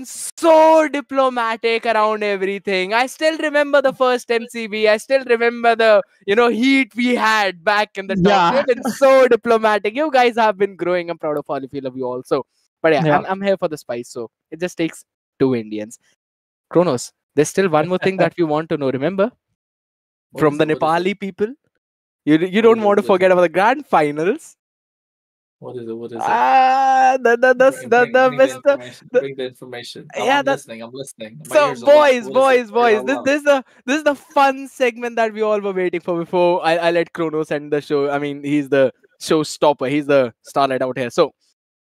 so diplomatic around everything. I still remember the first MCB. I still remember the heat we had back in the top. You've been so diplomatic. You guys have been growing. I'm proud of all of you also. But yeah. I'm here for the spice. So it just takes 2 Indians. Kronos, there's still one more thing that we want to know. Remember, from the Nepali people, you don't want to forget about the grand finals. What is it? What is it? Bring the information. I'm listening. So boys, this is the fun segment that we all were waiting for before I let Kronos end the show. I mean, he's the showstopper. He's the starlight out here. So,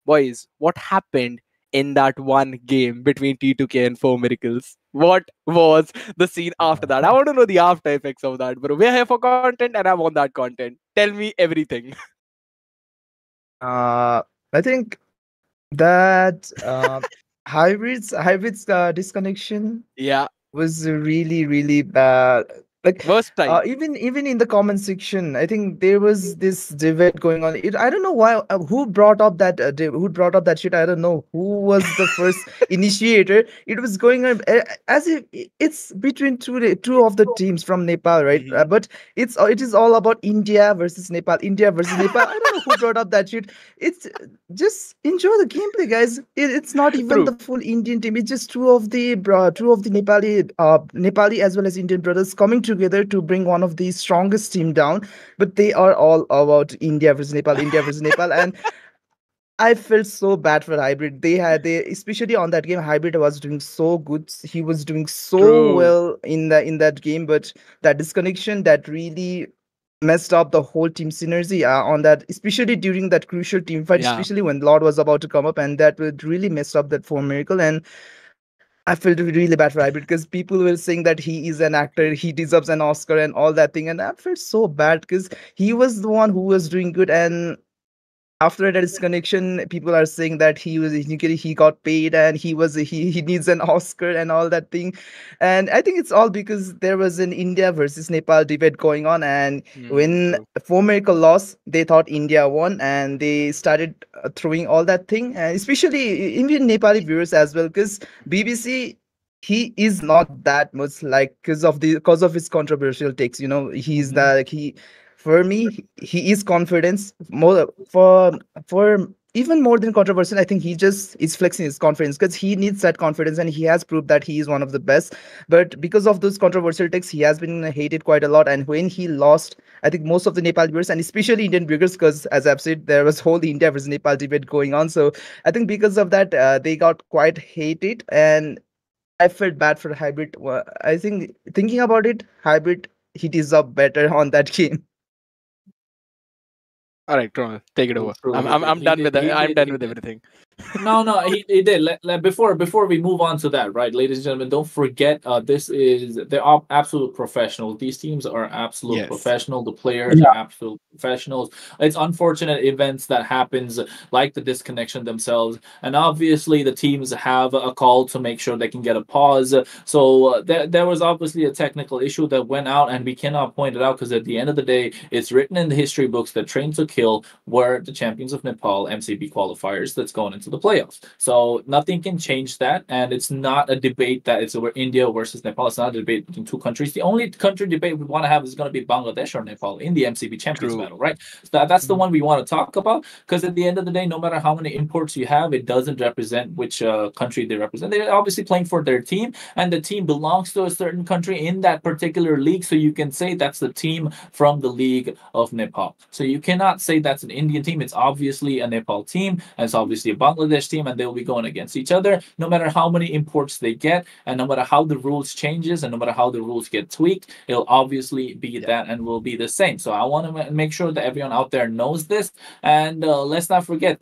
boys, what happened in that one game between T2K and 4 Miracles? What was the scene after that? I want to know the after effects of that, bro. We're here for content, and I want that content. Tell me everything. I think that hybrids disconnection was really, really bad. Like first time. Even in the comment section, I think there was this debate going on. I don't know why. Who brought up that? Who brought up that shit? I don't know. Who was the first initiator? It was going on as if it's between two of the teams from Nepal, right? But it is all about India versus Nepal. India versus Nepal. I don't know who brought up that shit. It's just enjoy the gameplay, guys. It's not even the full Indian team. It's just two of the Nepali as well as Indian brothers coming together to bring one of the strongest team down, but they are all about India versus Nepal, and I felt so bad for Hybrid. They especially on that game, Hybrid was doing so good. He was doing so well in that game, but that disconnection that really messed up the whole team synergy on that, especially during that crucial team fight, especially when Lord was about to come up, and that would really mess up that 4 Miracle. And I felt really bad for Hybrid because people were saying that he is an actor, he deserves an Oscar and all that thing. And I felt so bad because he was the one who was doing good. And after that disconnection, people are saying that he got paid and he needs an Oscar and all that thing. And I think it's all because there was an India versus Nepal debate going on, and when For Miracle lost, they thought India won, and they started throwing all that thing, and especially Indian Nepali viewers as well, because BBC, he is not that much like, because of his controversial takes. He's for me, he is confidence more for even more than controversial. I think he just is flexing his confidence because he needs that confidence, and he has proved that he is one of the best. But because of those controversial takes, he has been hated quite a lot. And when he lost, I think most of the Nepal viewers, and especially Indian viewers, because as I've said, there was whole India versus Nepal debate going on. So I think because of that, they got quite hated, and I felt bad for Hybrid. I think thinking about it, Hybrid, he deserved better on that game. All right, Kronal, take it over. I'm done with that. I'm done with everything. No, he did. Before we move on to that, right, ladies and gentlemen, don't forget, they're all absolute professionals. These teams are absolute professional. The players are absolute professionals. It's unfortunate events that happens, like the disconnection themselves, and obviously the teams have a call to make sure they can get a pause. So there was obviously a technical issue that went out, and we cannot point it out because at the end of the day, it's written in the history books that Train to Kill were the champions of Nepal MCB qualifiers that's going into the playoffs. So nothing can change that, and it's not a debate that it's India versus Nepal. It's not a debate between two countries. The only country debate we want to have is going to be Bangladesh or Nepal in the MCB champions battle, right? So that's the one we want to talk about, because at the end of the day, no matter how many imports you have, it doesn't represent which country they represent. They're obviously playing for their team, and the team belongs to a certain country in that particular league. So you can say that's the team from the League of Nepal. So you cannot say that's an Indian team. It's obviously a Nepal team, and it's obviously a Bangladesh team, and they'll be going against each other no matter how many imports they get, and no matter how the rules changes, and no matter how the rules get tweaked, it'll obviously be that and will be the same. So I want to make sure that everyone out there knows this, and let's not forget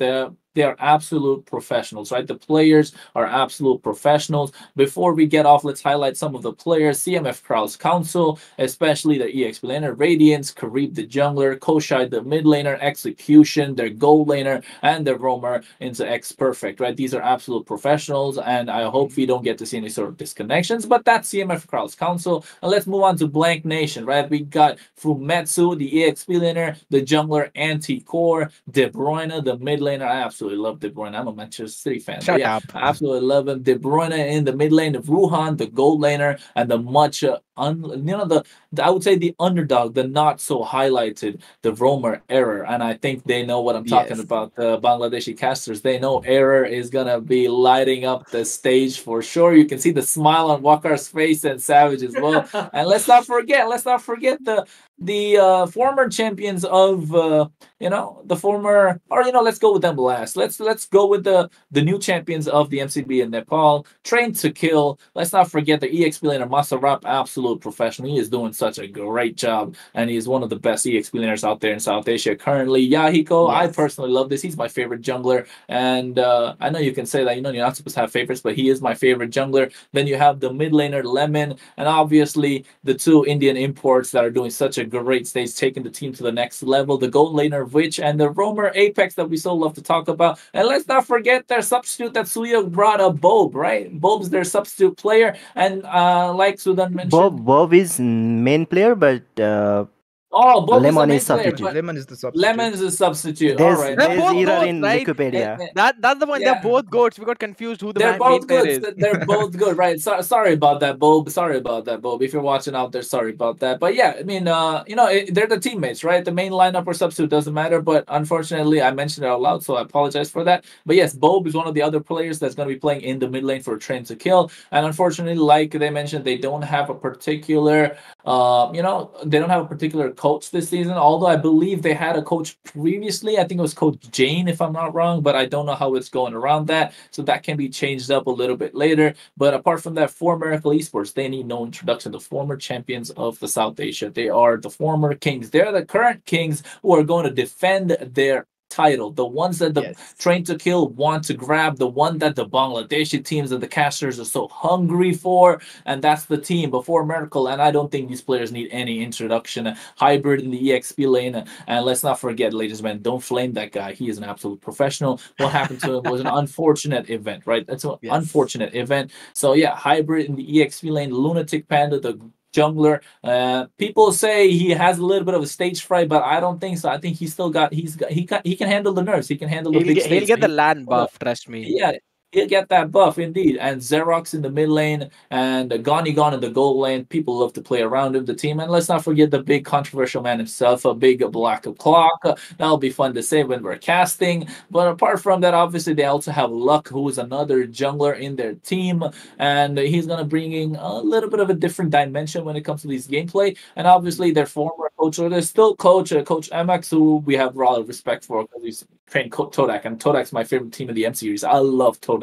they are absolute professionals, right? The players are absolute professionals. Before we get off, let's highlight some of the players. CMF Crowds Council, especially the EXP laner, Radiance, Karib the jungler, Koshai the mid laner, Execution, their gold laner, and their roamer into X Perfect, right? These are absolute professionals, and I hope we don't get to see any sort of disconnections, but that's CMF Crowds Council. And let's move on to Blank Nation, right? We got Fumetsu, the EXP laner, the jungler Anti-Core, De Bruyne, the mid laner. I absolutely love De Bruyne. I'm a Manchester City fan. Shut up. I absolutely love him. De Bruyne in the mid lane of Ruhan, the gold laner, and the much I would say the underdog, the not so highlighted, the Roamer Error. And I think they know what I'm talking about. The Bangladeshi casters, they know Error is gonna be lighting up the stage for sure. You can see the smile on Wakar's face and Savage as well. And let's not forget the former champions of the former, or let's go with them last. Let's go with the new champions of the MCB in Nepal, Train to Kill. Let's not forget the EXP laner Masarap, absolute professional. He is doing such a great job, and he's one of the best EXP laners out there in South Asia currently. Yahiko, I personally love this. He's my favorite jungler, and I know you can say that you're not supposed to have favorites, but he is my favorite jungler. Then you have the mid laner Lemon, and obviously the two Indian imports that are doing such a great stage, taking the team to the next level, the gold laner Witch and the roamer Apex that we so love to talk about. And let's not forget their substitute that Suya brought up, Bob, right? Bob's their substitute player, and like Sudan mentioned, Bob is main player, but Bob Lemon is is substitute. Lemon is the substitute. Lemon is a substitute. There's, All right. there's both error goats, in right? Wikipedia. That's the one. Yeah. They're both goats. We got confused who the They're main both player good. is. They're both good, right? Sorry about that, Bob. Sorry about that, Bob. If you're watching out there, sorry about that. But yeah, I mean, they're the teammates, right? The main lineup or substitute doesn't matter. But unfortunately, I mentioned it out loud, so I apologize for that. But yes, Bob is one of the other players that's going to be playing in the mid lane for Train to Kill. And unfortunately, like they mentioned, they don't have a particular, they don't have a particular coach this season. Although I believe they had a coach previously. I think it was Coach Jane, if I'm not wrong, but I don't know how it's going around that. So that can be changed up a little bit later. But apart from that, for Miracle Esports, they need no introduction. The former champions of the South Asia. They are the former kings. They're the current kings who are going to defend their title, the ones that the Train to Kill want to grab, the one that the Bangladeshi teams and the casters are so hungry for, and that's the team before Miracle. And I don't think these players need any introduction. Hybrid in the EXP lane, and let's not forget, ladies and men, don't flame that guy. He is an absolute professional. What happened to him was an unfortunate event, right? That's an unfortunate event. So yeah, Hybrid in the EXP lane, Lunatic Panda, the jungler. People say he has a little bit of a stage fright, but I don't think so. I think he can handle the nerves. He can handle the big stage. He'll get the LAN buff, trust me. Yeah, he'll get that buff indeed. And Xerox in the mid lane and Gon in the gold lane. People love to play around him, the team. And let's not forget the big controversial man himself, a big black clock. That'll be fun to say when we're casting. But apart from that, obviously they also have Luck, who is another jungler in their team, and he's gonna bring in a little bit of a different dimension when it comes to these gameplay. And obviously their former coach, or they're still Coach MX, who we have a lot of respect for because he's trained Todak, and Todak's my favorite team in the M series. I love Todak.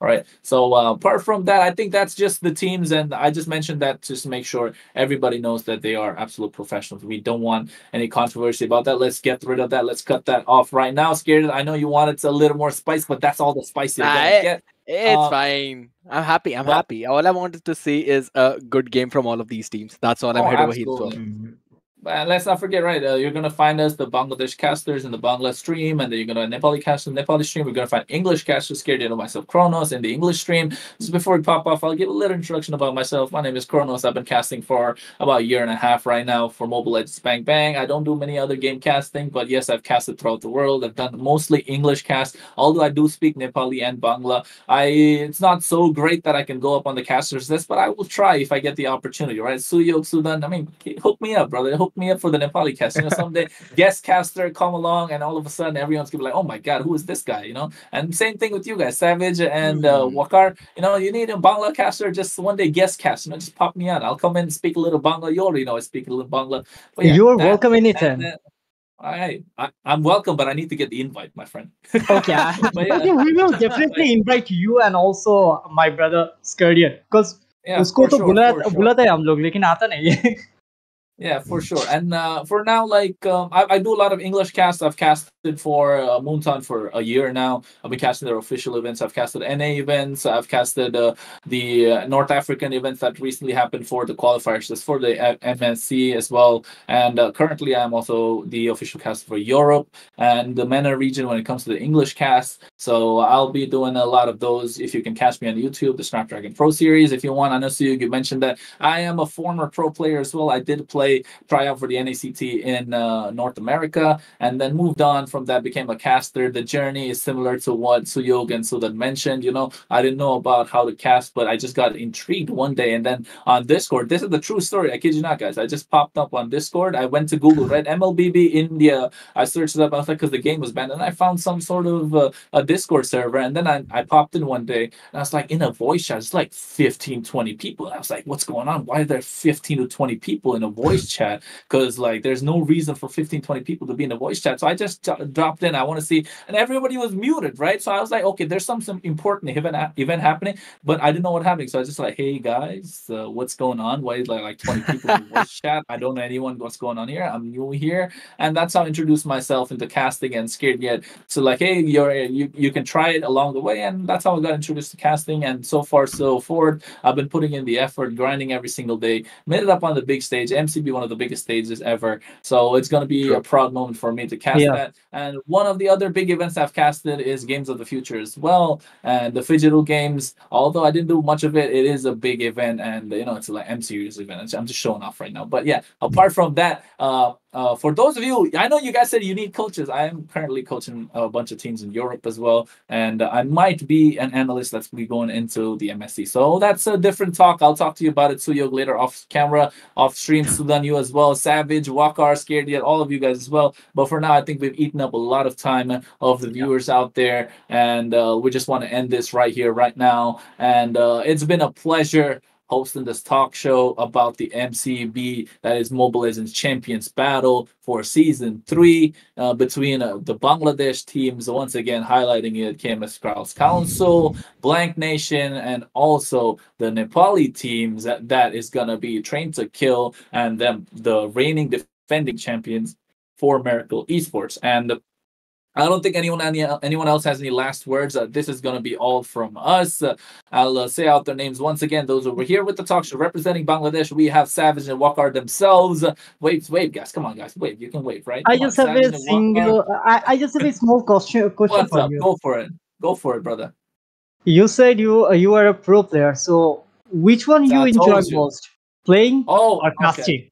All right. So apart from that, I think that's just the teams, and I just mentioned that just to make sure everybody knows that they are absolute professionals. We don't want any controversy about that. Let's get rid of that. Let's cut that off right now. Scared, I know you wanted a little more spice, but that's all the spice you're gonna get. It's fine. I'm happy. I'm happy. All I wanted to see is a good game from all of these teams. That's all I'm here over here for. Let's not forget, right? You're gonna find us the Bangladesh casters in the Bangla stream, and then you're gonna Nepali casters in the Nepali stream. We're gonna find English casters, Scared to know myself, Kronos, in the English stream. So before we pop off, I'll give a little introduction about myself. My name is Kronos. I've been casting for about a year and a half right now for Mobile Legends Bang Bang. I don't do many other game casting, but yes, I've casted throughout the world. I've done mostly English cast, although I do speak Nepali and Bangla. It's not so great that I can go up on the casters list, but I will try if I get the opportunity, right? Suyok Sudan, I mean, hook me up, brother. Hook me up for the Nepali cast. You know, someday guest caster come along, and all of a sudden everyone's gonna be like, "Oh my god, who is this guy?" You know. And same thing with you guys, Savage and Wakar. You know, you need a Bangla caster. Just one day guest cast. You know, just pop me out. I'll come in and speak a little Bangla. You already know I speak a little Bangla. But yeah, you're welcome anytime. I'm welcome, but I need to get the invite, my friend. Okay, we will definitely invite you and also my brother Scardian, because उसको तो बुलाता है हम लोग, लेकिन आता नहीं है. Yeah, for sure. And for now, like I do a lot of English casts. I've casted for Moonton for a year now. I've been casting their official events. I've casted NA events. I've casted the North African events that recently happened for the qualifiers, just for the MSC as well. And currently, I'm also the official caster for Europe and the MENA region when it comes to the English cast. So I'll be doing a lot of those. If you can catch me on YouTube, the Snapdragon Pro Series, if you want. I know you mentioned that I am a former pro player as well. I did try out for the NACT in North America, and then moved on from that, became a caster. The journey is similar to what Suyog and Sudan mentioned. You know, I didn't know about how to cast, but I just got intrigued one day, and then on Discord, this is the true story, I kid you not, guys. I just popped up on Discord. I went to Google, right? MLBB India. I searched it up, I was like, because the game was banned, and I found some sort of a Discord server, and then I popped in one day, and I was like, in a voice chat, it's like 15, 20 people. And I was like, what's going on? Why are there 15 to 20 people in a voice chat? Because like there's no reason for 15, 20 people to be in a voice chat. So I just dropped in. I want to see, and everybody was muted, right? So I was like, okay, there's some important event happening, but I didn't know what happening. So I was just like, hey guys, what's going on? Why is like 20 people in the voice chat? I don't know anyone. What's going on here? I'm new here, and that's how I introduced myself into casting and Scared Yet. So like, hey, you can try it along the way, and that's how I got introduced to casting. And so far so forward, I've been putting in the effort, grinding every single day, made it up on the big stage. MCB, one of the biggest stages ever. So it's going to be a proud moment for me to cast that. And one of the other big events I've casted is Games of the Future as well. And the Digital Games, although I didn't do much of it, it is a big event. And, you know, it's like M series event. I'm just showing off right now. But yeah, apart from that, for those of you, I know you guys said you need coaches. I am currently coaching a bunch of teams in Europe as well. And I might be an analyst that's be going into the MSC. So that's a different talk. I'll talk to you about it, Suyog, later off camera, off stream. Sudan, you as well. Savage, Wakar, Scared Yet, all of you guys as well. But for now, I think we've eaten up a lot of time of the viewers out there. And we just want to end this right here, right now. And it's been a pleasure hosting this talk show about the MCB, that is Mobile Legends Champions Battle for Season 3 between the Bangladesh teams, once again highlighting it, KMS Crowds Council, Blank Nation, and also the Nepali teams that is going to be Train to Kill, and them, the reigning defending champions for Miracle Esports. And I don't think anyone else has any last words. This is going to be all from us. I'll say out their names once again. Those over here with the talk show representing Bangladesh, we have Savage and Waqar themselves. Wave, guys. Come on, guys. Wave. You can wave, right? I just have a single. I just have a small question for you. Go for it. Go for it, brother. You said you are a pro player. So which one you enjoy most, playing or casting?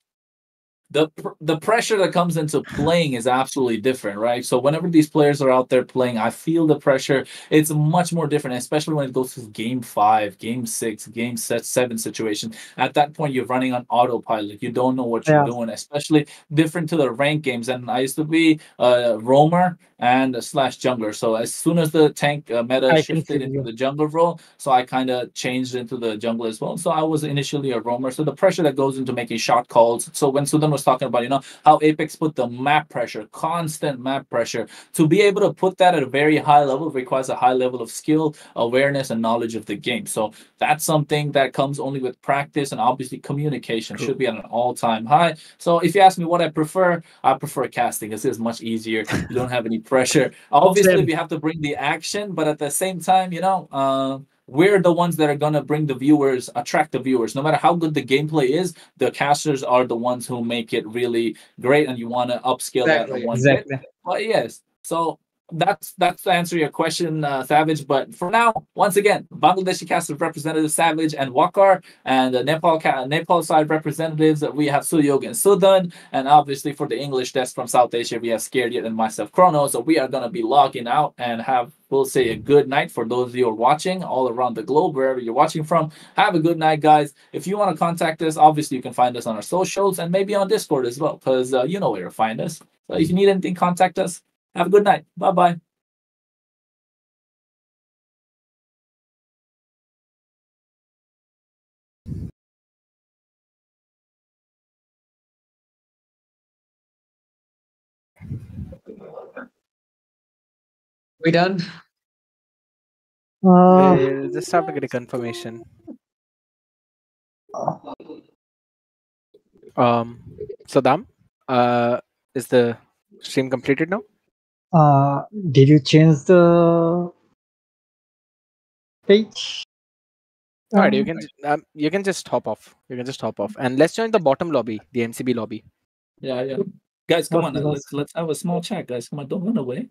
The pressure that comes into playing is absolutely different, right? So whenever these players are out there playing, I feel the pressure. It's much more different, especially when it goes to game 5, game 6, game 7 situation. At that point, you're running on autopilot. You don't know what you're doing, especially different to the rank games. And I used to be a roamer and a slash jungler. So as soon as the tank meta shifted into the jungle role, so I kind of changed into the jungle as well. So I was initially a roamer. So the pressure that goes into making shot calls. So when Sudan was talking about, how Apex put the map pressure, constant map pressure, to be able to put that at a very high level requires a high level of skill, awareness, and knowledge of the game. So that's something that comes only with practice, and obviously communication should be at an all-time high. So if you ask me what I prefer casting. This is much easier. You don't have any pressure. Obviously, we have to bring the action, but at the same time, we're the ones that are going to bring the viewers, attract the viewers. No matter how good the gameplay is, the casters are the ones who make it really great, and you want to upscale that in one bit. But yes, so that's to answer your question, Savage. But for now, once again, Bangladeshi caster representative Savage and Waqar, and the Nepal side representatives, we have Suyog and Sudan, and obviously for the English desk from South Asia, we have Scared Yet and myself, Chrono. So we are going to be logging out and we'll say a good night for those of you who are watching all around the globe, wherever you're watching from. Have a good night, guys. If you want to contact us, obviously you can find us on our socials and maybe on Discord as well, because you know where to find us. So if you need anything, contact us. Have a good night. Bye-bye. We done? We'll just have to get a confirmation. Saddam, is the stream completed now? Did you change the page? Alright, you can just hop off. And let's join the bottom lobby, the MCB lobby. Yeah. Guys, come on. Let's have a small chat, guys. Come on, don't run away.